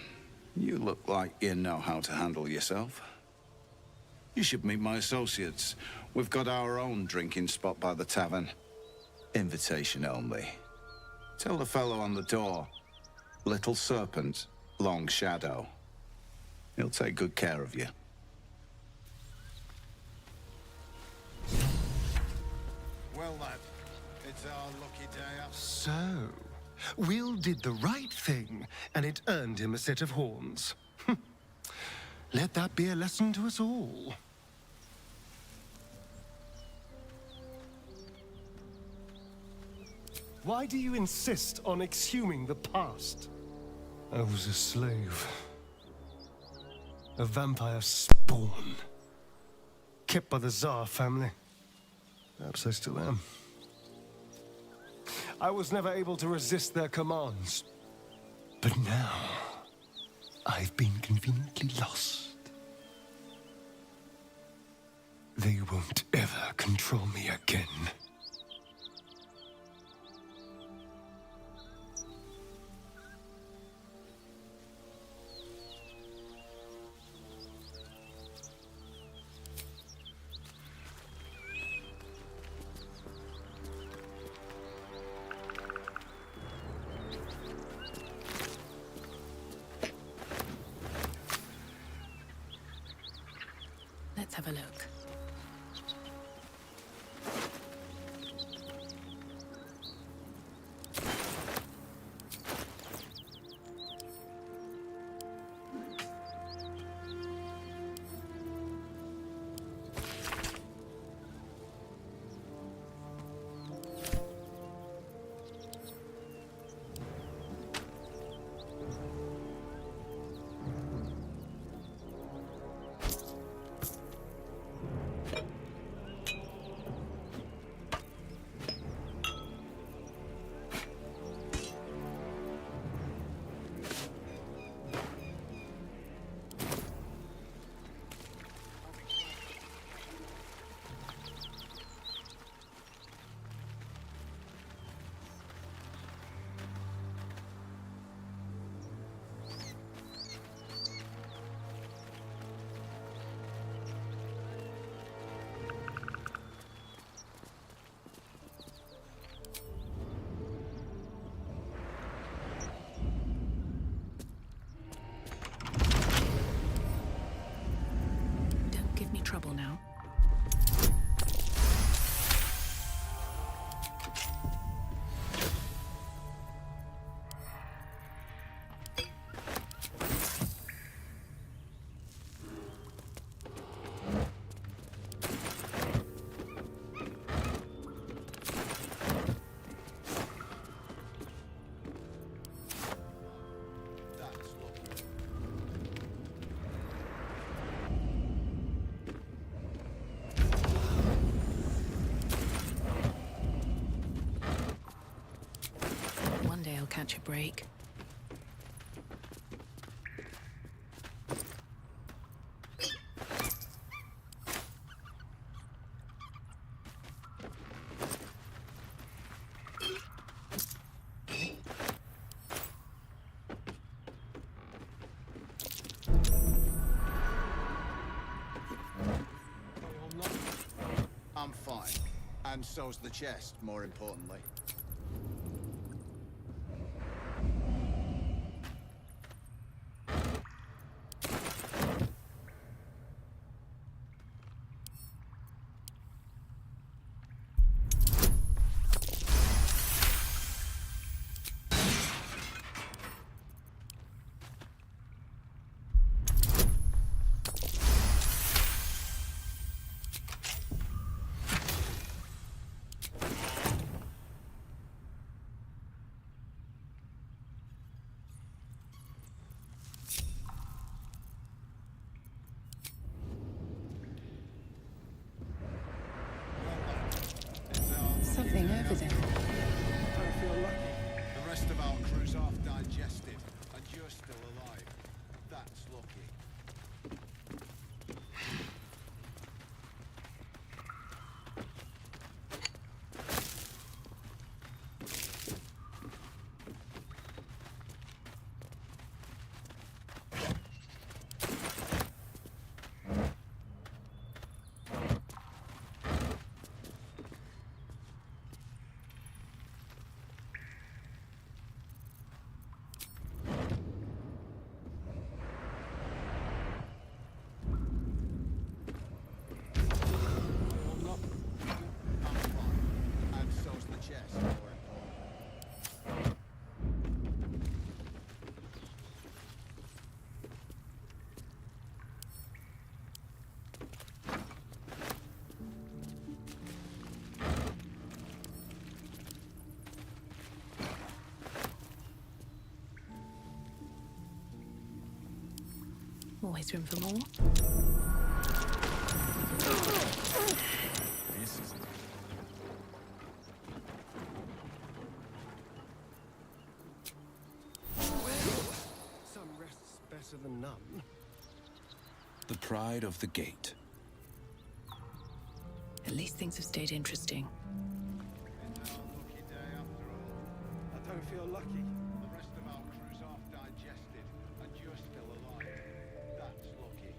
you look like you know how to handle yourself. You should meet my associates. We've got our own drinking spot by the tavern. Invitation only. Tell the fellow on the door. Little Serpent, Long Shadow. He'll take good care of you. Well, lad, it's our lucky day up. So, Will did the right thing, and it earned him a set of horns. Let that be a lesson to us all. Why do you insist on exhuming the past? I was a slave. A vampire spawn. Kept by the Tsar family. Perhaps I still am. I was never able to resist their commands. But now, I've been conveniently lost. They won't ever control me again. Let's have a look. catch a break. I'm fine. And so's the chest, more importantly. Something over there. I feel lucky. The rest of our crew's half digested, and you're still alive. That's lucky. And so's the chest, more importantly. Always room for more. This is... Some rests better than none. The pride of the gate. At least things have stayed interesting. I don't feel lucky. The rest of our crew's half digested, and you're still alive. That's lucky.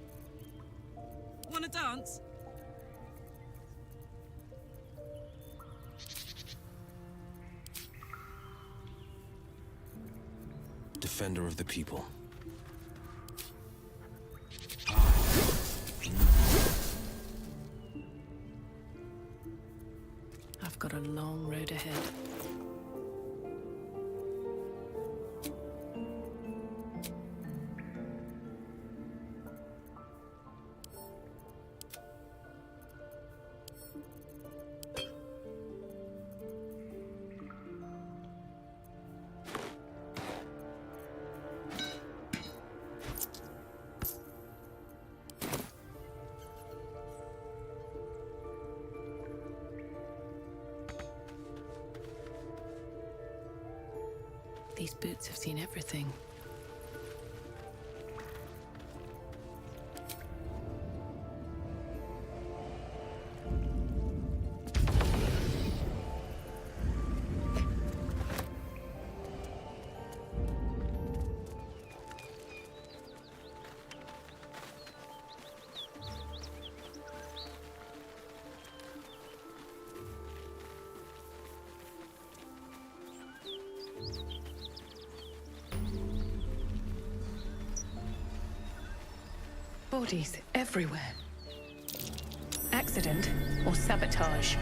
Wanna dance? Defender of the people. I've got a long road ahead. These boots have seen everything. Bodies everywhere. Accident or sabotage?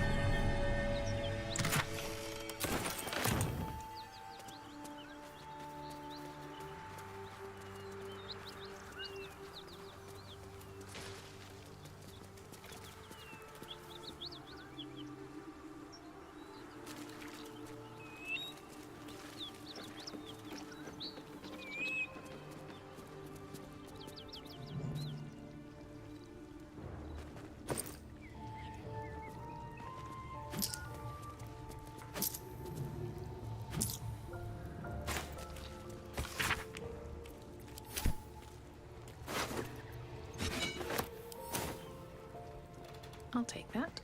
I'll take that.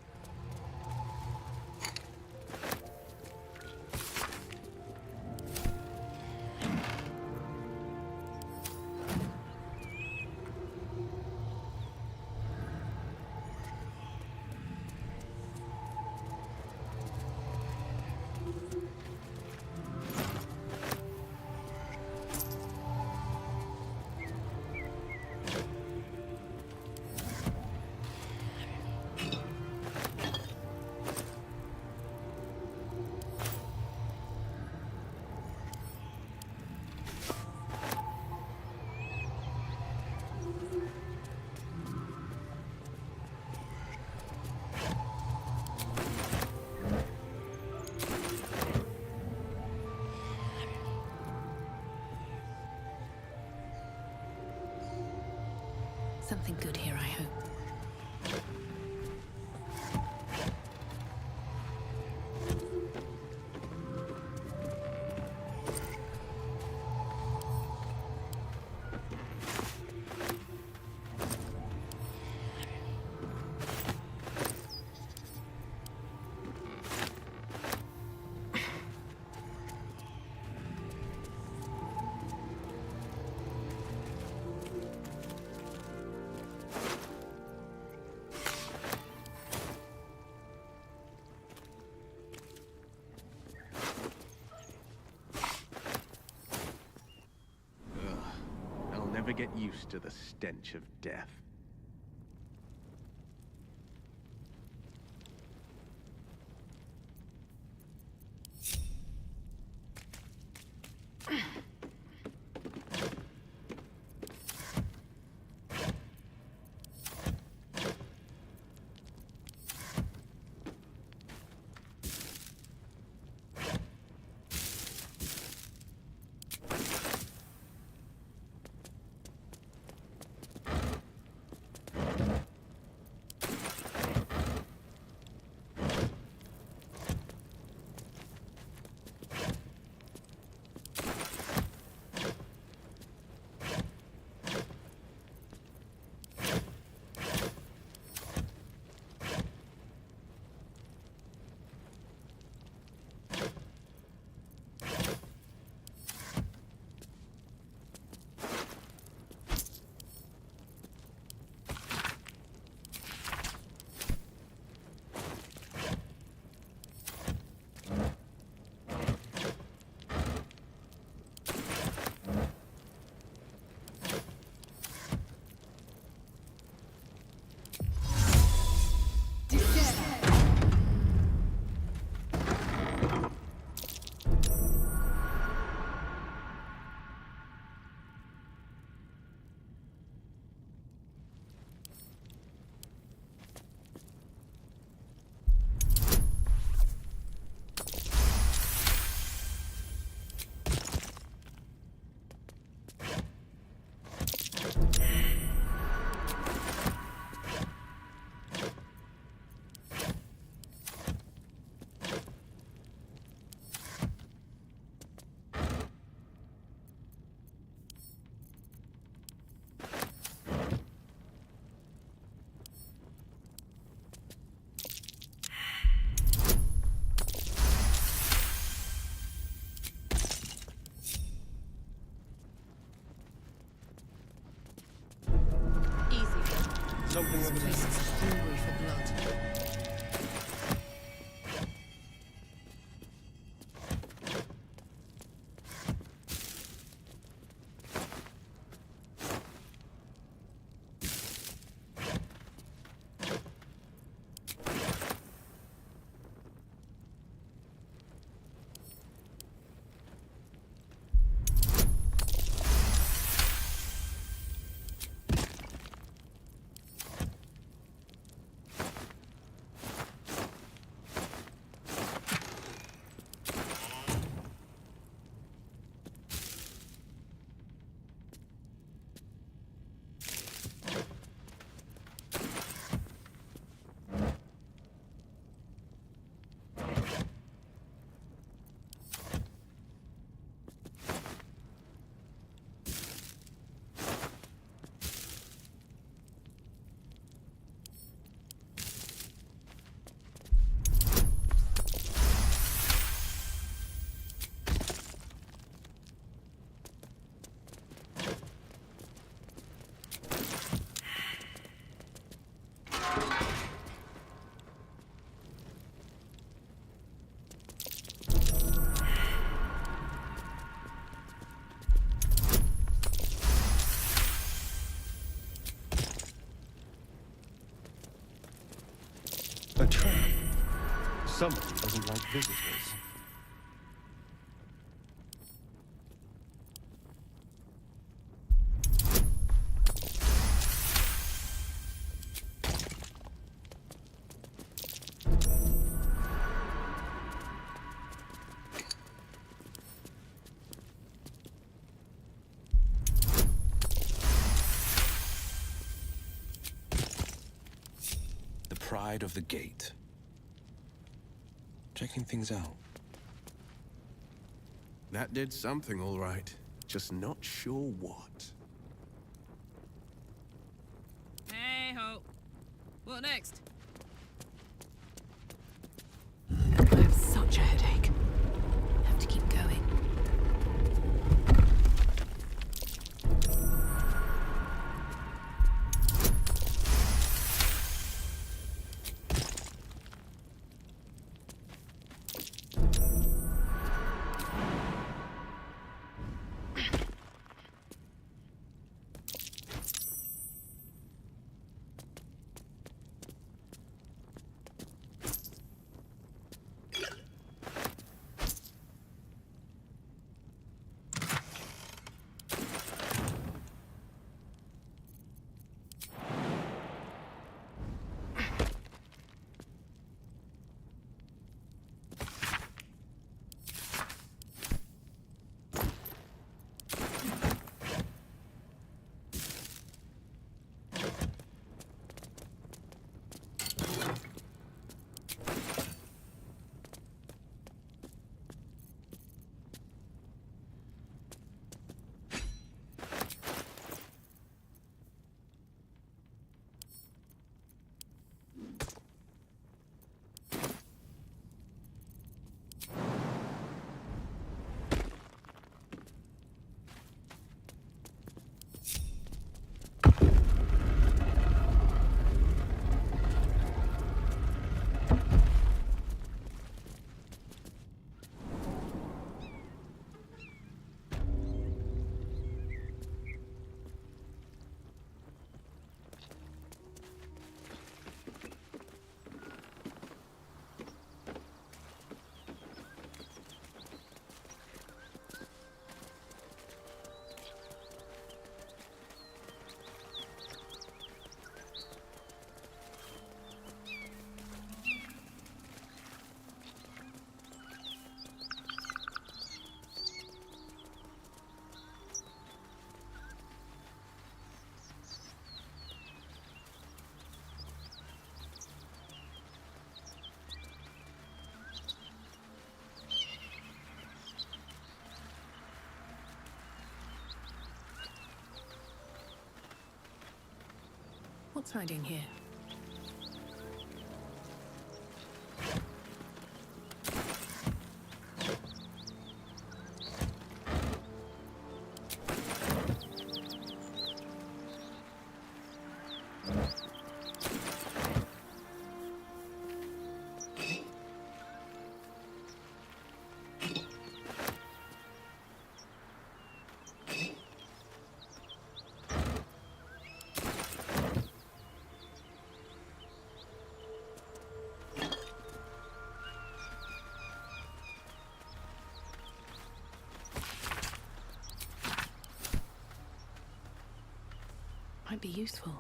Something good here, I hope. Never get used to the stench of death. Something of this is hungry for blood. A trap. Someone doesn't like visitors. The pride of the gate. Checking things out. That did something, all right. Just not sure what. Hey ho. What next? I have such a headache. Have to keep going. What's hiding here? Might be useful.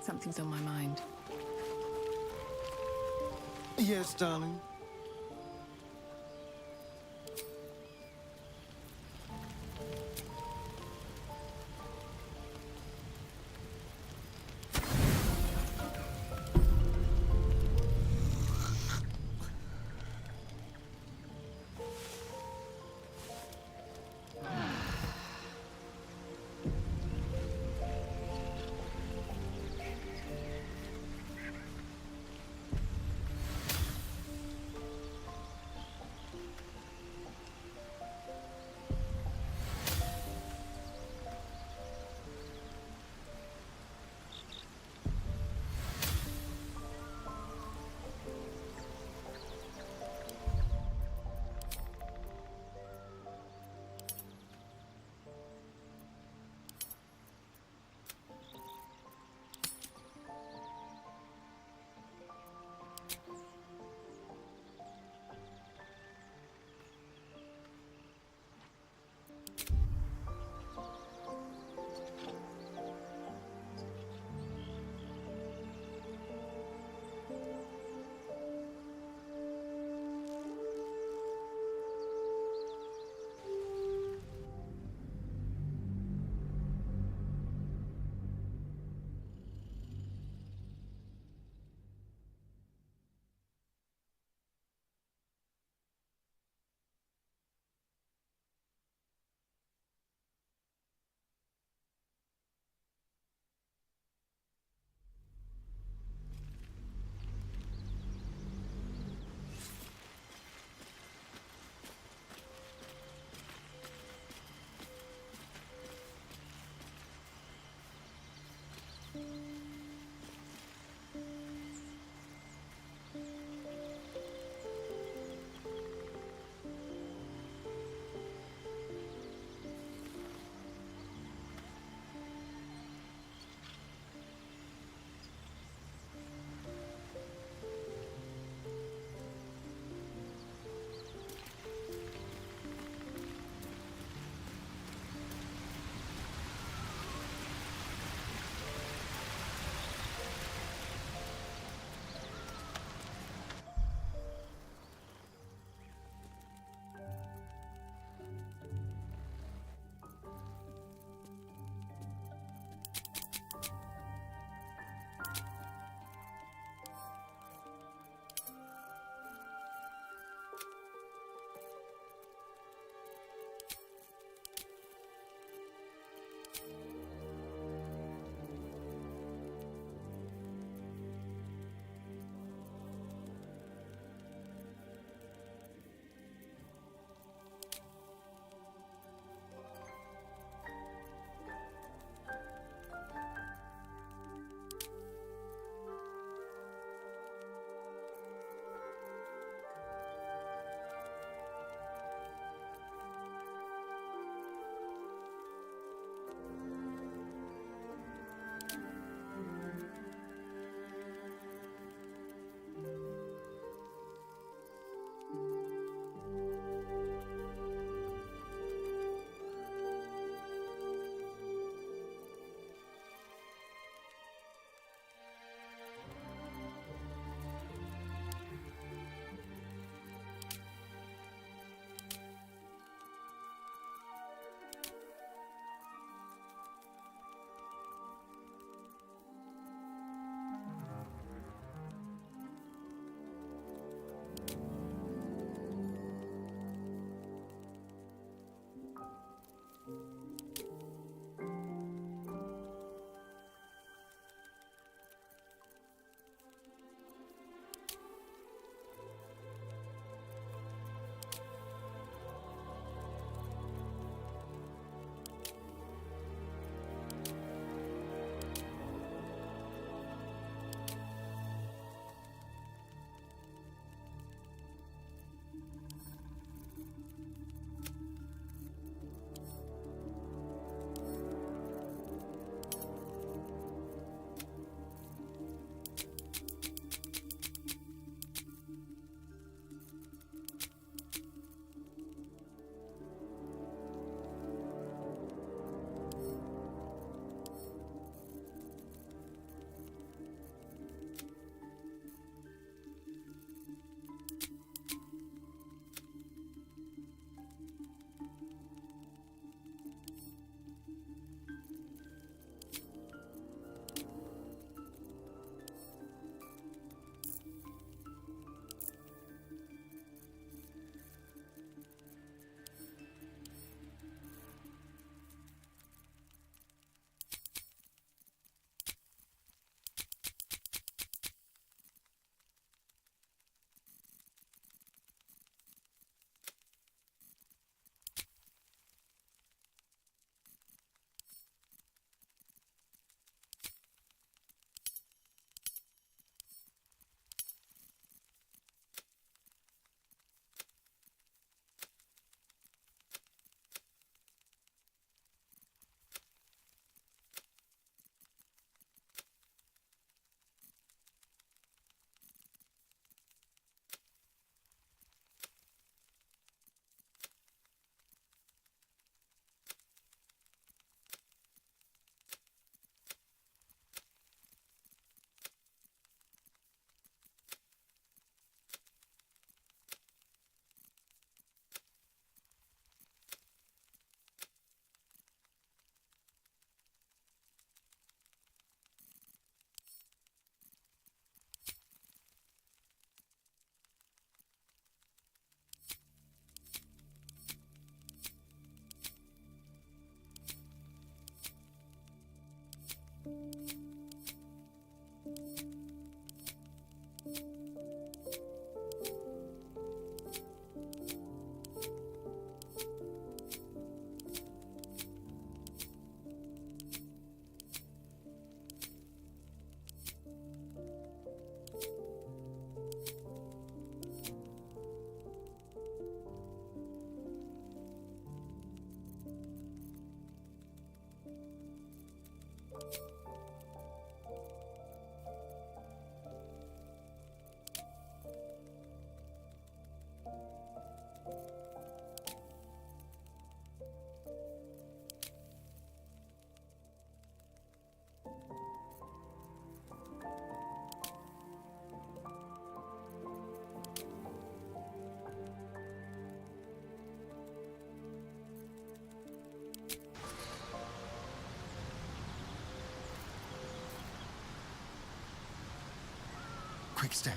Something's on my mind. Yes, darling. Quick step.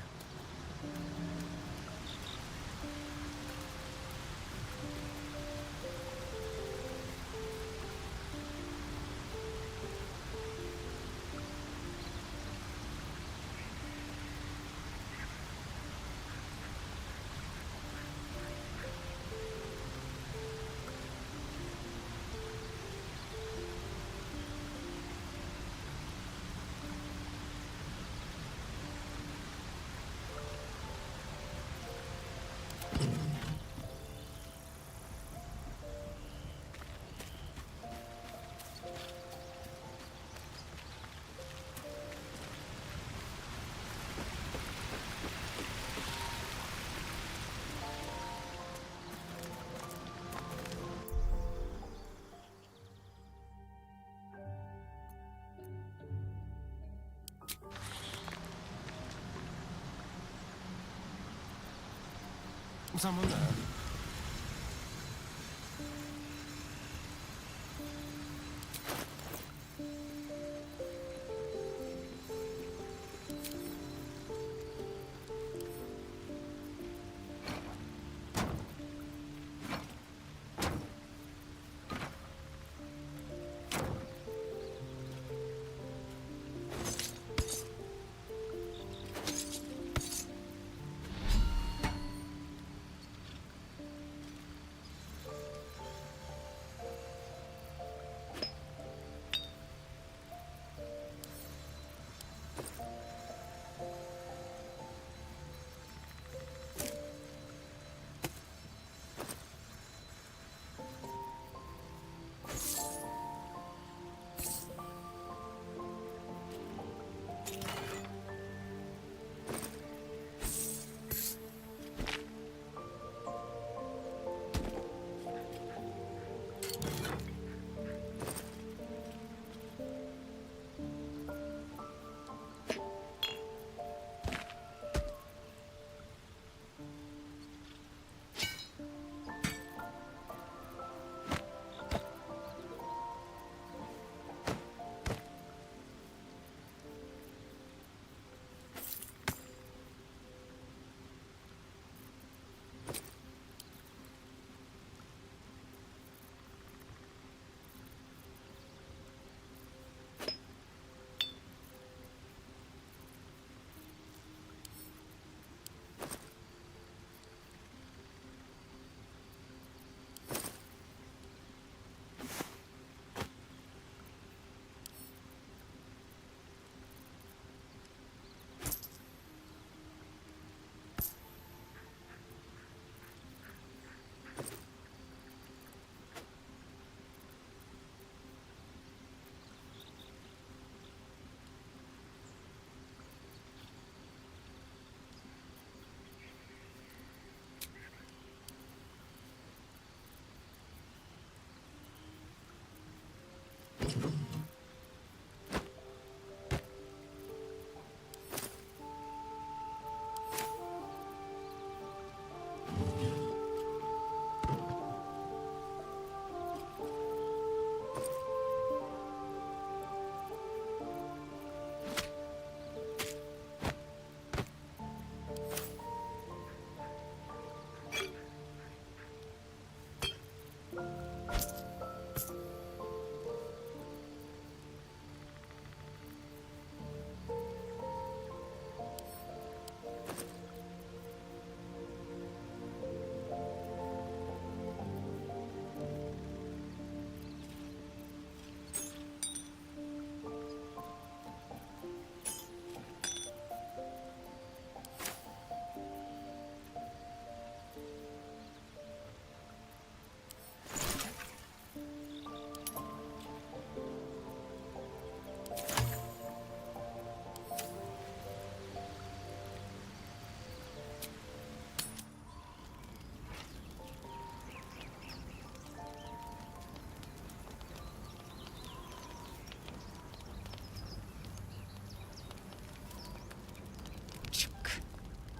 Someone there?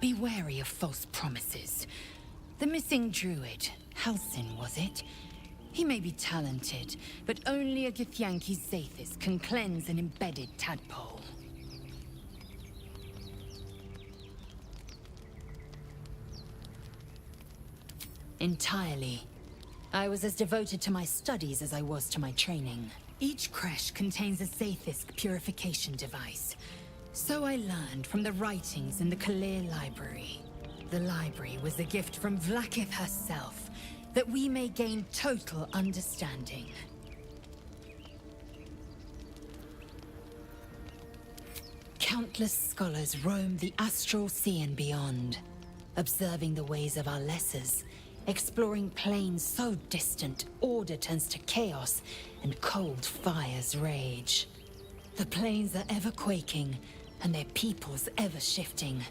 Be wary of false promises. The missing druid, Halsin, was it? He may be talented, but only a Githyanki Zathis can cleanse an embedded tadpole. Entirely. I was as devoted to my studies as I was to my training. Each creche contains a Zaithisk purification device. So I learned from the writings in the Kalir Library. The library was a gift from Vlaakith herself, that we may gain total understanding. Countless scholars roam the astral sea and beyond, observing the ways of our lessers, exploring planes so distant, order turns to chaos, and cold fires rage. The planes are ever quaking, and their peoples ever shifting.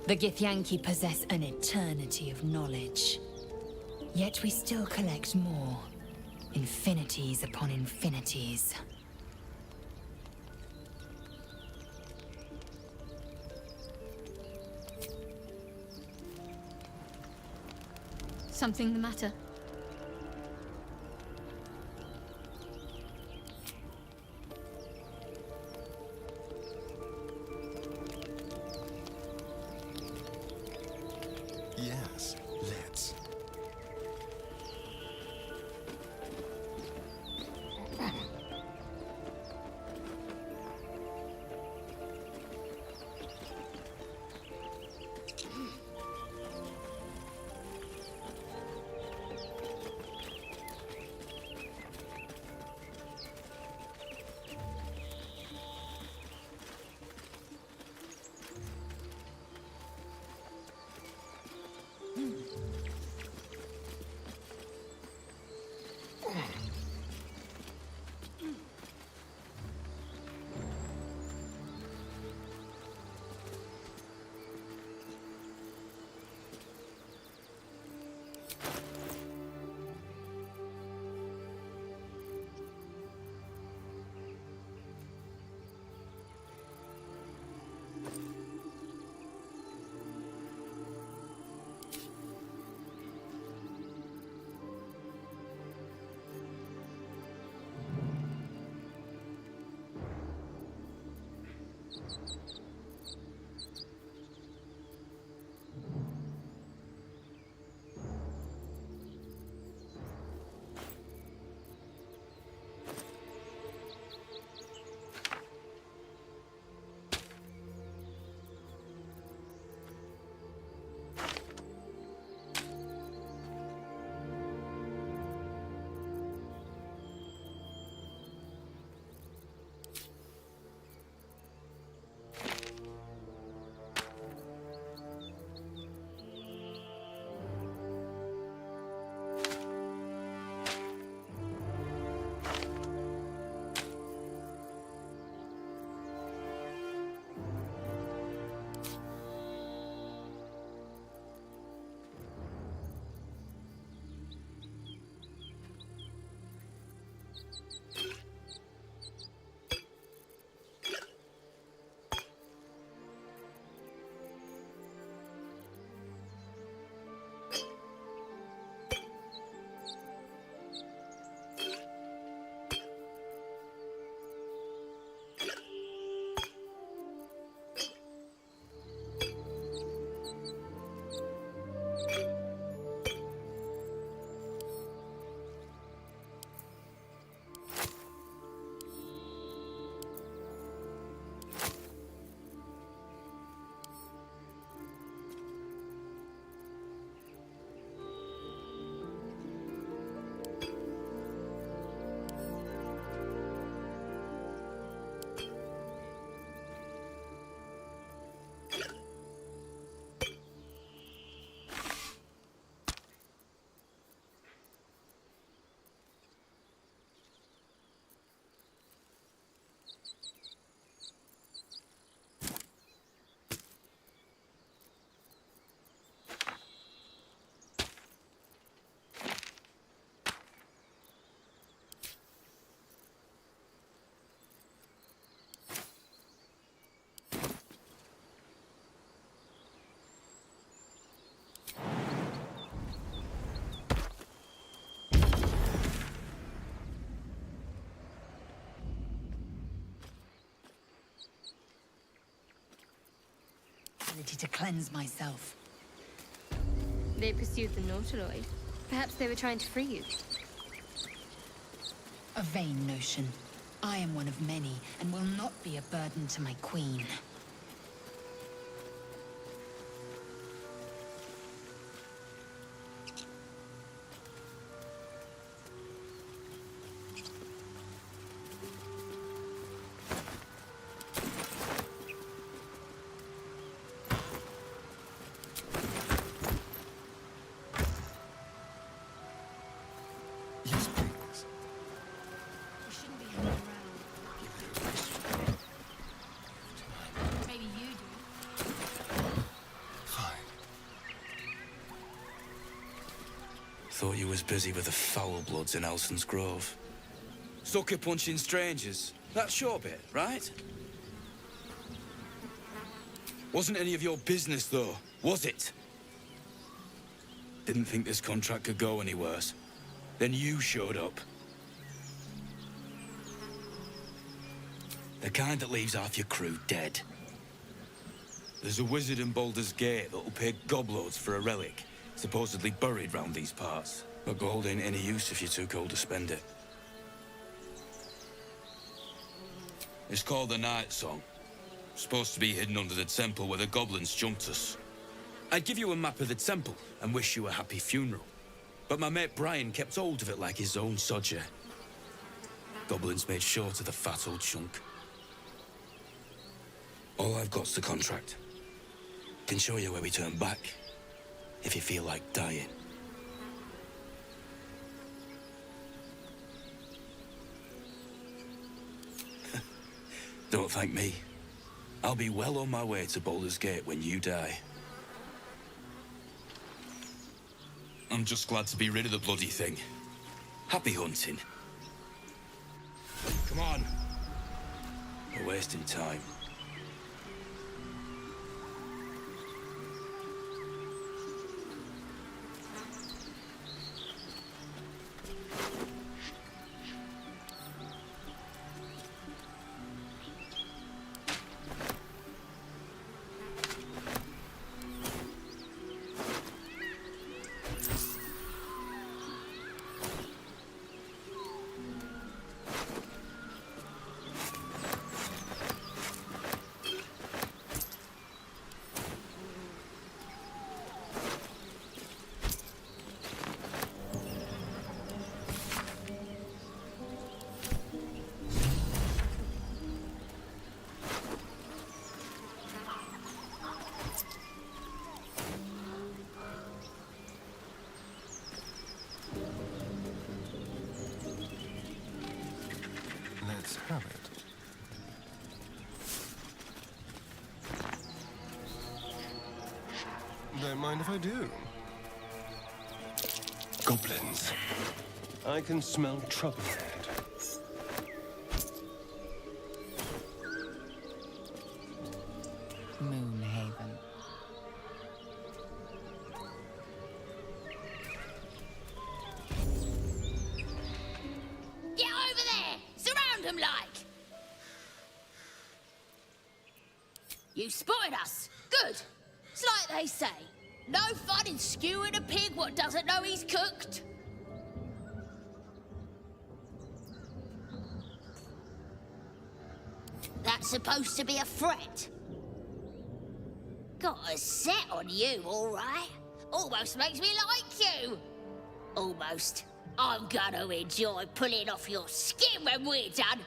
The Githyanki possess an eternity of knowledge. Yet we still collect more. Infinities upon infinities. Something the matter? Yes, let's. Ability to cleanse myself. They pursued the Nautiloid. Perhaps they were trying to free you. A vain notion. I am one of many, and will not be a burden to my queen. Yes, please. You shouldn't be hanging around. Maybe you do. Fine. Thought you was busy with the foul bloods in Elson's Grove. Sucker punching strangers. That's your bit, right? Wasn't any of your business, though, was it? Didn't think this contract could go any worse. Then you showed up. The kind that leaves half your crew dead. There's a wizard in Baldur's Gate that'll pay gobloads for a relic, supposedly buried round these parts. But gold ain't any use if you're too cold to spend it. It's called the Night Song. Supposed to be hidden under the temple where the goblins jumped us. I'd give you a map of the temple and wish you a happy funeral. But my mate Brian kept hold of it like his own sodger. Goblins made short of the fat old chunk. All I've got's the contract. Can show you where we turn back, if you feel like dying. Don't thank me. I'll be well on my way to Baldur's Gate when you die. I'm just glad to be rid of the bloody thing. Happy hunting. Come on. We're wasting time. Let's have it. Don't mind if I do. Goblins. I can smell trouble ahead. Moonhaven. Get over there! Surround them like! You spotted us. Good. It's like they say. No fun in skewing a pig what doesn't know he's cooked. That's supposed to be a threat. Got a set on you, all right? Almost makes me like you. Almost. I'm gonna enjoy pulling off your skin when we're done.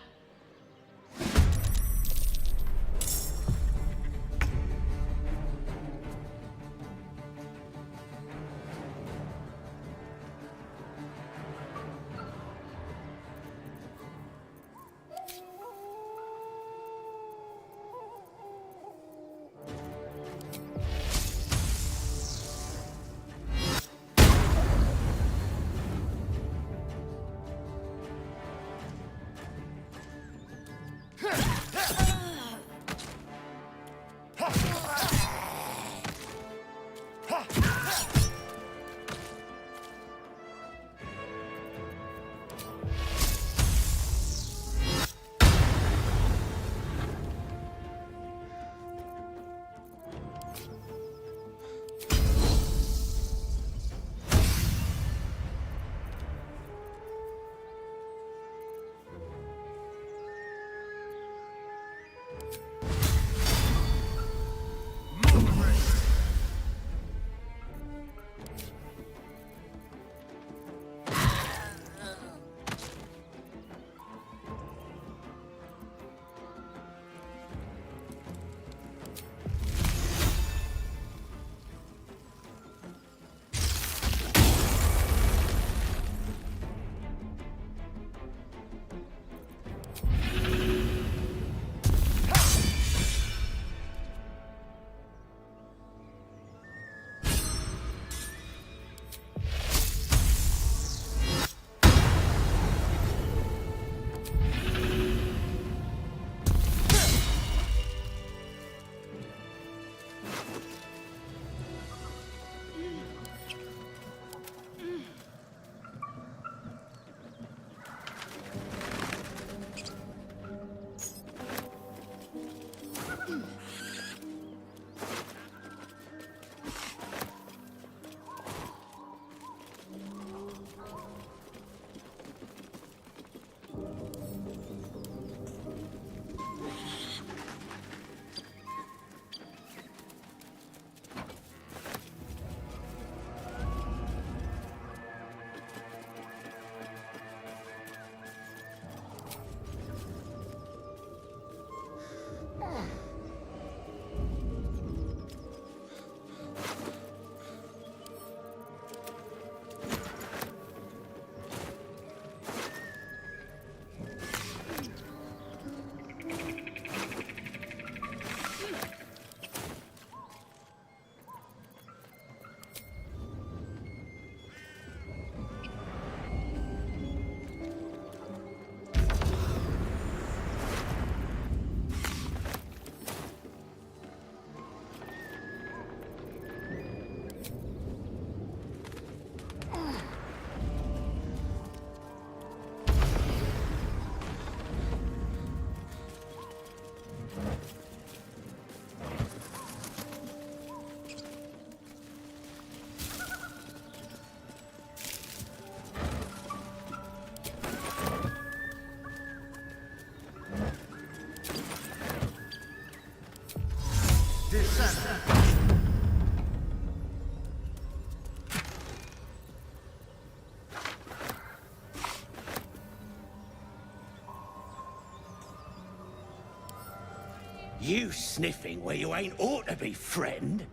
You sniffing where you ain't ought to be, friend?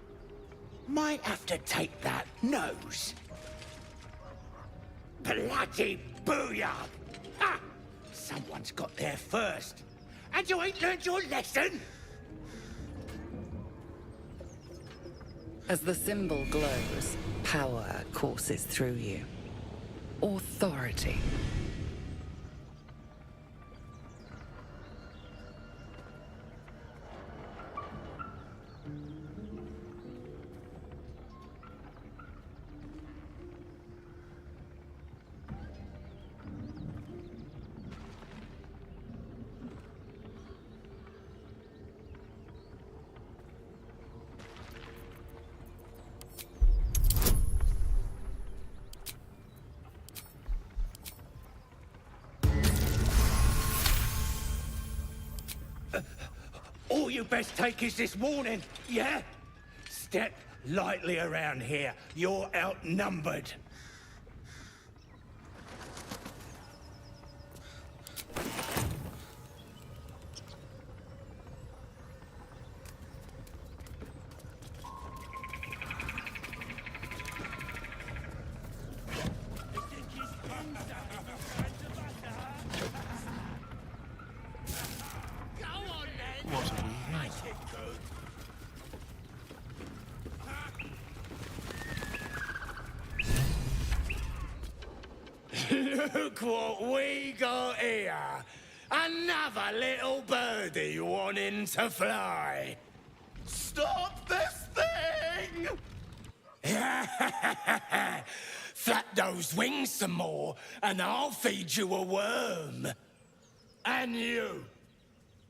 Might have to take that nose. Bloody booyah! Ah! Someone's got there first. And you ain't learned your lesson? As the symbol glows, power courses through you. Authority. All you best take is this warning, yeah? Step lightly around here. You're outnumbered. What have we here? Look what we got here. Another little birdie wanting to fly. Stop this thing! Flap those wings some more, and I'll feed you a worm. And you.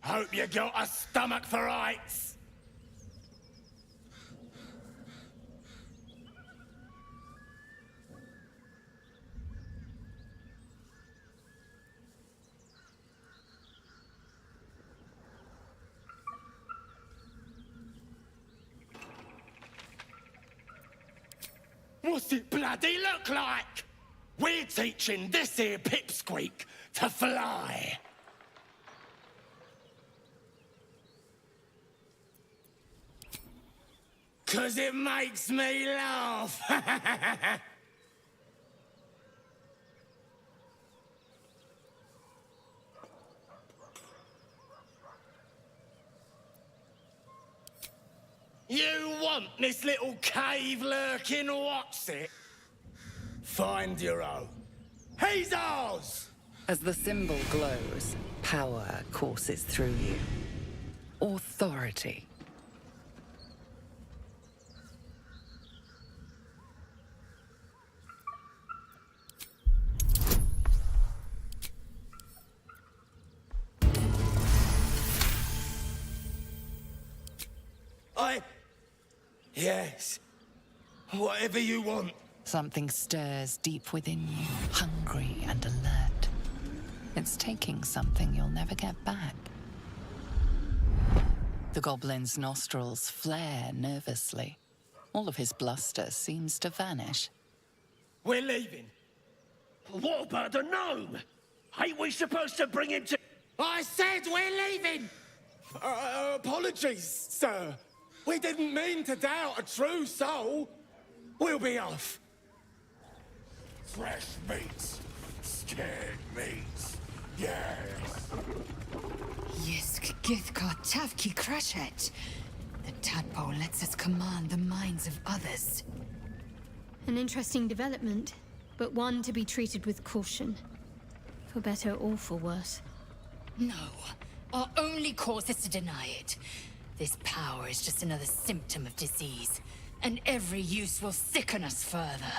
Hope you got a stomach for heights. What's it bloody look like? We're teaching this here pipsqueak to fly. 'Cause it makes me laugh. You want this little cave lurking what's it? Find your own. He's ours! As the symbol glows, power courses through you. Authority. Yes. Whatever you want. Something stirs deep within you, hungry and alert. It's taking something you'll never get back. The goblin's nostrils flare nervously. All of his bluster seems to vanish. We're leaving. What about the gnome? Ain't we supposed to bring him to... I said we're leaving! Apologies, sir. We didn't mean to doubt a true soul. We'll be off. Fresh meats. Scared meats. Yes. Yisk Githka Tavki Crashet. The tadpole lets us command the minds of others. An interesting development, but one to be treated with caution. For better or for worse. No. Our only course is to deny it. This power is just another symptom of disease, and every use will sicken us further.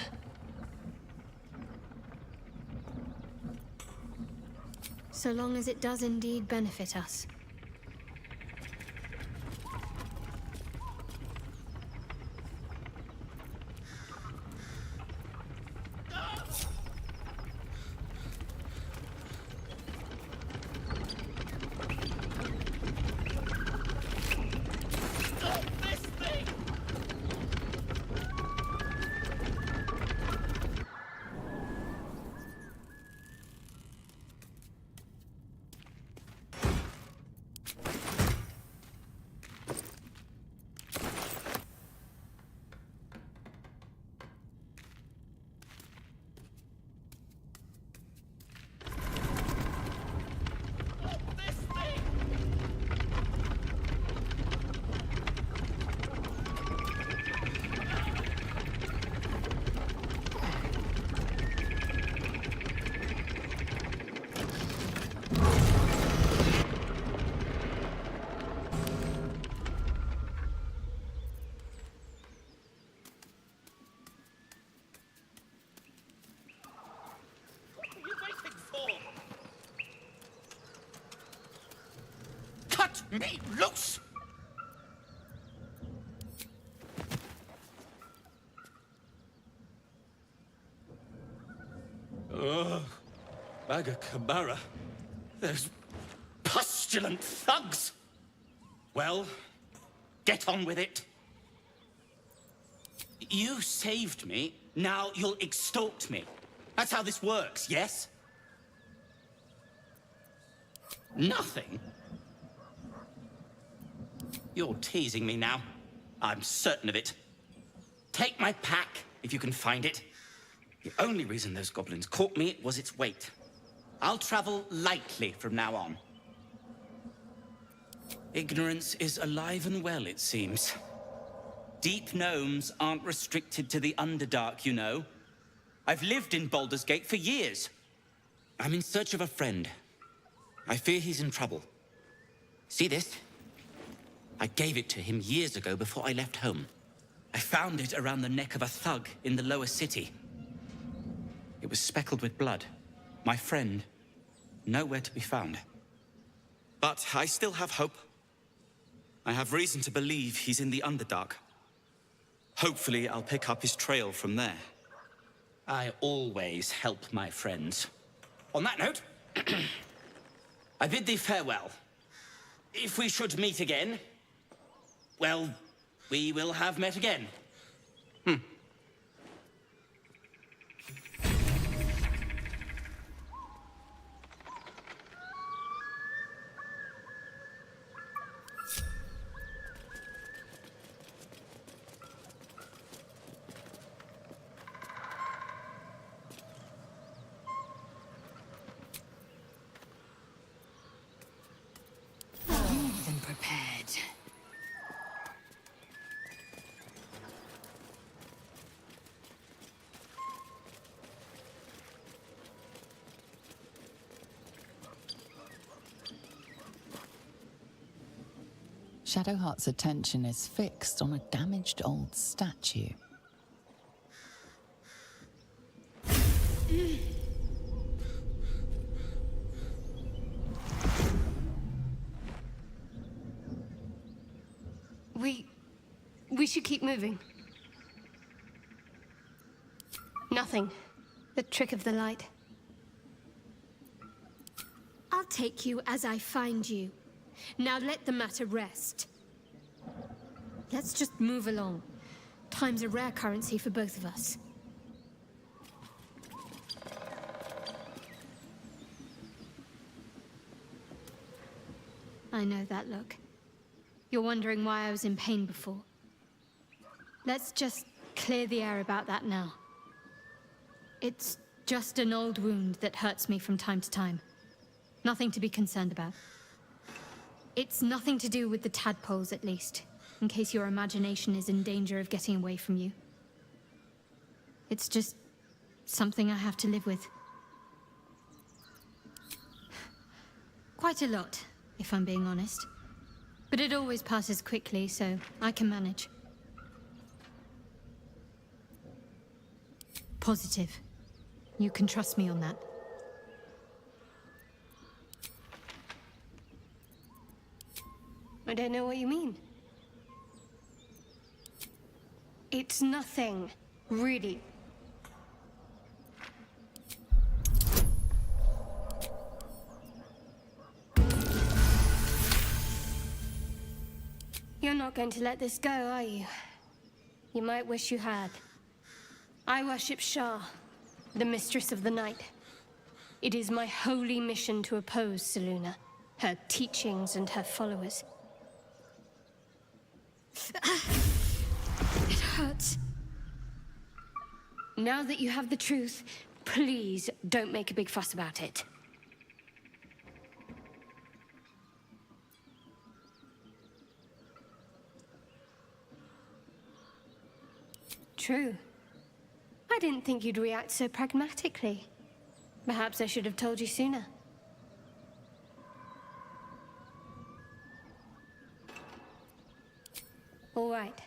So long as it does indeed benefit us. Stop this thing! me loose! Ugh. Maga Kamara. Those pustulant thugs! Well, get on with it. You saved me, now you'll extort me. That's how this works, yes? Nothing? You're teasing me now. I'm certain of it. Take my pack, if you can find it. The only reason those goblins caught me was its weight. I'll travel lightly from now on. Ignorance is alive and well, it seems. Deep gnomes aren't restricted to the Underdark, you know. I've lived in Baldur's Gate for years. I'm in search of a friend. I fear he's in trouble. See this? I gave it to him years ago before I left home. I found it around the neck of a thug in the lower city. It was speckled with blood. My friend, nowhere to be found. But I still have hope. I have reason to believe he's in the Underdark. Hopefully, I'll pick up his trail from there. I always help my friends. On that note, I bid thee farewell. If we should meet again, well, we will have met again. Prepared. Shadowheart's attention is fixed on a damaged old statue. We should keep moving. Nothing. The trick of the light. I'll take you as I find you. Now let the matter rest. Let's just move along. Time's a rare currency for both of us. I know that look. You're wondering why I was in pain before. Let's just clear the air about that now. It's just an old wound that hurts me from time to time. Nothing to be concerned about. It's nothing to do with the tadpoles, at least, in case your imagination is in danger of getting away from you. It's just something I have to live with. Quite a lot, if I'm being honest. But it always passes quickly, so I can manage. Positive. You can trust me on that. I don't know what you mean. It's nothing, really. You're not going to let this go, are you? You might wish you had. I worship Shah, the Mistress of the Night. It is my holy mission to oppose Selûne, her teachings and her followers. It hurts. Now that you have the truth, please don't make a big fuss about it. True. I didn't think you'd react so pragmatically. Perhaps I should have told you sooner. All right.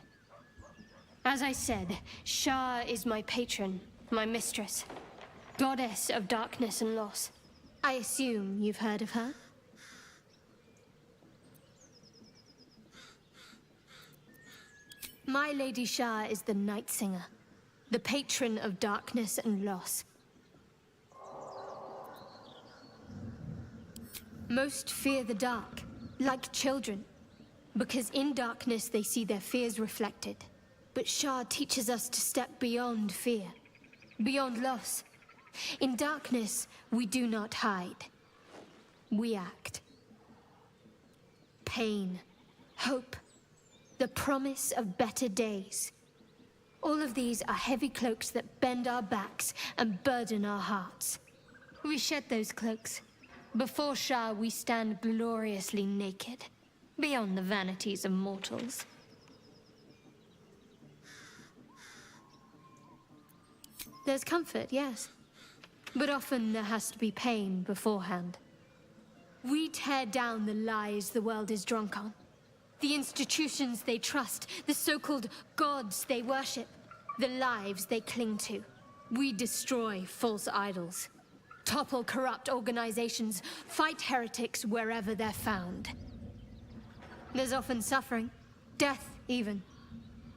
As I said, Shah is my patron, my mistress. Goddess of darkness and loss. I assume you've heard of her? My Lady Shah is the Night Singer, the patron of darkness and loss. Most fear the dark, like children, because in darkness they see their fears reflected. But Shah teaches us to step beyond fear, beyond loss. In darkness, we do not hide. We act. Pain, hope, the promise of better days. All of these are heavy cloaks that bend our backs and burden our hearts. We shed those cloaks. Before Shah, we stand gloriously naked, beyond the vanities of mortals. There's comfort, yes. But often there has to be pain beforehand. We tear down the lies the world is drunk on. The institutions they trust, the so-called gods they worship, the lives they cling to. We destroy false idols, topple corrupt organizations, fight heretics wherever they're found. There's often suffering, death even.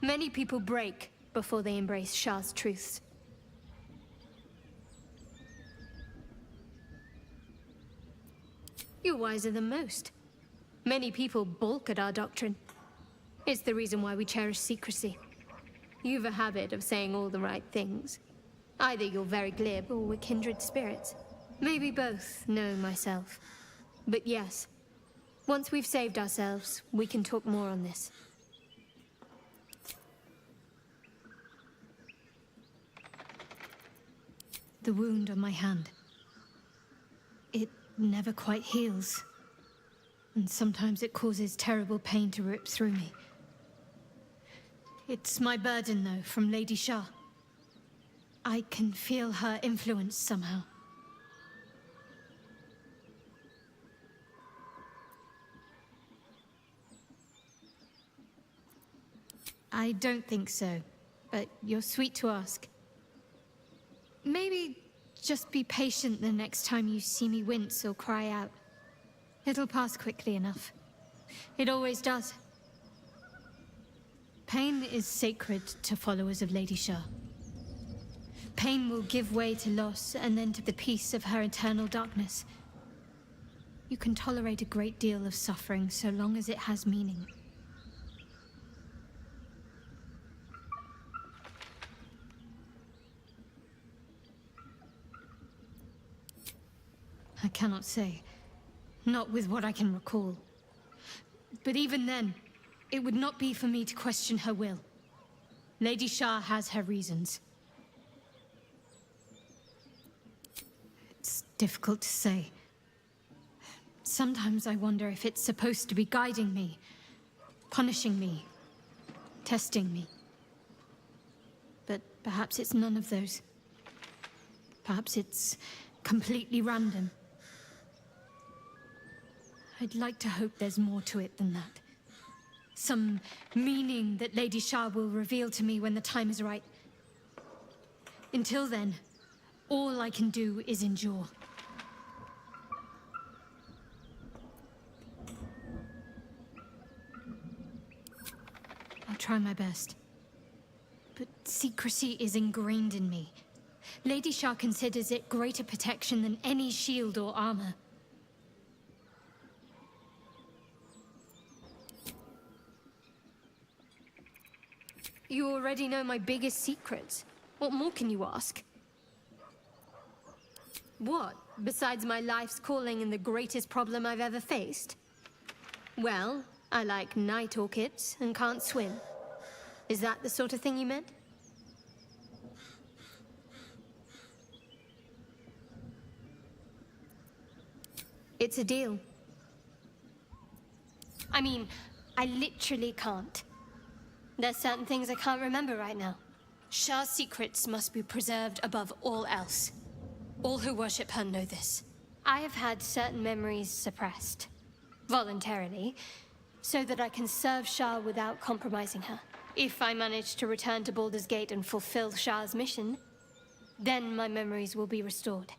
Many people break before they embrace Shah's truths. You're wiser than most. Many people balk at our doctrine. It's the reason why we cherish secrecy. You've a habit of saying all the right things. Either you're very glib or we're kindred spirits. Maybe both, knowing myself. But yes, once we've saved ourselves, we can talk more on this. The wound on my hand. It never quite heals. And sometimes it causes terrible pain to rip through me. It's my burden, though, from Lady Shah. I can feel her influence somehow. I don't think so, but you're sweet to ask. Maybe just be patient the next time you see me wince or cry out. It'll pass quickly enough. It always does. Pain is sacred to followers of Lady Shah. Pain will give way to loss and then to the peace of her eternal darkness. You can tolerate a great deal of suffering so long as it has meaning. I cannot say. Not with what I can recall. But even then, it would not be for me to question her will. Lady Shah has her reasons. It's difficult to say. Sometimes I wonder if it's supposed to be guiding me, punishing me, testing me. But perhaps it's none of those. Perhaps it's completely random. I'd like to hope there's more to it than that. Some meaning that Lady Shah will reveal to me when the time is right. Until then, all I can do is endure. I'll try my best. But secrecy is ingrained in me. Lady Shah considers it greater protection than any shield or armor. You already know my biggest secrets. What more can you ask? What, besides my life's calling and the greatest problem I've ever faced? Well, I like night orchids and can't swim. Is that the sort of thing you meant? It's a deal. I mean, I literally can't. There's certain things I can't remember right now. Shah's secrets must be preserved above all else. All who worship her know this. I have had certain memories suppressed, voluntarily, so that I can serve Shah without compromising her. If I manage to return to Baldur's Gate and fulfill Shah's mission, then my memories will be restored.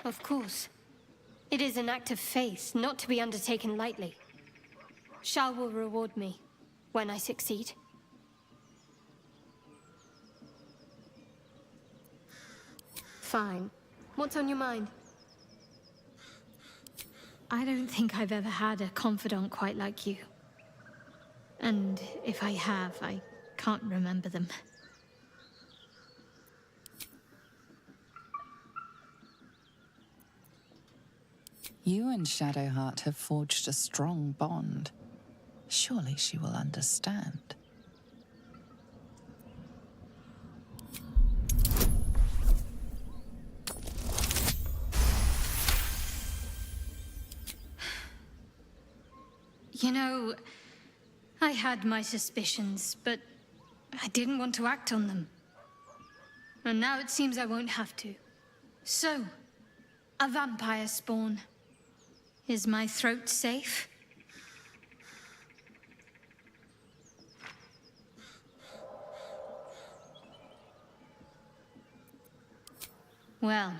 Of course. It is an act of faith, not to be undertaken lightly. Shal will reward me when I succeed. Fine. What's on your mind? I don't think I've ever had a confidant quite like you. And if I have, I can't remember them. You and Shadowheart have forged a strong bond. Surely she will understand. You know, I had my suspicions, but I didn't want to act on them. And now it seems I won't have to. So, a vampire spawn. Is my throat safe? Well,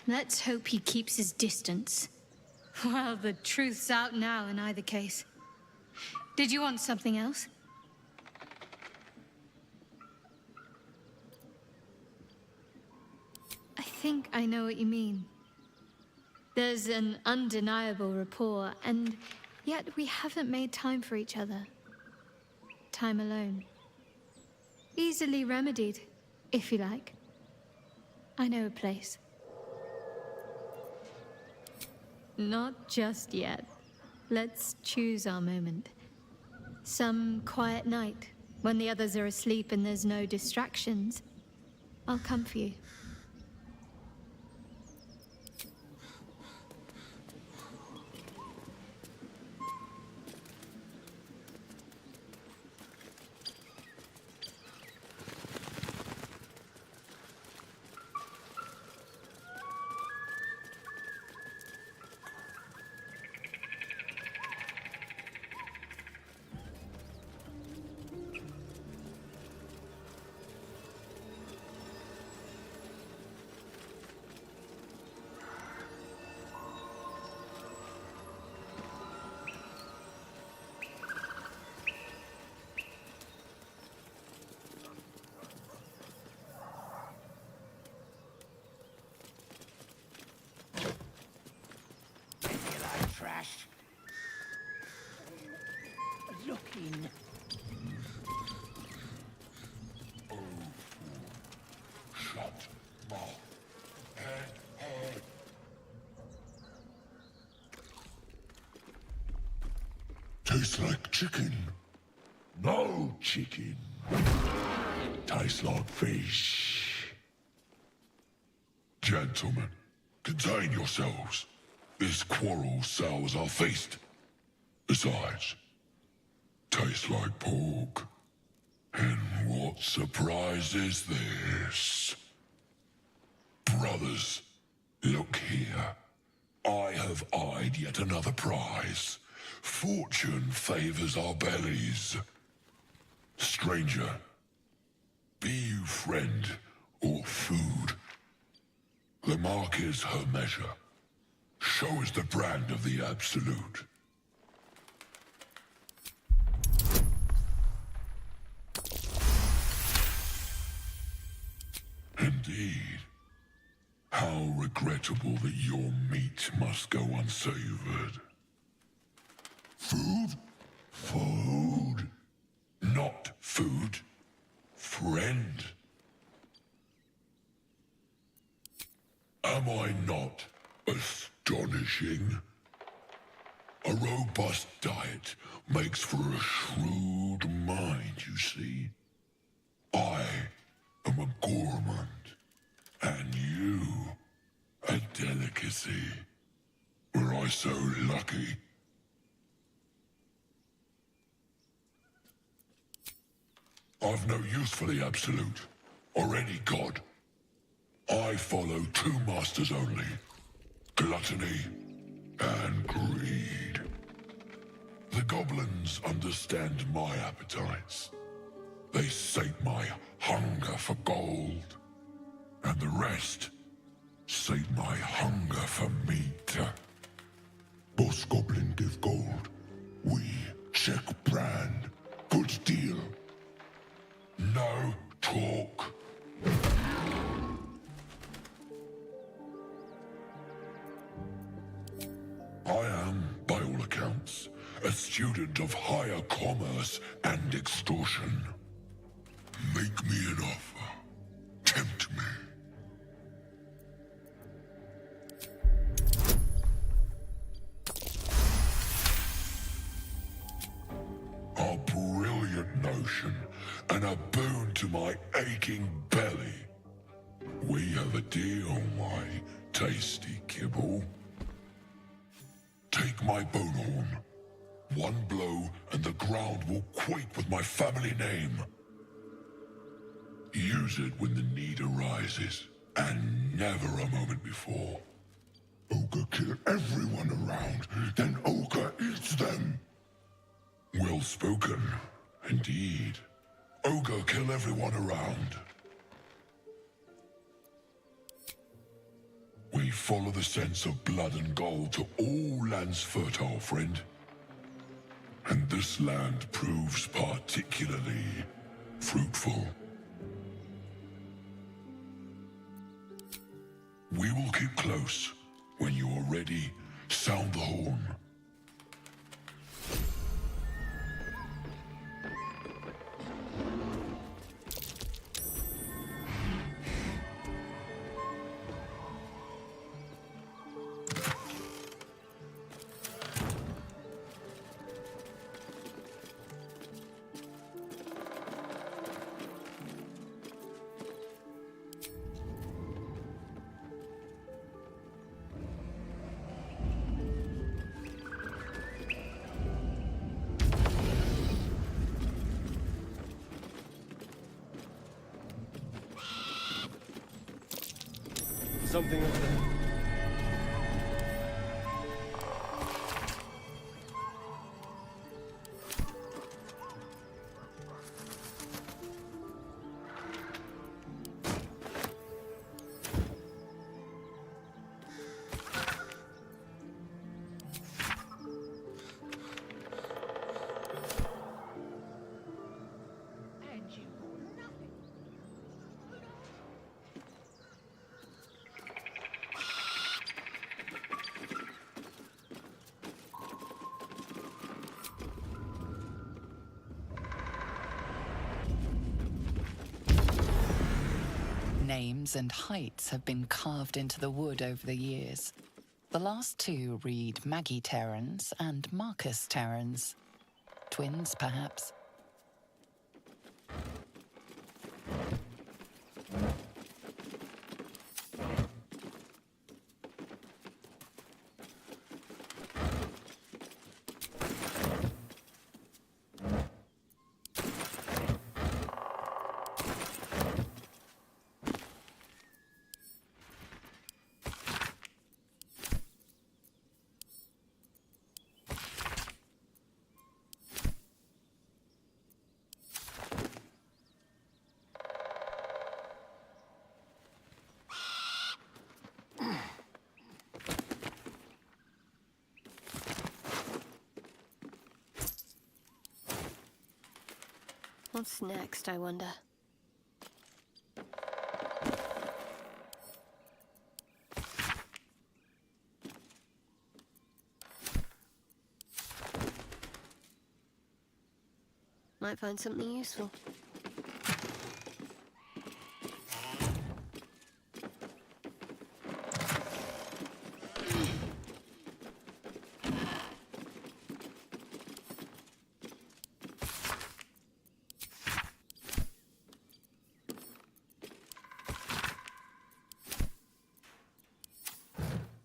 let's hope he keeps his distance. Well, the truth's out now in either case. Did you want something else? I think I know what you mean. There's an undeniable rapport, and yet we haven't made time for each other. Time alone. Easily remedied, if you like. I know a place. Not just yet. Let's choose our moment. Some quiet night, when the others are asleep and there's no distractions. I'll come for you. Trash. Looking. Oh, shut mouth. Head. Tastes like chicken. No chicken. Tastes like fish. Gentlemen, contain yourselves. This quarrel sours our feast. Besides, tastes like pork. And what surprise is this? Brothers, look here. I have eyed yet another prize. Fortune favors our bellies. Stranger, be you friend or food. The mark is her measure. Show us the brand of the absolute. Indeed. How regrettable that your meat must go unsavored. Food? Food. Not food. Friend. Am I not astonishing? A robust diet makes for a shrewd mind, you see. I am a gourmand, and you a delicacy. Were I so lucky? I've no use for the absolute, or any god. I follow two masters only. Gluttony and greed. The goblins understand my appetites. They sate my hunger for gold. And the rest sate my hunger for meat. Boss goblin give gold. We Check brand. Good deal. No talk. I am, by all accounts, a student of higher commerce and extortion. Make me an offer. Tempt me. A brilliant notion, and a boon to my aching belly. We have a deal, my tasty kibble. Take my bone horn. One blow, and the ground will quake with my family name. Use it when the need arises, and never a moment before. Ogre kill everyone around, then Ogre eats them. Well spoken, indeed. Ogre kill everyone around. We follow the sense of blood and gold to all lands fertile, friend. And this land proves particularly fruitful. We will keep close. When you are ready, sound the horn. Something up there. Names and heights have been carved into the wood over the years. The last two read Maggie Terrans and Marcus Terrans. Twins, perhaps. What's next, I wonder? Might find something useful.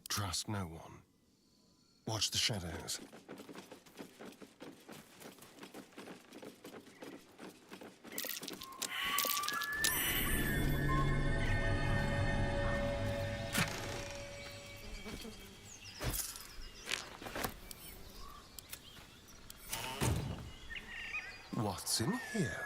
Trust no one. Watch the shadows. What's in here?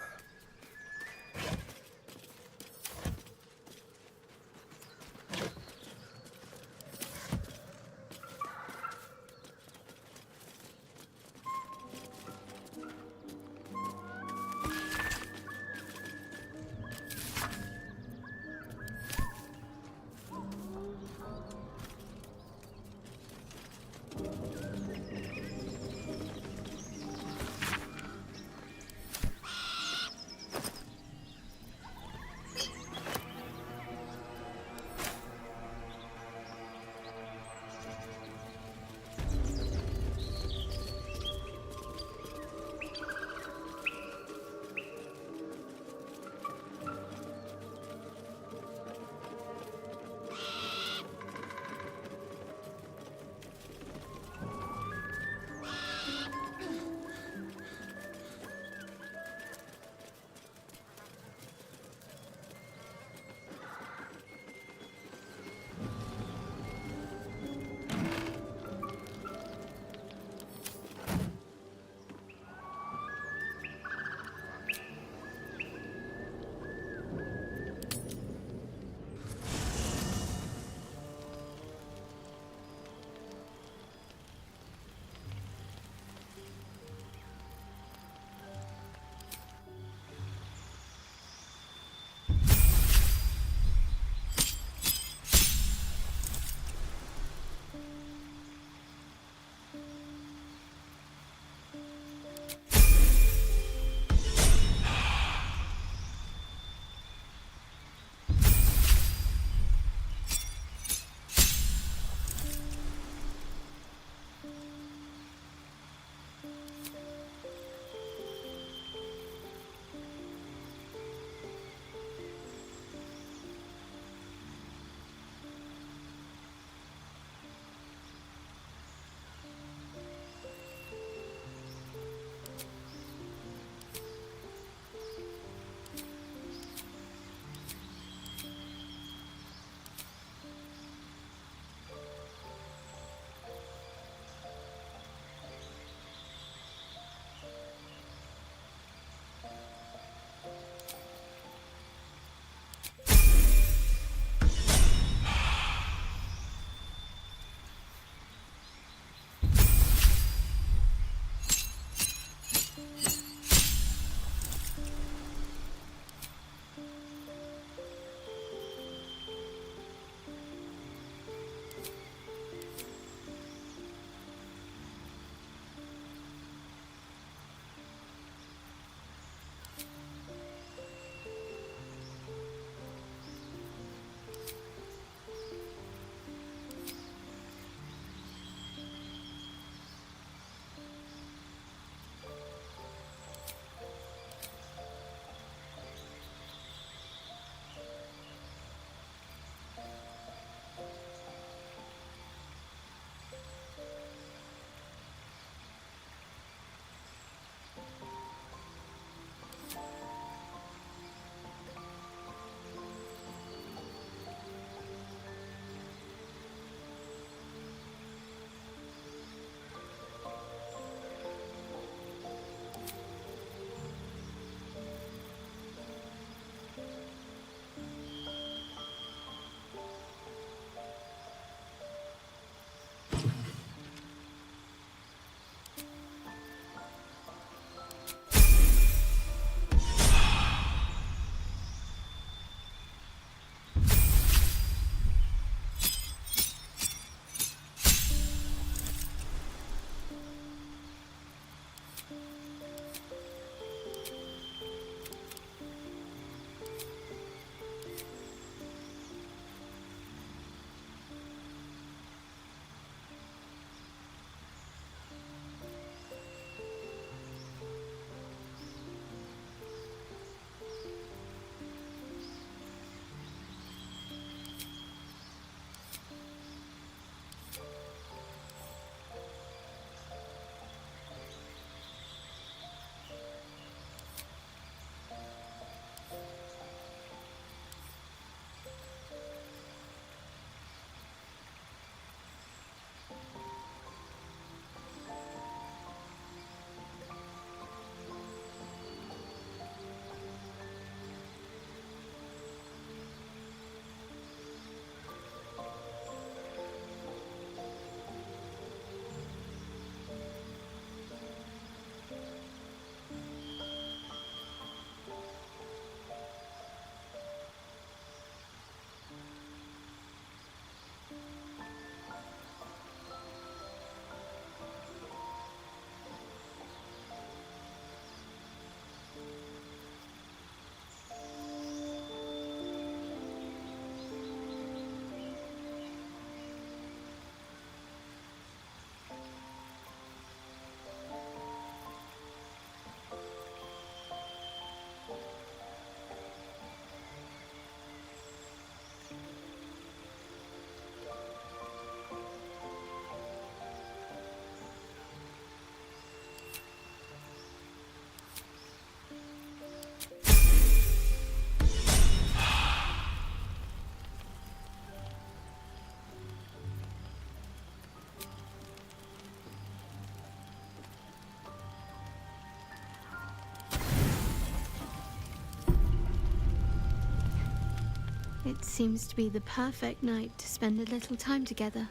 It seems to be the perfect night to spend a little time together.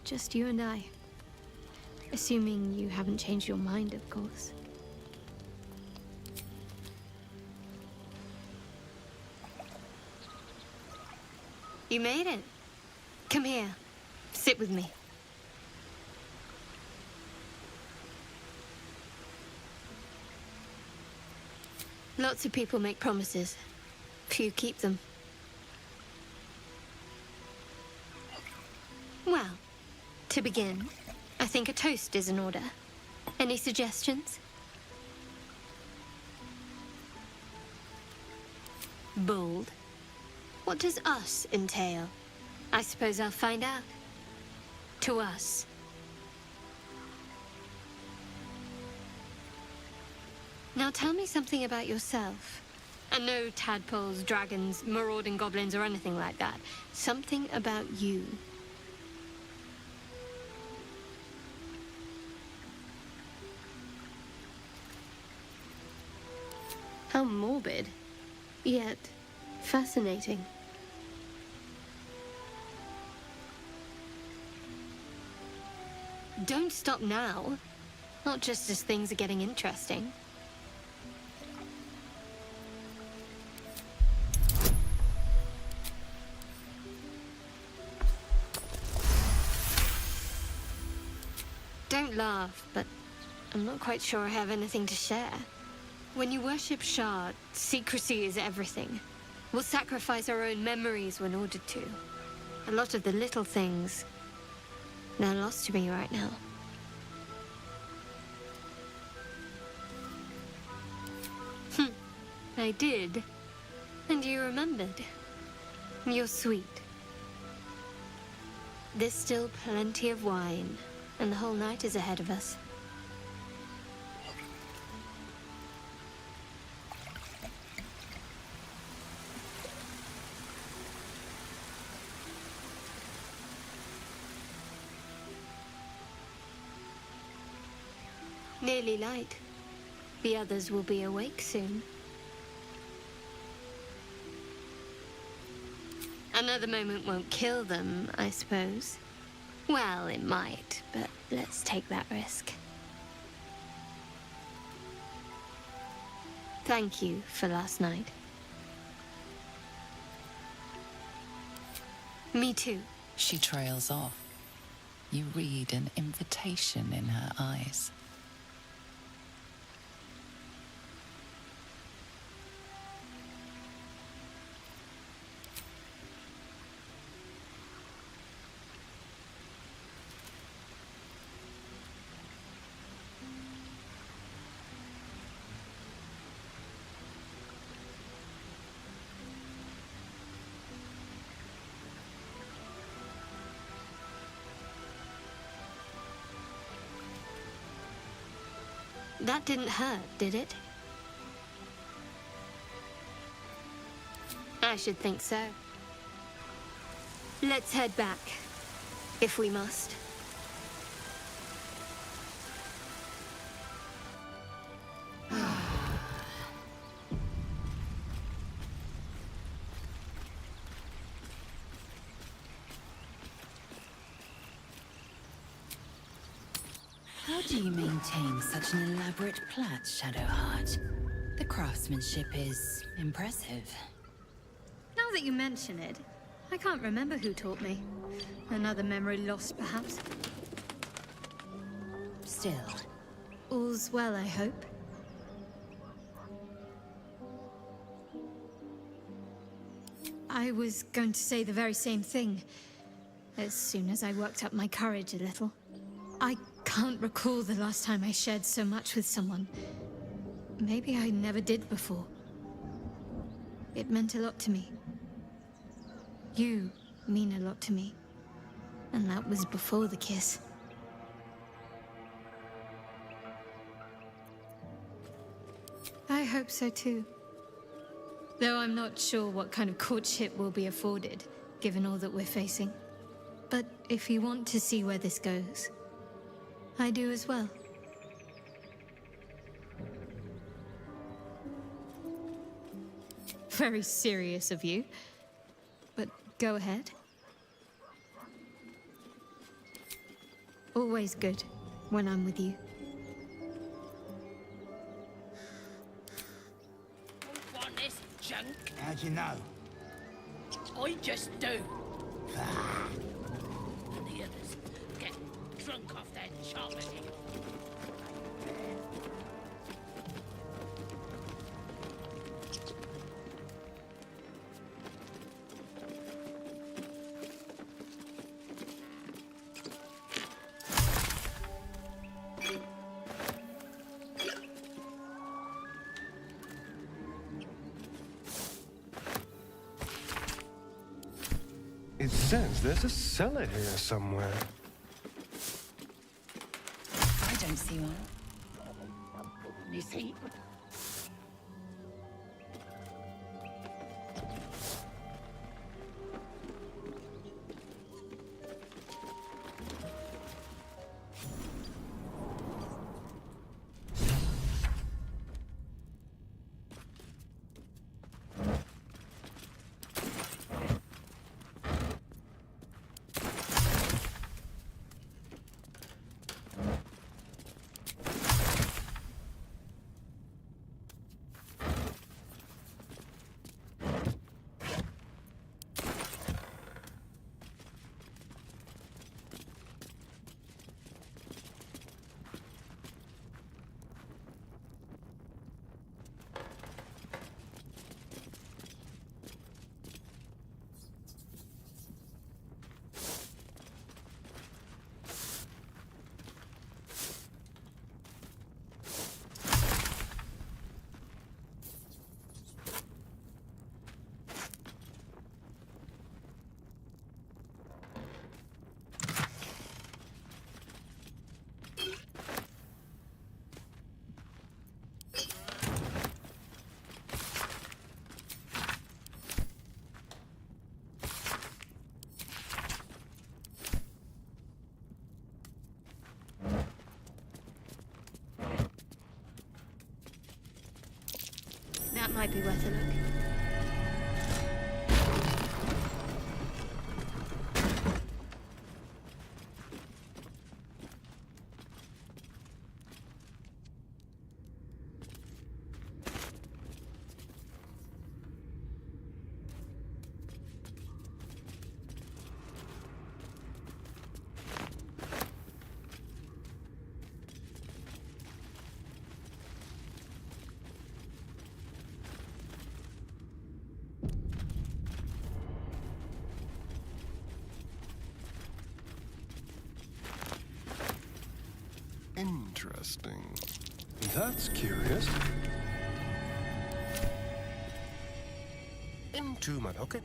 Just you and I. Assuming you haven't changed your mind, of course. You made it. Come here. Sit with me. Lots of people make promises. Few keep them. Well, to begin, I think a toast is in order. Any suggestions? Bold. What does us entail? I suppose I'll find out. To us. Now tell me something about yourself. And no tadpoles, dragons, marauding goblins, or anything like that. Something about you. How morbid, yet fascinating. Don't stop now. Not just as things are getting interesting. Don't laugh, but I'm not quite sure I have anything to share. When you worship Shard, secrecy is everything. We'll sacrifice our own memories when ordered to. A lot of the little things, they're lost to me right now. I did. And you remembered. You're sweet. There's still plenty of wine, and the whole night is ahead of us. Nearly light. The others will be awake soon. Another moment won't kill them, I suppose. Well, it might, but let's take that risk. Thank you for last night. Me too. She trails off. You read an invitation in her eyes. That didn't hurt, did it? I should think so. Let's head back, if we must. How do you maintain such an elaborate plait, Shadowheart? The craftsmanship is impressive. Now that you mention it, I can't remember who taught me. Another memory lost, perhaps. Still. All's well, I hope. I was going to say the very same thing, as soon as I worked up my courage a little. I can't recall the last time I shared so much with someone. Maybe I never did before. It meant a lot to me. You mean a lot to me. And that was before the kiss. I hope so too. Though I'm not sure what kind of courtship will be afforded, given all that we're facing. But if you want to see where this goes, I do as well. Very serious of you. Go ahead. Always good when I'm with you. Want this junk? How'd you know? I just do. And the others get drunk off their chocolate. It says there's a cellar here somewhere. I don't see one. You see? That might be worth a look. Interesting. That's curious. Into my pocket.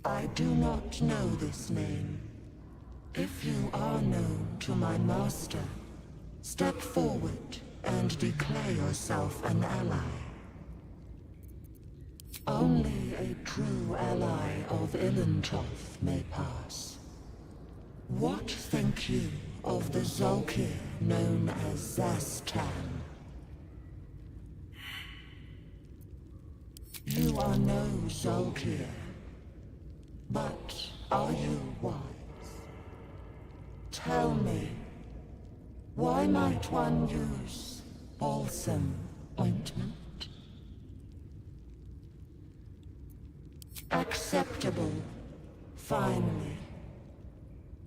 I do not know this name. If you are known to my master, step forward and declare yourself an ally. Only a true ally of Ilintoth may pass. What think you of the Zolkir known as Zastan? You are no Zolkir, but are you wise? Tell me, why might one use balsam ointment? Acceptable, finally.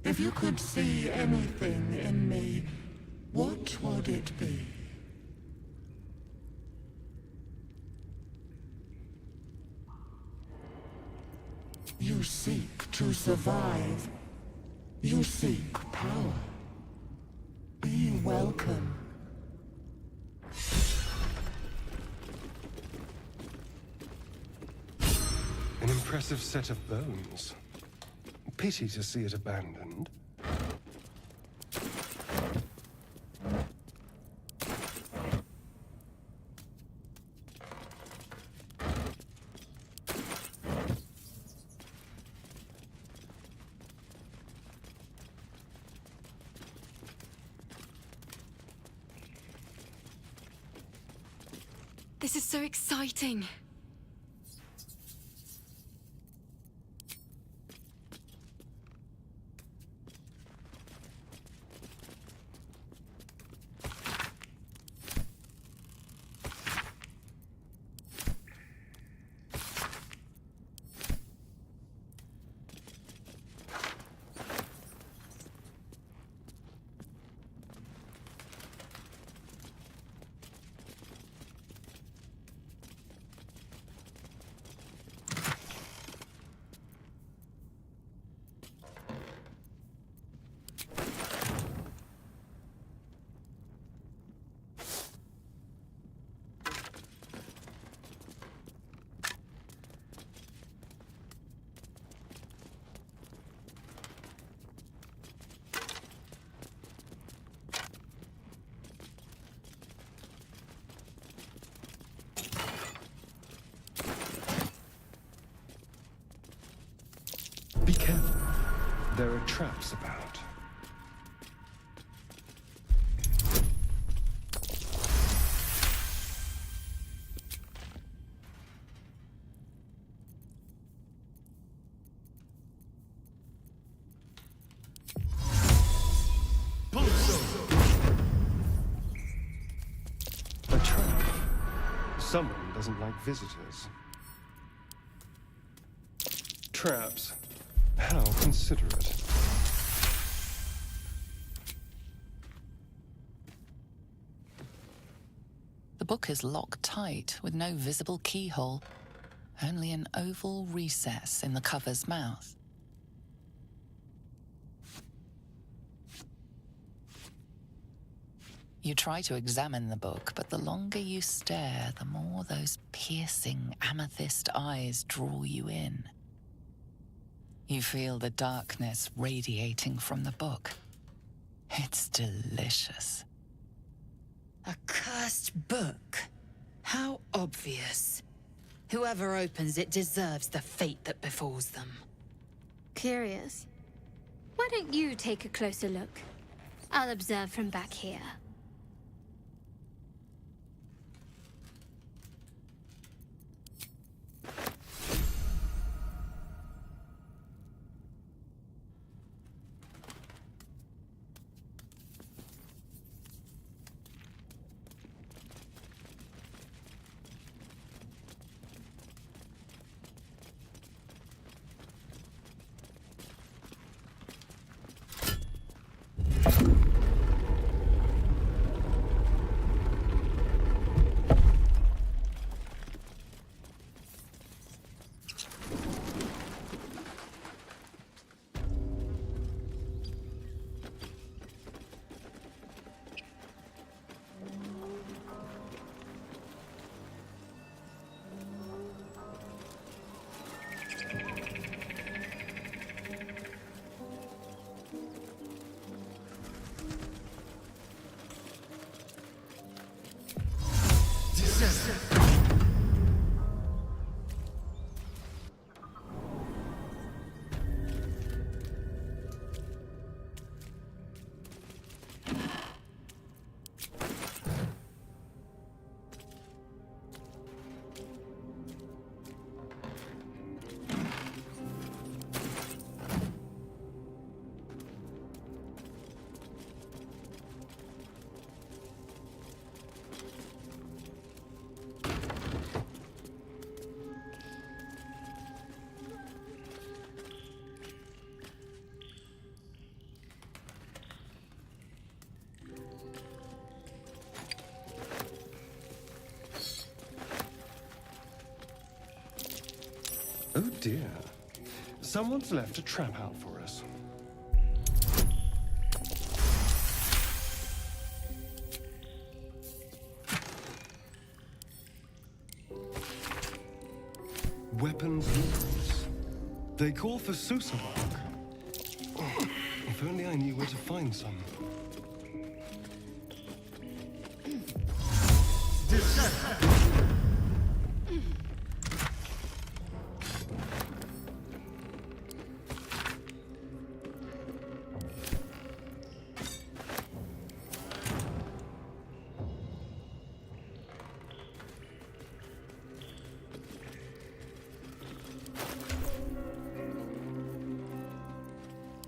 If you could see anything in me, what would it be? You seek to survive. You seek power. Be welcome. An impressive set of bones. Pity to see it abandoned. This is so exciting. Be careful. There are traps about. A trap. Someone doesn't like visitors. Traps. How considerate. The book is locked tight with no visible keyhole, only an oval recess in the cover's mouth. You try to examine the book, but the longer you stare, the more those piercing amethyst eyes draw you in. You feel the darkness radiating from the book. It's delicious. A cursed book? How obvious. Whoever opens it deserves the fate that befalls them. Curious. Why don't you take a closer look? I'll observe from back here. dear. Someone's left a trap out for us. Weapons loose. They call for Susa bark. If only I knew where to find some.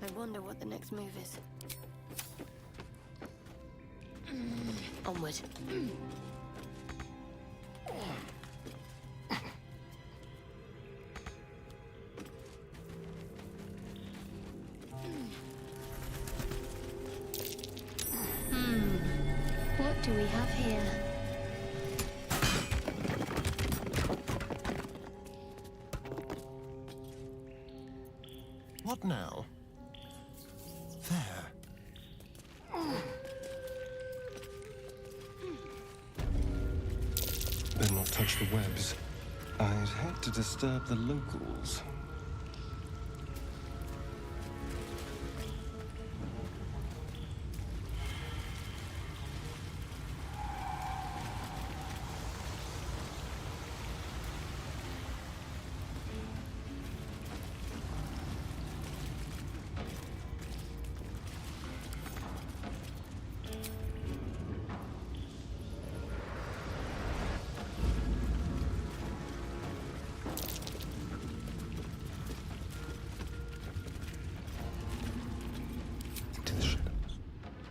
I wonder what the next move is. Onward. What do we have here? What now? There. Better not touch the webs. I'd hate to disturb the locals. Into the shadows.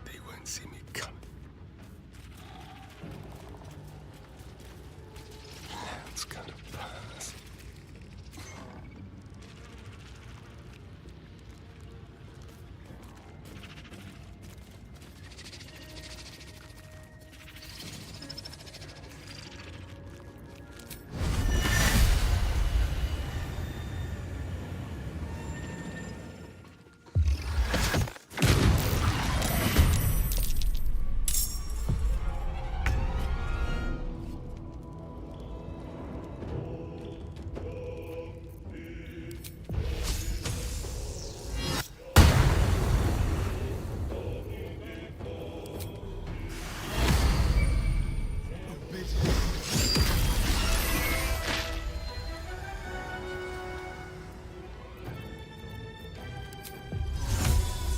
They won't see me coming. That's gonna pass.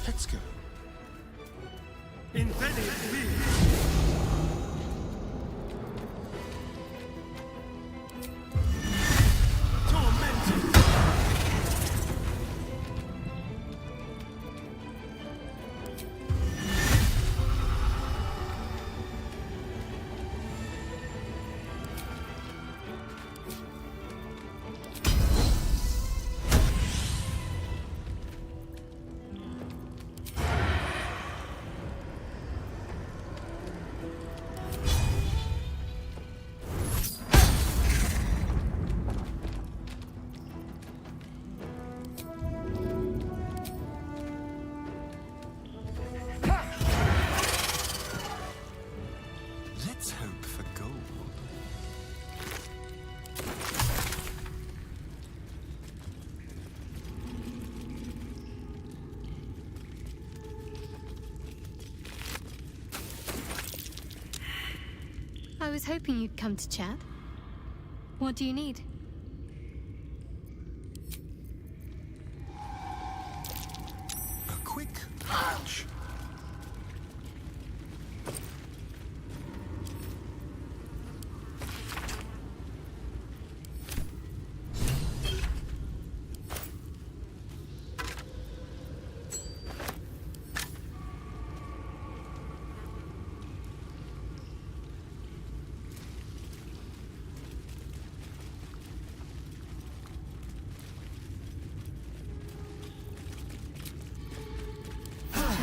Let's go. Let's hope for gold. I was hoping you'd come to chat. What do you need? A quick patch.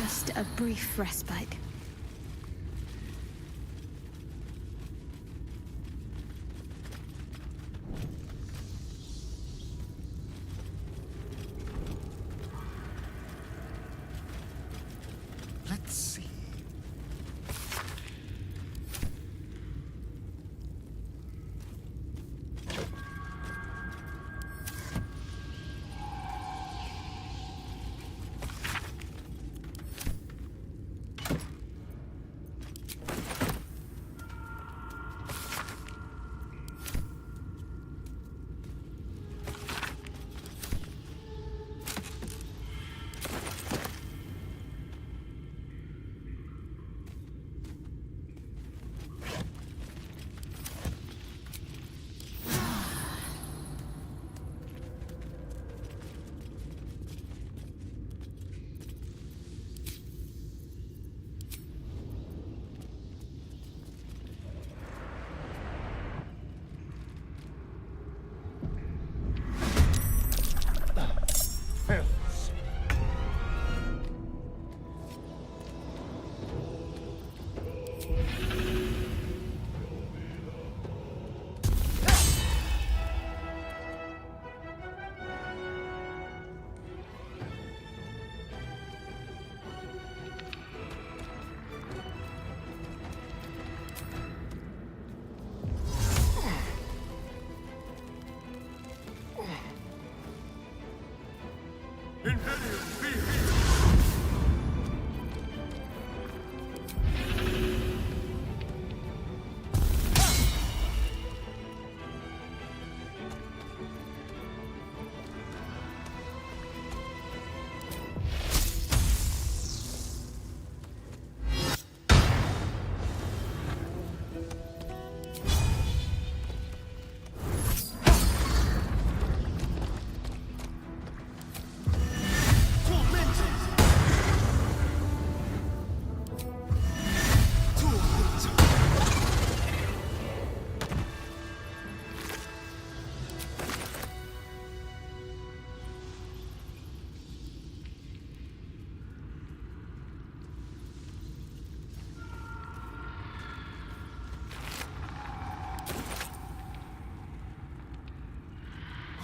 Just a brief respite.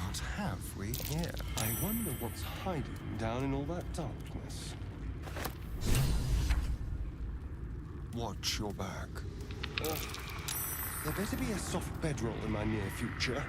What have we here? I wonder what's hiding down in all that darkness. Watch your back. There better be a soft bedroll in my near future.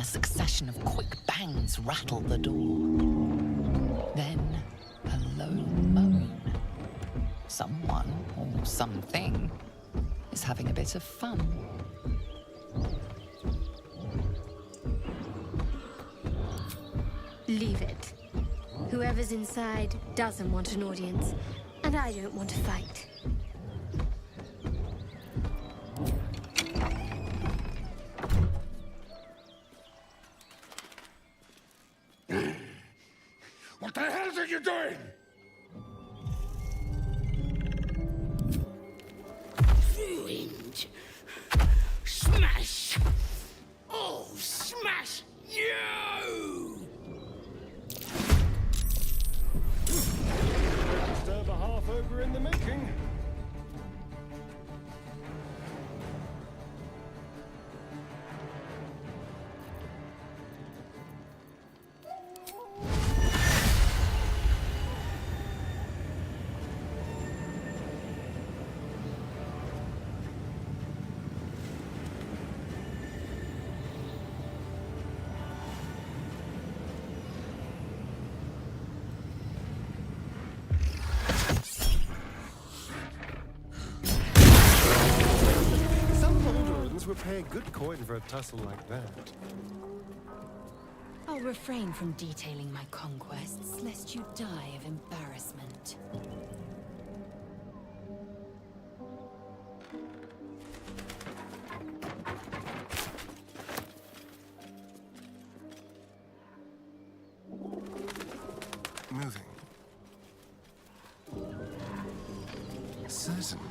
succession of quick bangs rattle the door. Then a low moan. Someone or something is having a bit of fun. Leave it. Whoever's inside doesn't want an audience, and I don't want to fight. What the hell are you doing? Ruined. Smash. Oh, smash you! Stir the half over in the making. would pay a good coin for a tussle like that. I'll refrain from detailing my conquests, lest you die of embarrassment. Moving. Certainly.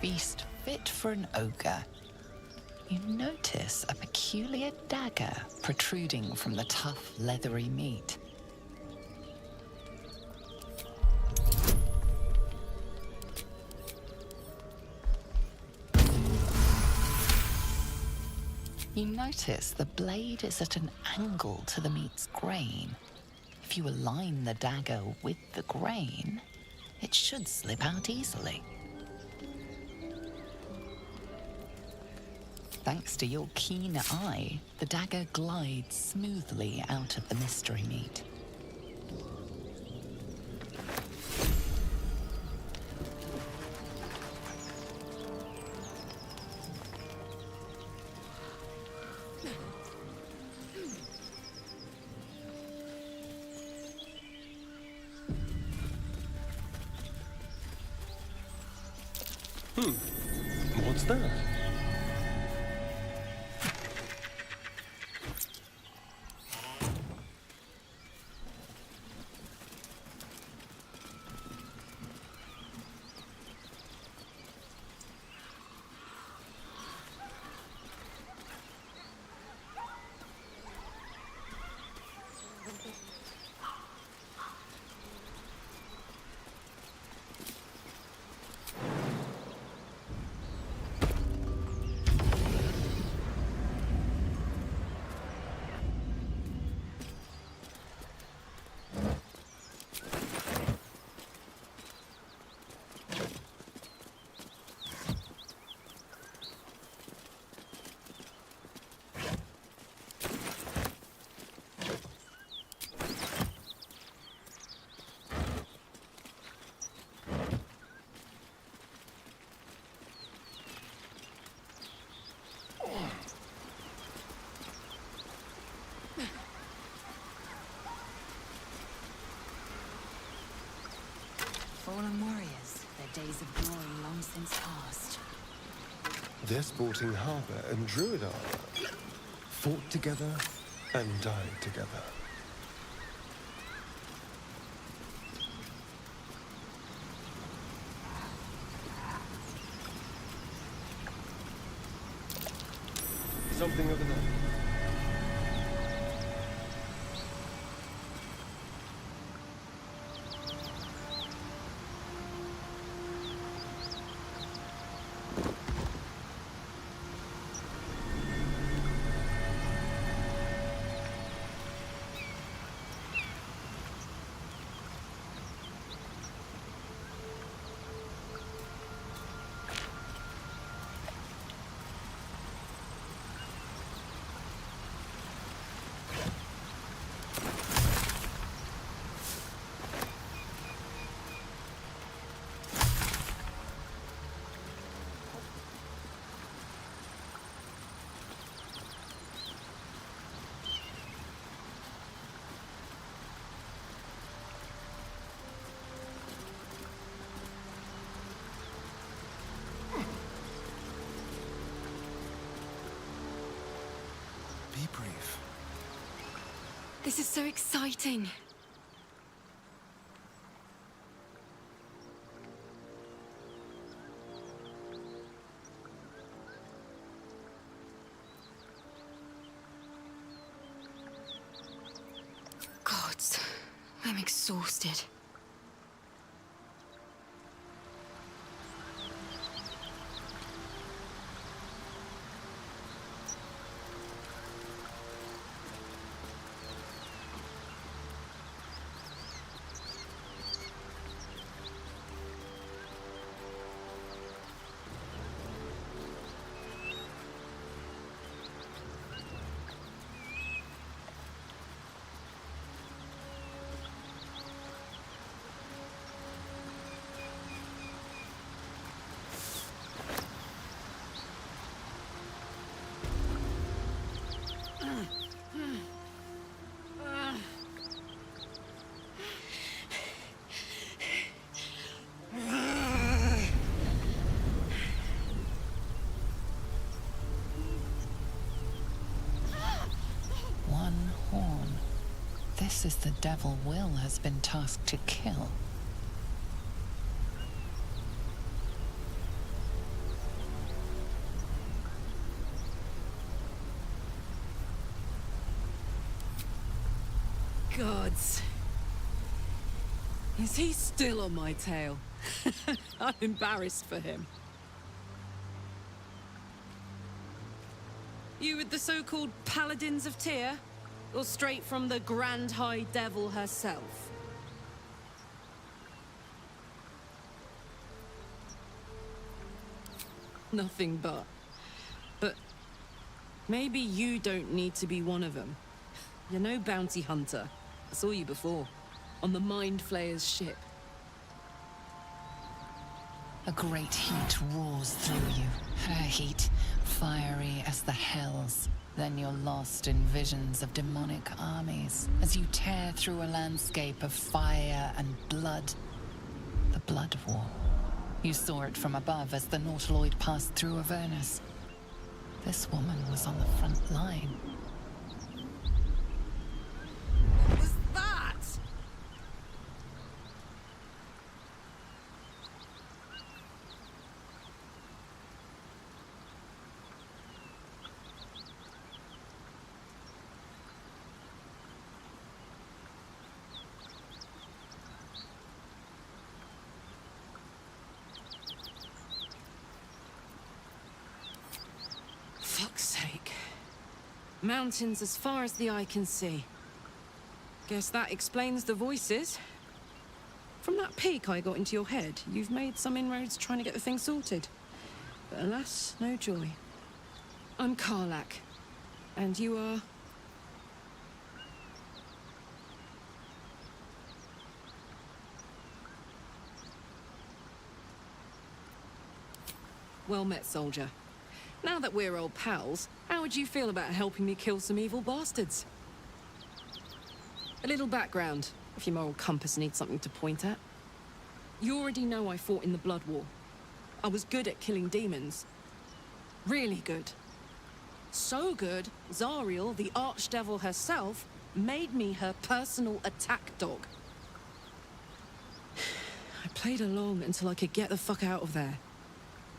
Feast fit for an ogre. You notice a peculiar dagger protruding from the tough, leathery meat. You notice the blade is at an angle to the meat's grain. If you align the dagger with the grain, it should slip out easily. Thanks to your keen eye, the dagger glides smoothly out of the mystery meat. What's that? Fallen warriors, their days of glory long since past. They're sporting harbour and druid armor. Fought together and died together. Something over there. Be brief. This is so exciting. Gods, I'm exhausted. This is the devil Will has been tasked to kill. Gods. Is he still on my tail? I'm embarrassed for him. You with the so-called Paladins of Tyr? Or straight from the Grand High Devil herself? Nothing but. But maybe you don't need to be one of them. You're no bounty hunter. I saw you before, on the Mind Flayer's ship. A great heat roars through you. Her heat, fiery as the hells. Then you're lost in visions of demonic armies as you tear through a landscape of fire and blood. The Blood War. You saw it from above as the Nautiloid passed through Avernus. This woman was on the front line. What was that? Fuck's sake. Mountains as far as the eye can see. Guess that explains the voices. From that peek I got into your head, you've made some inroads trying to get the thing sorted. But alas, no joy. I'm Karlach. And you are... Well met, soldier. Now that we're old pals, how would you feel about helping me kill some evil bastards? A little background, if your moral compass needs something to point at. You already know I fought in the Blood War. I was good at killing demons. Really good. So good, Zariel, the Archdevil herself, made me her personal attack dog. I played along until I could get the fuck out of there.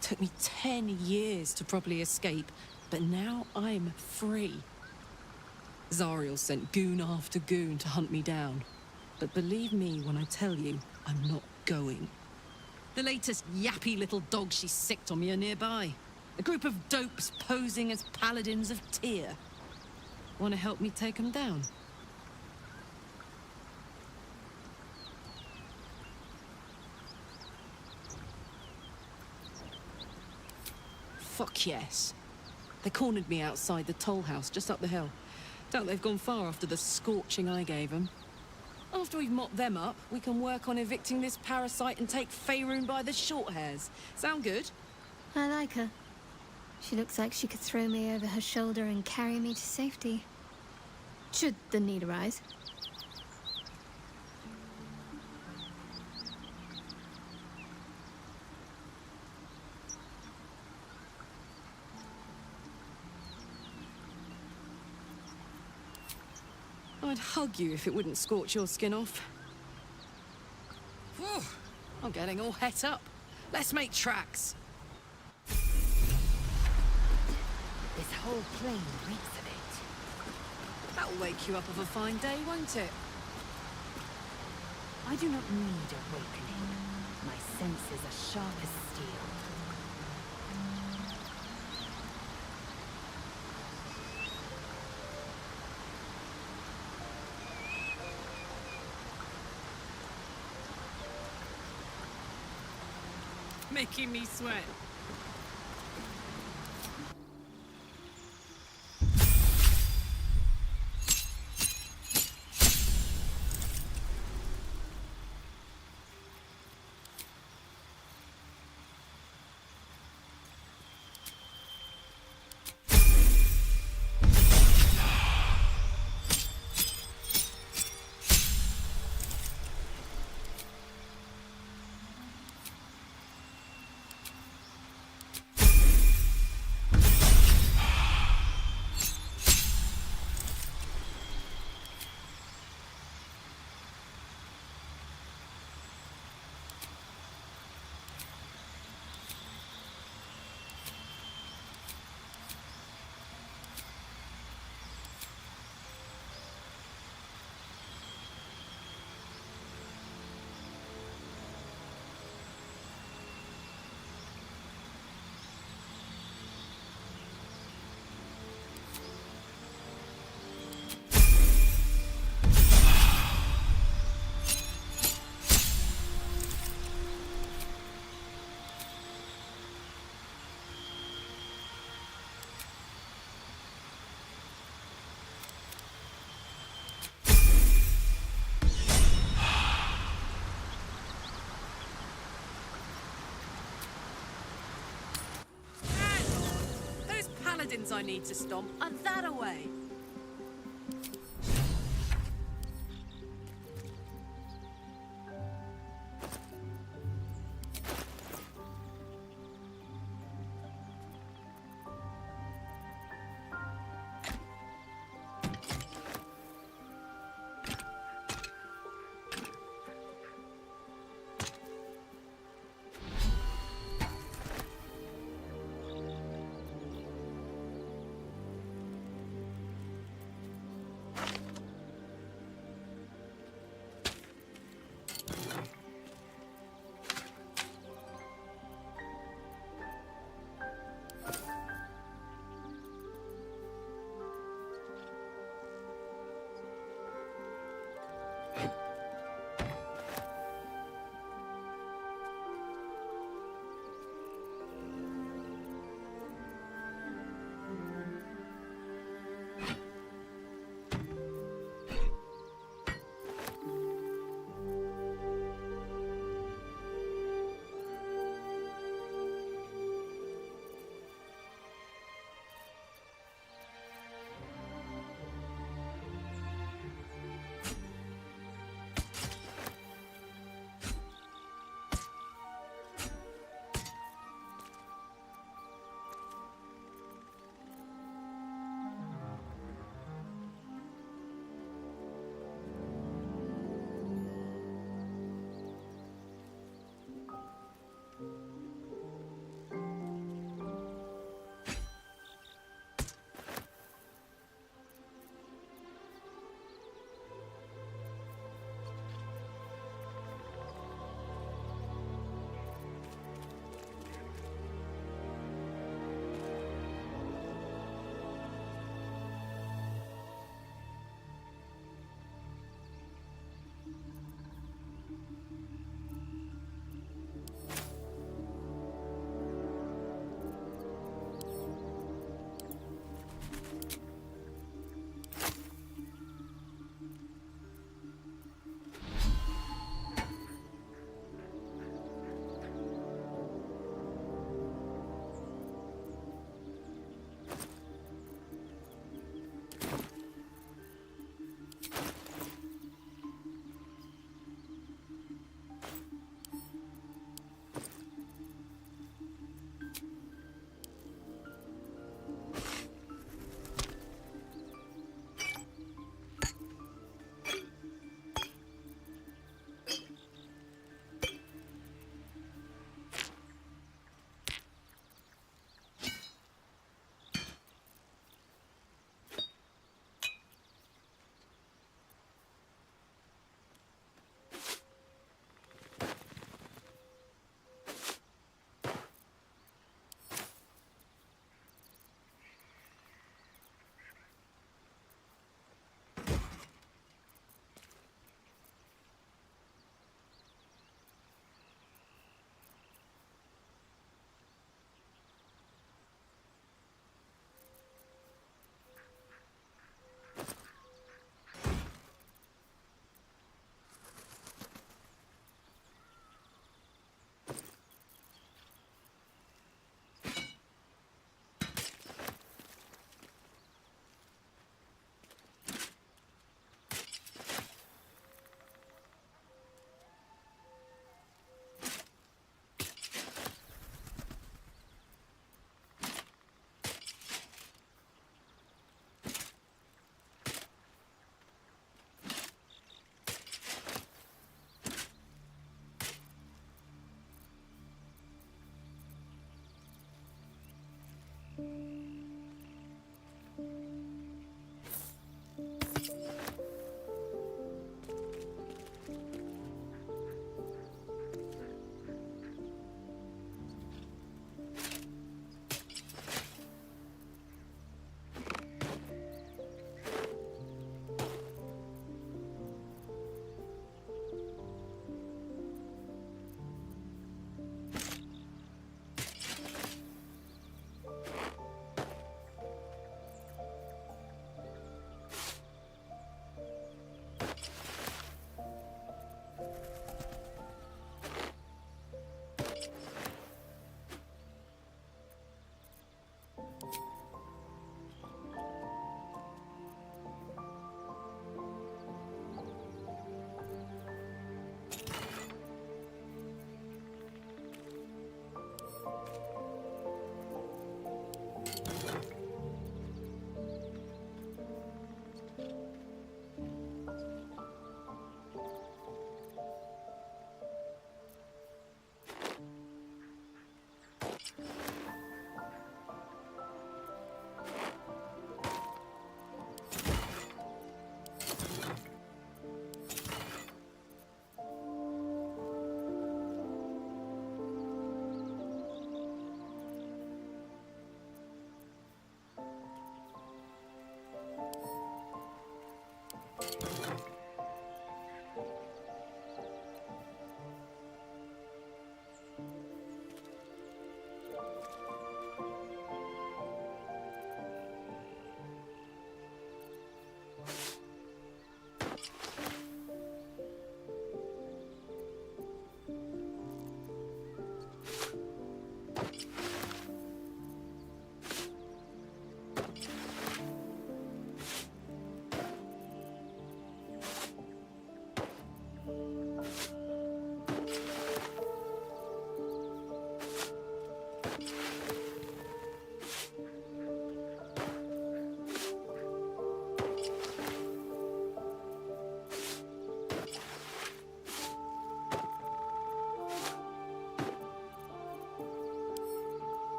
Took me 10 years to properly escape, but now I'm free. Zariel sent goon after goon to hunt me down. But believe me when I tell you, I'm not going. The latest yappy little dogs she sicked on me are nearby. A group of dopes posing as paladins of Tyr. Want to help me take them down? Fuck yes. They cornered me outside the toll house just up the hill. Doubt they've gone far after the scorching I gave them. After we've mopped them up, we can work on evicting this parasite and take Faerun by the short hairs. Sound good? I like her. She looks like she could throw me over her shoulder and carry me to safety. Should the need arise. I'd hug you if it wouldn't scorch your skin off. Whew, I'm getting all het up. Let's make tracks. This whole plain reeks of it. That'll wake you up of a fine day, won't it? I do not need awakening. My senses are sharp as steel. Making me sweat. bones I need to stomp are that away.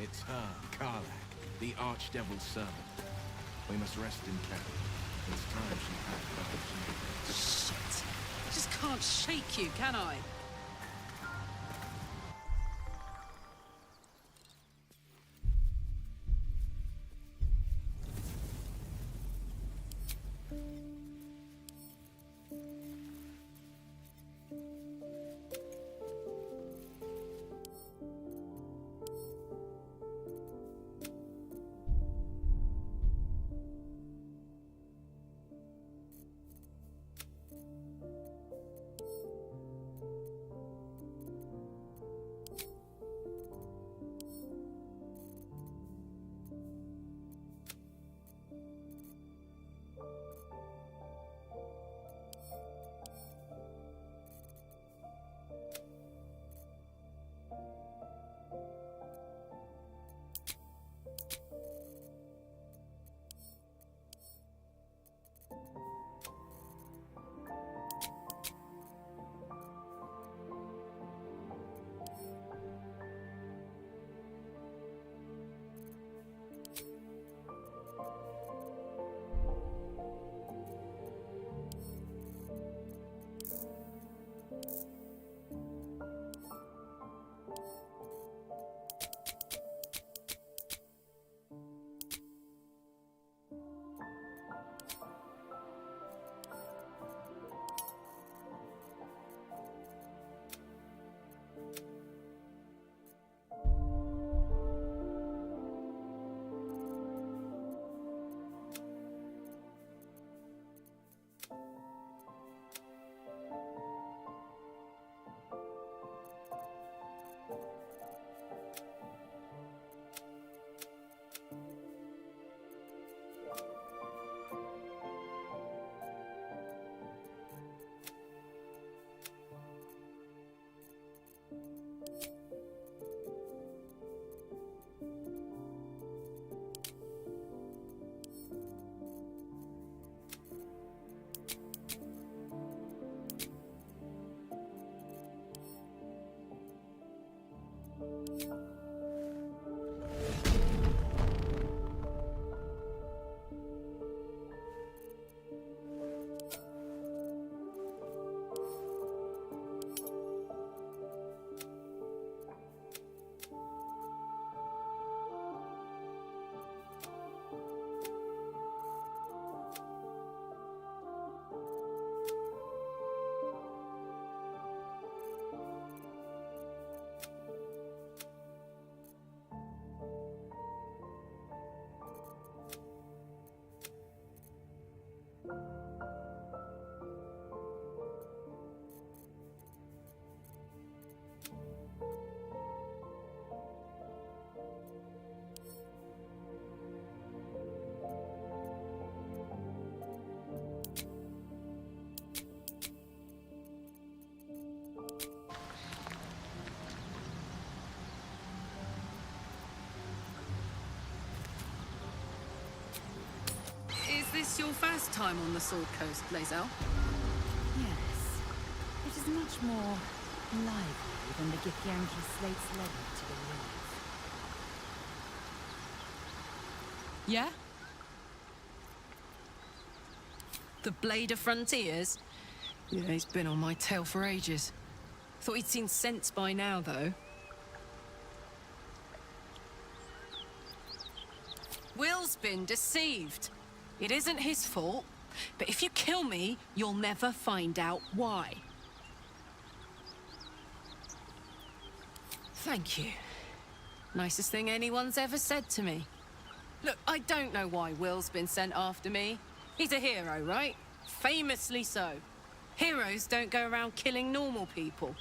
It's her, Karlach, the Archdevil's servant. We must rest in camp. It's time she had her. Shit. I just can't shake you, can I? Is this your first time on the Sword Coast, Blazel? Yes. It is much more lively than the Githyanki slates levy to believe. Yeah? The Blade of Frontiers? Yeah, he's been on my tail for ages. Thought he'd seen sense by now, though. Will's been deceived. It isn't his fault, but if you kill me, you'll never find out why. Thank you. Nicest thing anyone's ever said to me. Look, I don't know why Will's been sent after me. He's a hero, right? Famously so. Heroes don't go around killing normal people.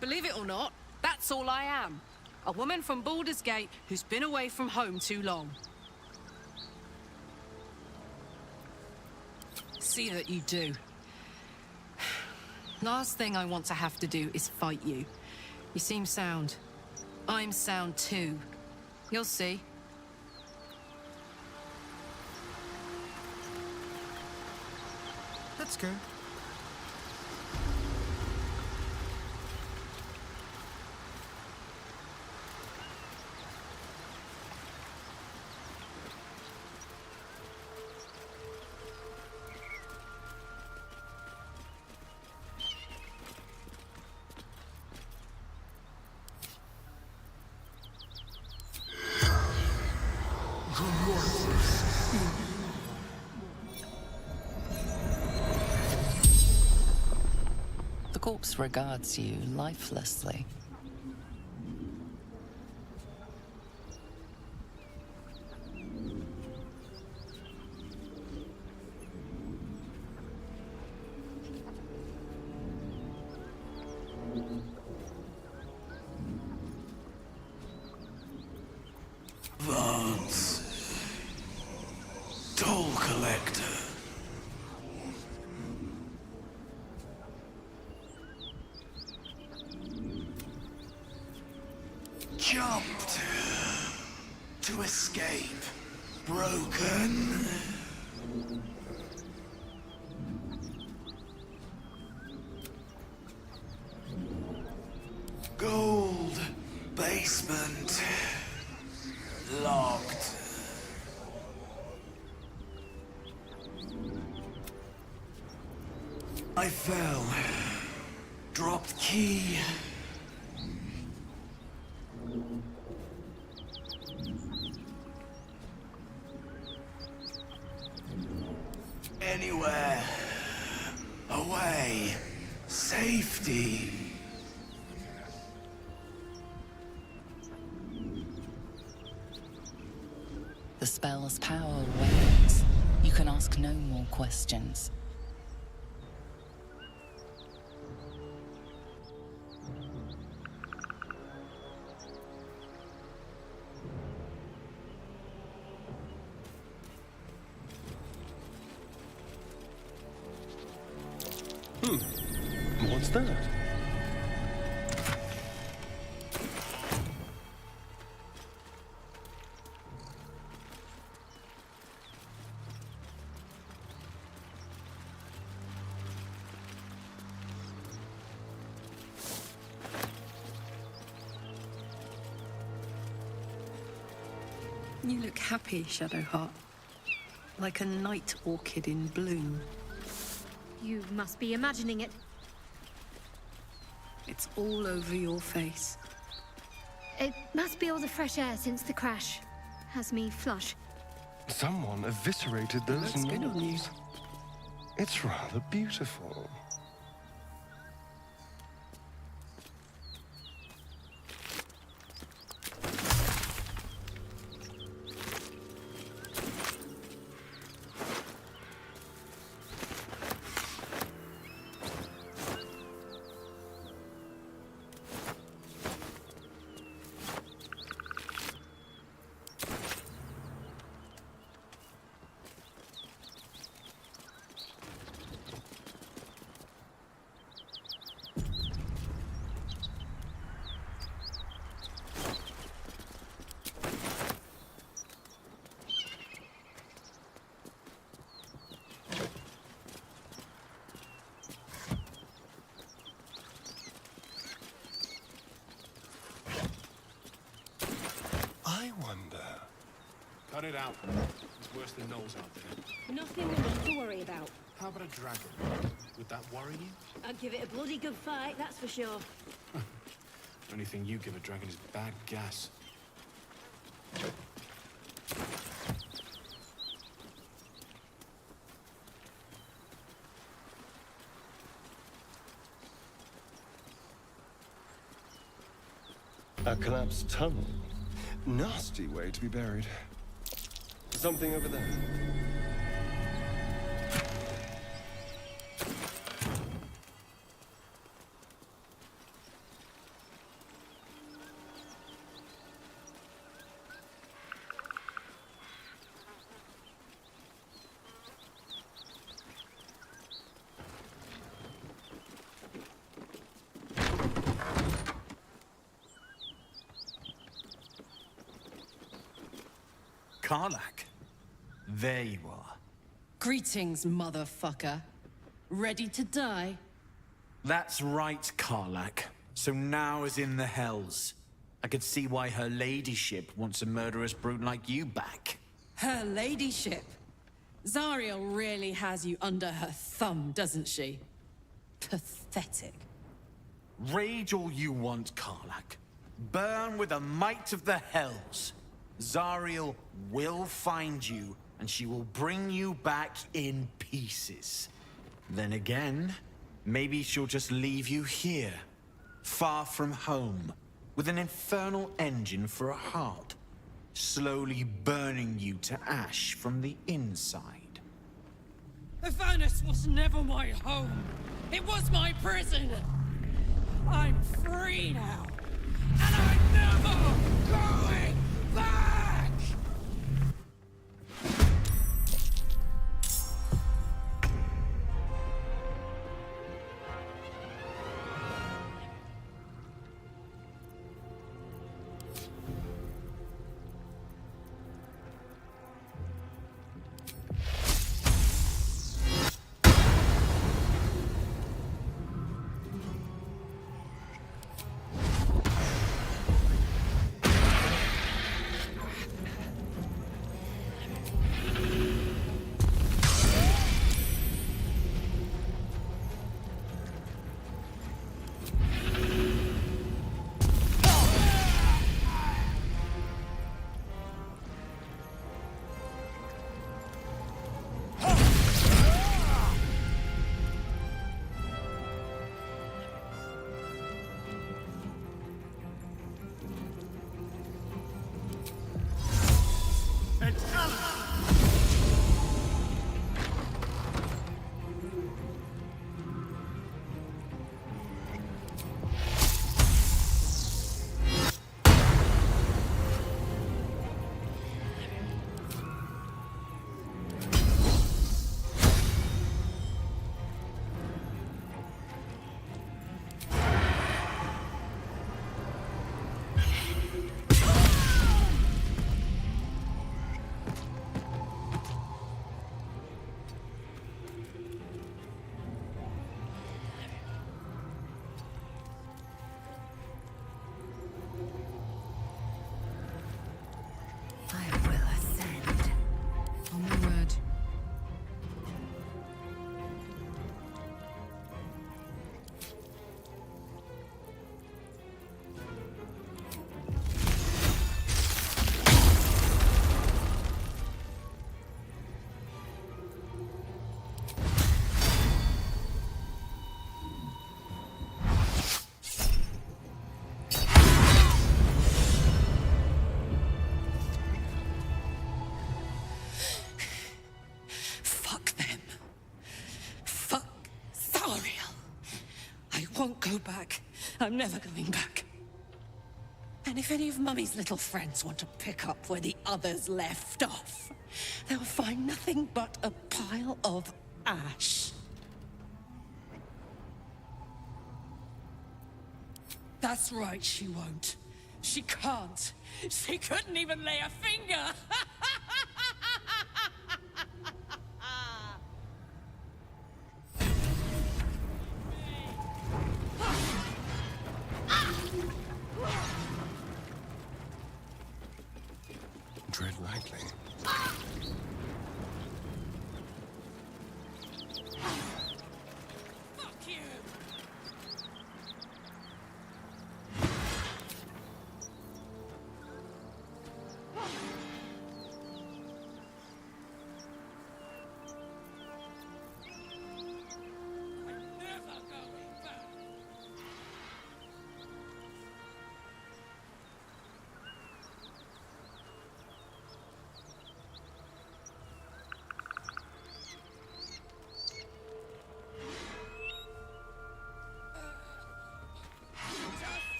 Believe it or not, that's all I am. A woman from Baldur's Gate who's been away from home too long. See that you do. Last thing I want to have to do is fight you. You seem sound. I'm sound too. You'll see. Let's go. corpse regards you lifelessly. Vance. Toll collector. Jumped to escape. Broken. Gold basement. Locked. I fell. Dropped key. Anywhere. Away. Safety. The spell's power wanes. You can ask no more questions. What's that? You look happy, Shadowheart. Like a night orchid in bloom. You must be imagining it. It's all over your face. It must be all the fresh air since the crash. Has me flush. Someone eviscerated those Looks good on you. notes. It's rather beautiful. I wonder. Cut it out. It's worse than Knowles out there. Nothing we need to worry about. How about a dragon? Would that worry you? I'd give it a bloody good fight, that's for sure. Only thing you give a dragon is bad gas. A collapsed tunnel. Nasty way to be buried. Something over there. Karlach. There you are. Greetings, motherfucker. Ready to die? That's right, Karlach. So now is in the Hells. I could see why her ladyship wants a murderous brute like you back. Her ladyship. Zariel really has you under her thumb, doesn't she? Pathetic. Rage all you want, Karlach. Burn with the might of the Hells. Zariel will find you, and she will bring you back in pieces. Then again, Maybe she'll just leave you here, far from home, with an infernal engine for a heart, slowly burning you to ash from the inside. Avernus was never my home. It was my prison. I'm free now. And I'm never going back! Won't go back. I'm never going back. And if any of Mummy's little friends want to pick up where the others left off, they'll find nothing but a pile of ash. That's right, she won't. She can't. She couldn't even lay a finger. Tread lightly. Fuck you!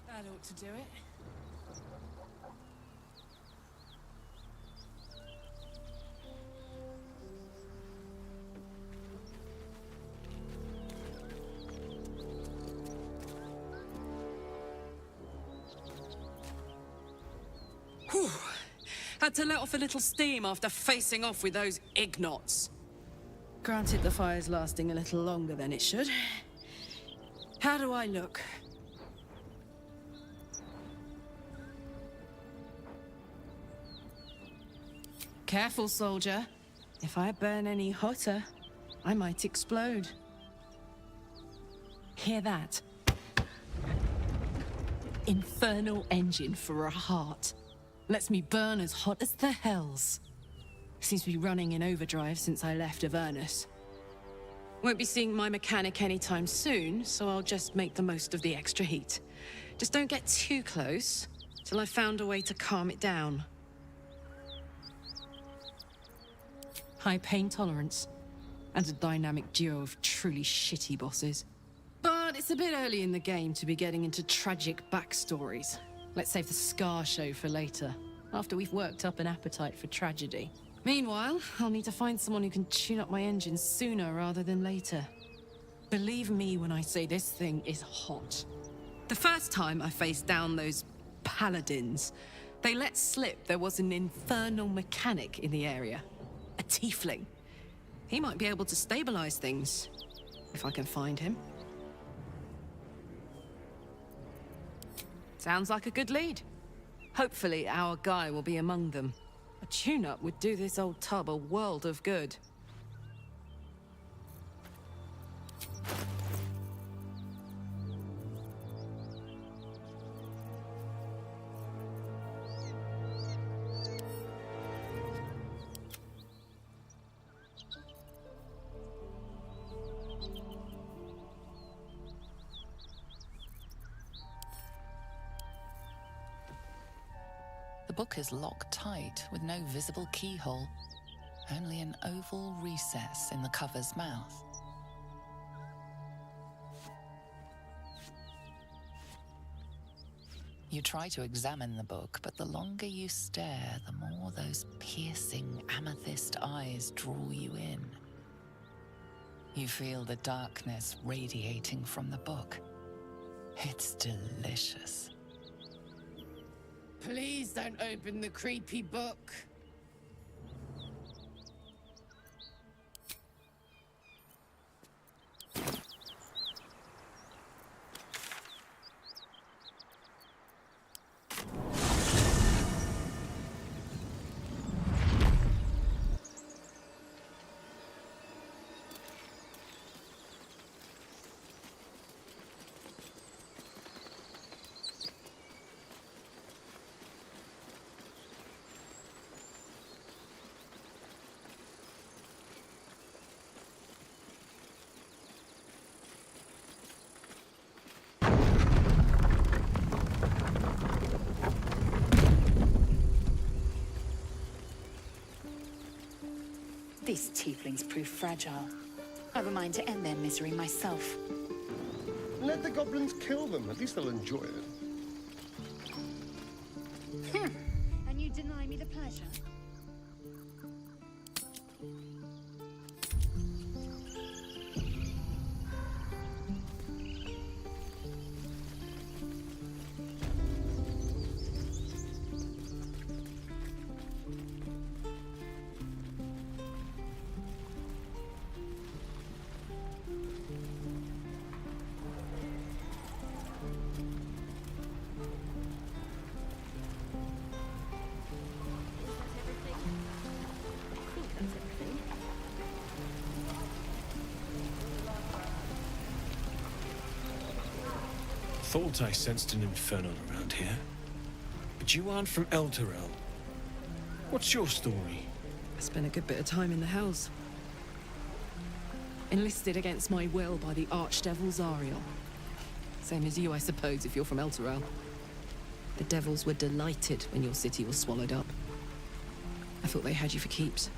That ought to do it. Whew. Had to let off a little steam after facing off with those ignots. Granted, the fire's lasting a little longer than it should. How do I look? Careful, soldier. If I burn any hotter, I might explode. Hear that? Infernal engine for a heart. Lets me burn as hot as the hells. Seems to be running in overdrive since I left Avernus. Won't be seeing my mechanic anytime soon, so I'll just make the most of the extra heat. Just don't get too close, till I've found a way to calm it down. High pain tolerance, and a dynamic duo of truly shitty bosses. But it's a bit early in the game to be getting into tragic backstories. Let's save the Scar show for later, after we've worked up an appetite for tragedy. Meanwhile, I'll need to find someone who can tune up my engine sooner rather than later. Believe me when I say this thing is hot. The first time I faced down those paladins, they let slip there was an infernal mechanic in the area. A tiefling. He might be able to stabilize things, if I can find him. Sounds like a good lead. Hopefully our guy will be among them. A tune-up would do this old tub a world of good. The book is locked tight with no visible keyhole, only an oval recess in the cover's mouth. You try to examine the book, but the longer you stare, the more those piercing amethyst eyes draw you in. You feel the darkness radiating from the book. It's delicious. Please don't open the creepy book. These tieflings prove fragile. I've a mind to end their misery myself. Let the goblins kill them. At least they'll enjoy it. And you deny me the pleasure? Thought I sensed an infernal around here. But you aren't from Elturel. What's your story? I spent a good bit of time in the Hells. Enlisted against my will by the Archdevil Zariel. Same as you, I suppose, if you're from Elturel. The devils were delighted when your city was swallowed up. I thought they had you for keeps.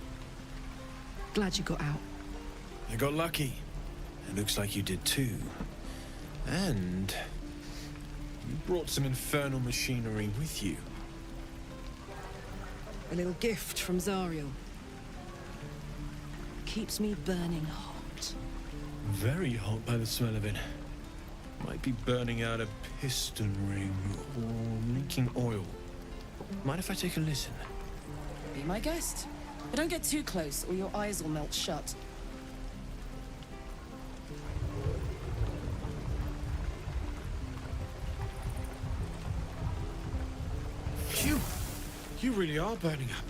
Glad you got out. I got lucky. It looks like you did too. And you brought some infernal machinery with you. A little gift from Zariel. Keeps me burning hot. Very hot by the smell of it. Might be burning out a piston ring or leaking oil. Mind if I take a listen? Be my guest. But don't get too close or your eyes will melt shut. You really are burning up.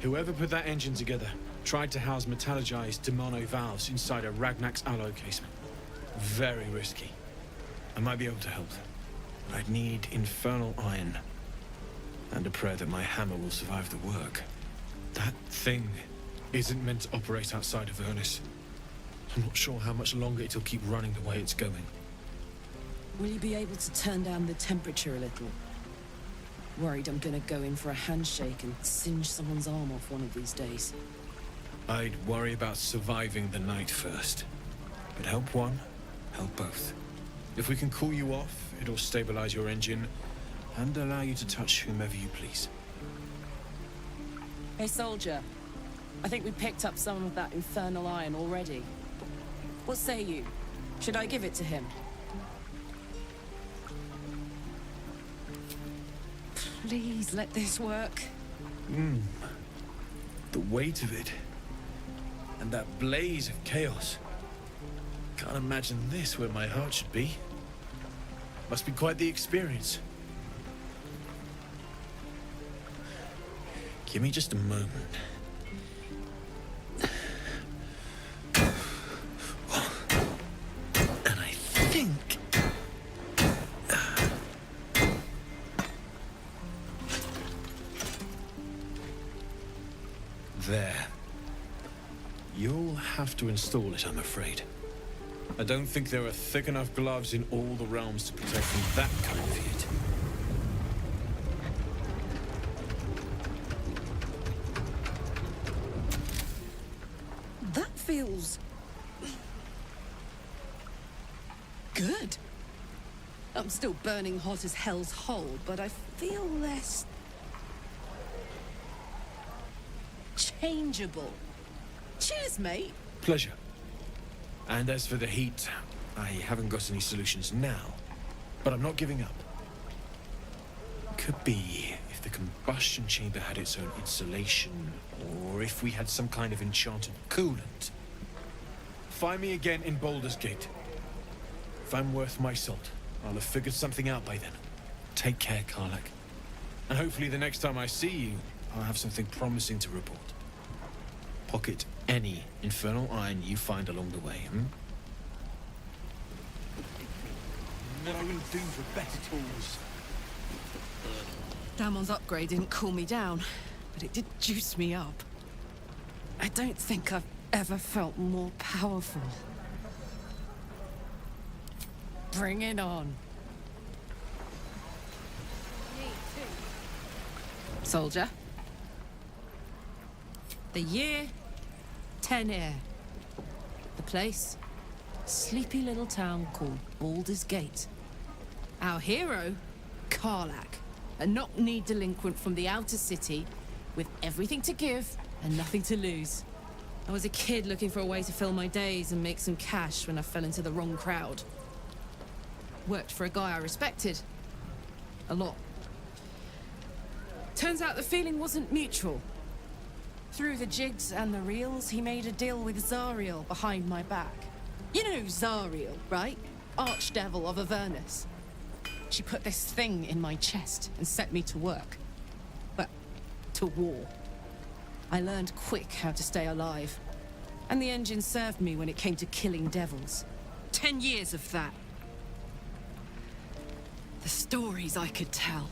Whoever put that engine together tried to house metallurgized demono valves inside a Ragnak's alloy casement. Very risky. I might be able to help, but I'd need infernal iron. And a prayer that my hammer will survive the work. That thing isn't meant to operate outside of Ernest. I'm not sure how much longer it'll keep running the way it's going. Will you be able to turn down the temperature a little? Worried I'm gonna go in for a handshake and singe someone's arm off one of these days. I'd worry about surviving the night first. But help one, help both. If we can cool you off, it'll stabilize your engine and allow you to touch whomever you please. Hey, soldier. I think we picked up some of that infernal iron already. What say you? Should I give it to him? Please let this work. The weight of it. And that blaze of chaos. Can't imagine this where my heart should be. Must be quite the experience. Give me just a moment. And I think... There. You'll have to install it, I'm afraid. I don't think there are thick enough gloves in all the realms to protect from that kind of heat. That feels... good. I'm still burning hot as hell's hole, but I feel less... changeable. Cheers, mate. Pleasure. And as for the heat, I haven't got any solutions now, but I'm not giving up. Could be if the combustion chamber had its own insulation, or if we had some kind of enchanted coolant. Find me again in Baldur's Gate. If I'm worth my salt, I'll have figured something out by then. Take care, Karlach. And hopefully the next time I see you, I'll have something promising to report. Pocket any infernal iron you find along the way, What I wouldn't do for better tools. Damon's upgrade didn't cool me down, but it did juice me up. I don't think I've ever felt more powerful. Bring it on. Soldier. The year, 10 Air. The place, sleepy little town called Baldur's Gate. Our hero, Karlach, a knock-kneed delinquent from the outer city with everything to give and nothing to lose. I was a kid looking for a way to fill my days and make some cash when I fell into the wrong crowd. Worked for a guy I respected. A lot. Turns out the feeling wasn't mutual. Through the jigs and the reels, he made a deal with Zariel behind my back. You know Zariel, right? Archdevil of Avernus. She put this thing in my chest and set me to work. Well, to war. I learned quick how to stay alive. And the engine served me when it came to killing devils. 10 years of that. The stories I could tell.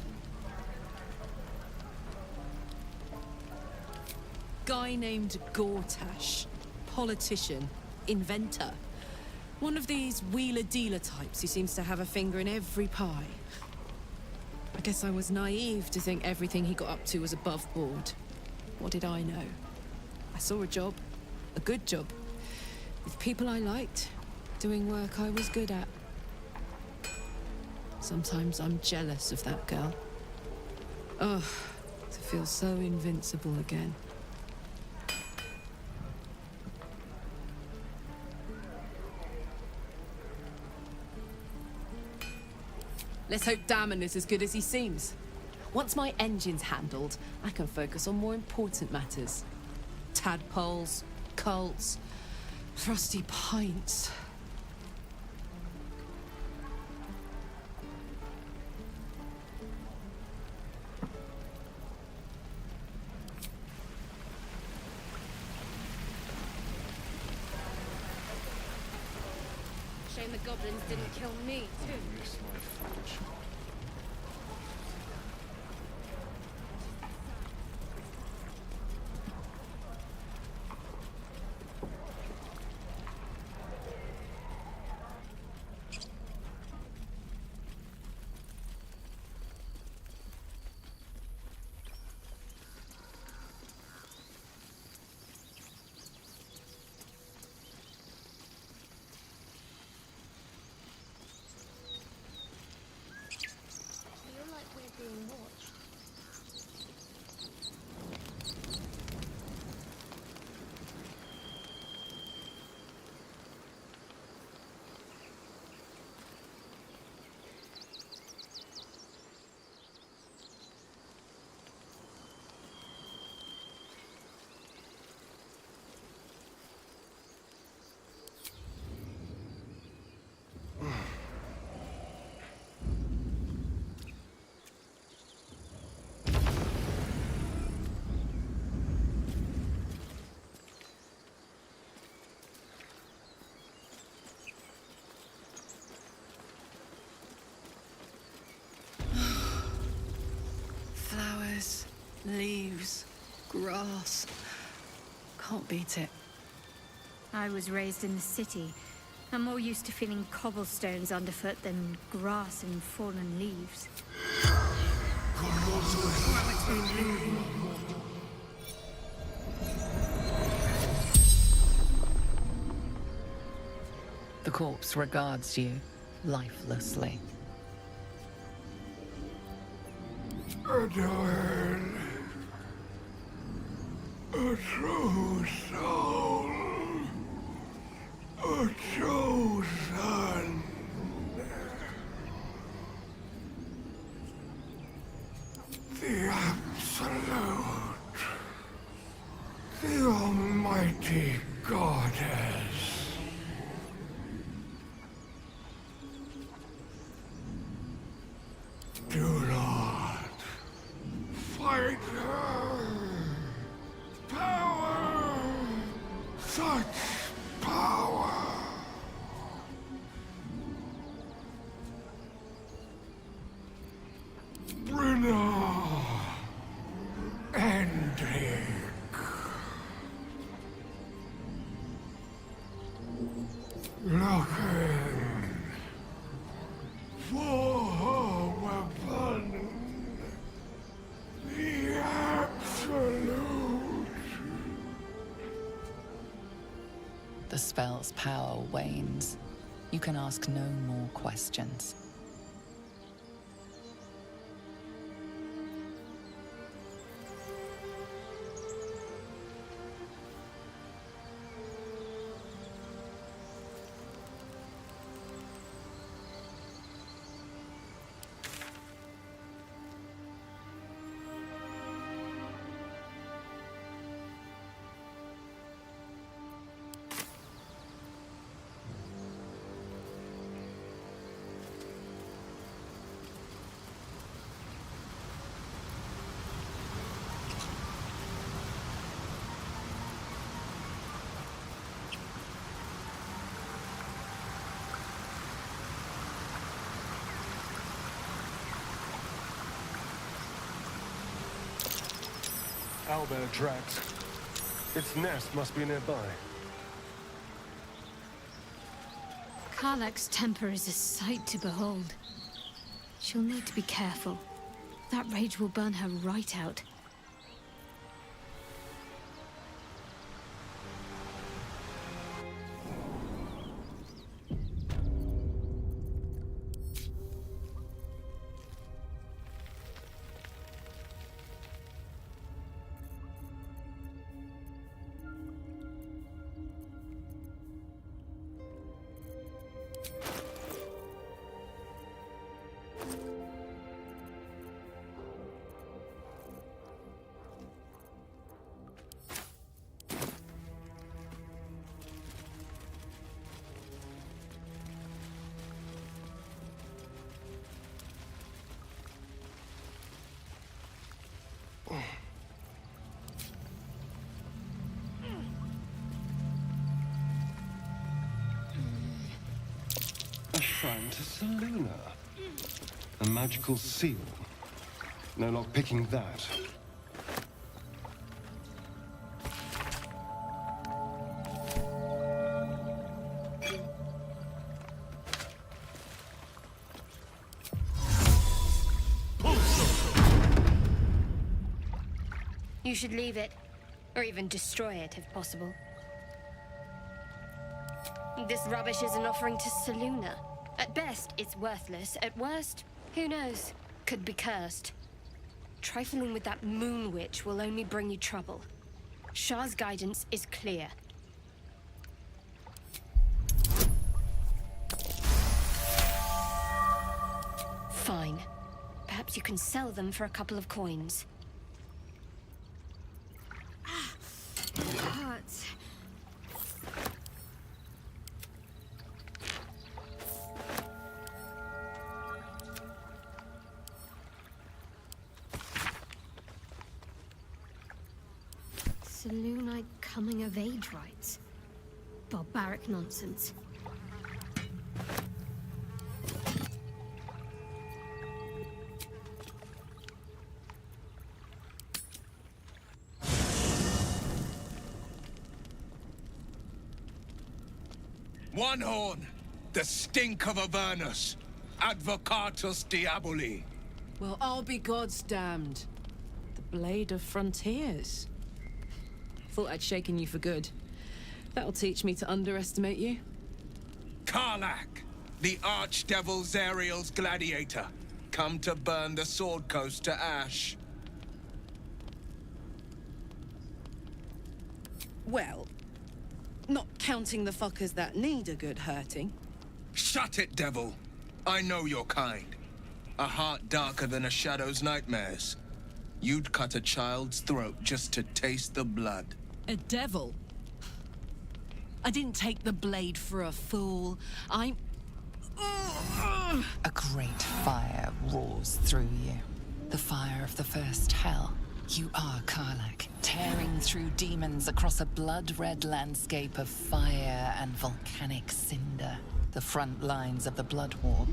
Guy named Gortash. Politician. Inventor. One of these wheeler-dealer types who seems to have a finger in every pie. I guess I was naive to think everything he got up to was above board. What did I know? I saw a job. A good job. With people I liked. Doing work I was good at. Sometimes I'm jealous of that girl. Oh, to feel so invincible again. Let's hope Damon is as good as he seems. Once my engine's handled, I can focus on more important matters. Tadpoles, cults, frosty pints. Shame the goblins didn't kill me, too. Miss my fortune. Feel like we're being watched. Flowers, leaves, grass. Can't beat it. I was raised in the city. I'm more used to feeling cobblestones underfoot than grass and fallen leaves. The corpse regards you lifelessly. Adorn, a true soul, a chosen. The Absolute, the Almighty Goddess. Do not fight her. Power, such power. Brynna, Endrick. Looking for her weapon. The Absolute. The spell's power wanes. You can ask no more questions. Owlbear tracks. Its nest must be nearby. Karlach's temper is a sight to behold. She'll need to be careful. That rage will burn her right out. shrine to Seluna. A magical seal. No lock picking that. You should leave it, or even destroy it if possible. This rubbish is an offering to Seluna. At best, it's worthless. At worst, who knows? Could be cursed. Trifling with that moon witch will only bring you trouble. Shah's guidance is clear. Fine. Perhaps you can sell them for a couple of coins. Hurts. Selunite coming of age rites. Barbaric nonsense. One horn, the stink of Avernus, Advocatus Diaboli. Well, I'll be God's damned. The Blade of Frontiers. Thought I'd shaken you for good. That'll teach me to underestimate you. Karlach, the Archdevil Zariel's gladiator, come to burn the Sword Coast to ash. Well, not counting the fuckers that need a good hurting. Shut it, devil. I know your kind. A heart darker than a shadow's nightmares. You'd cut a child's throat just to taste the blood. A devil? I didn't take the blade for a fool. I'm... A great fire roars through you. The fire of the first hell. You are Karlach, tearing through demons across a blood-red landscape of fire and volcanic cinder. The front lines of the Blood War.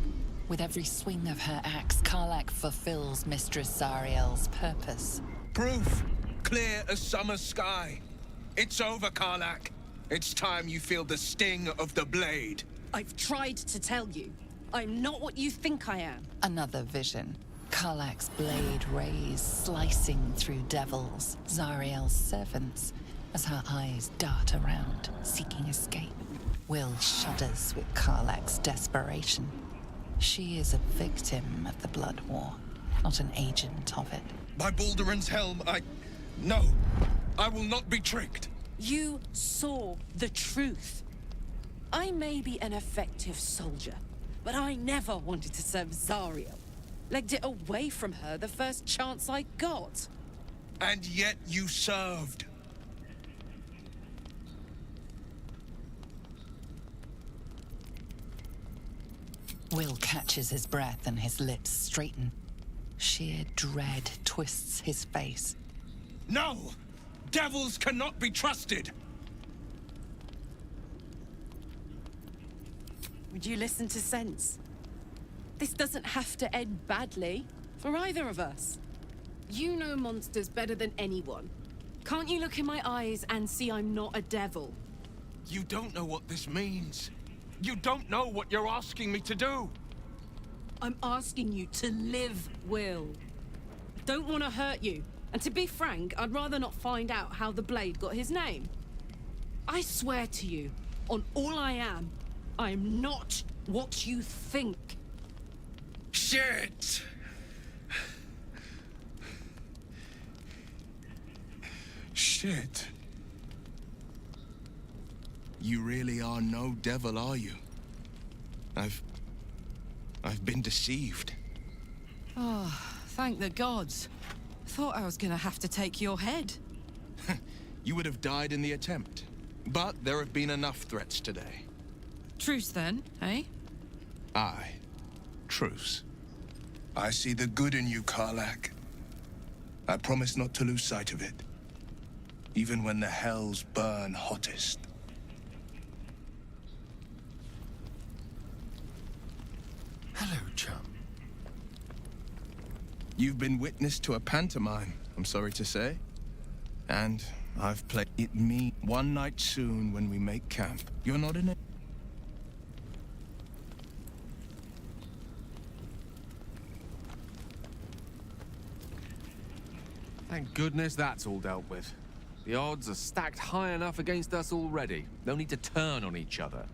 With every swing of her axe, Karlach fulfills Mistress Zariel's purpose. Proof! Clear as summer sky. It's over, Karlach. It's time you feel the sting of the blade. I've tried to tell you. I'm not what you think I am. Another vision. Karlach's blade rays slicing through devils, Zariel's servants, as her eyes dart around, seeking escape. Will shudders with Karlach's desperation. She is a victim of the Blood War, not an agent of it. By Balduran's helm, No! I will not be tricked! You saw the truth. I may be an effective soldier, but I never wanted to serve Zariel. Legged it away from her the first chance I got. And yet you served. Will catches his breath and his lips straighten. Sheer dread twists his face. No! Devils cannot be trusted! Would you listen to sense? This doesn't have to end badly for either of us. You know monsters better than anyone. Can't you look in my eyes and see I'm not a devil? You don't know what this means. You don't know what you're asking me to do. I'm asking you to live, Will. I don't want to hurt you. And to be frank, I'd rather not find out how the Blade got his name. I swear to you, on all I am not what you think. Shit! Shit. You really are no devil, are you? I've been deceived. Oh, thank the gods. Thought I was gonna have to take your head. You would have died in the attempt. But there have been enough threats today. Truce then, eh? Aye. Truce. I see the good in you, Karlach. I promise not to lose sight of it. Even when the hells burn hottest. You've been witness to a pantomime, I'm sorry to say. And I've played it me one night soon when we make camp. You're not in it. Thank goodness that's all dealt with. The odds are stacked high enough against us already. No need to turn on each other.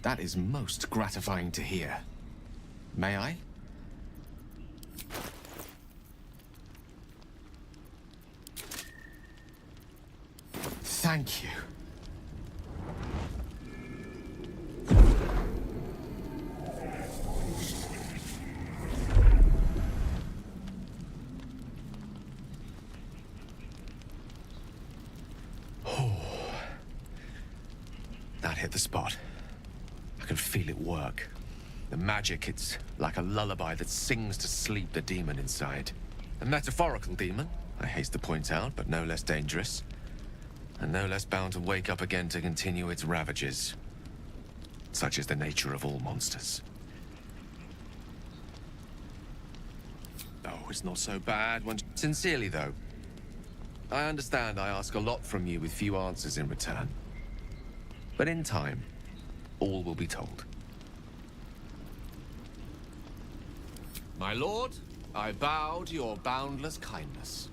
That is most gratifying to hear. May I? Thank you. That hit the spot. I can feel it work. The magic, it's like a lullaby that sings to sleep the demon inside. A metaphorical demon, I haste to point out, but no less dangerous. And no less bound to wake up again to continue its ravages. Such is the nature of all monsters. Oh, it's not so bad when... Sincerely, though. I understand I ask a lot from you with few answers in return. But in time, all will be told. My lord, I bow to your boundless kindness.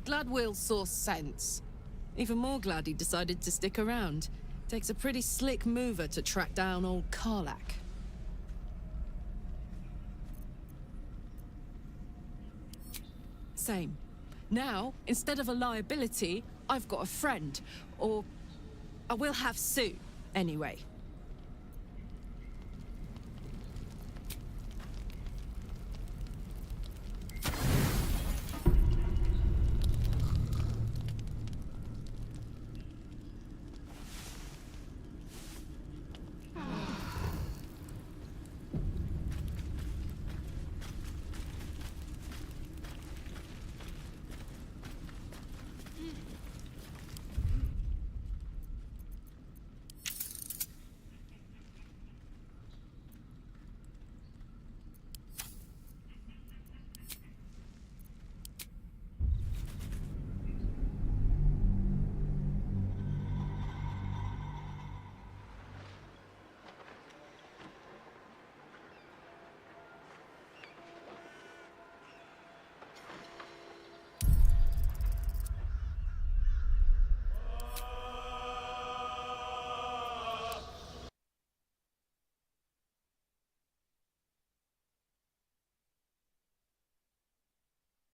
Glad Will saw sense. Even more glad he decided to stick around. Takes a pretty slick mover to track down old Karlach. Same. Now, instead of a liability, I've got a friend. Or I will have soon, anyway.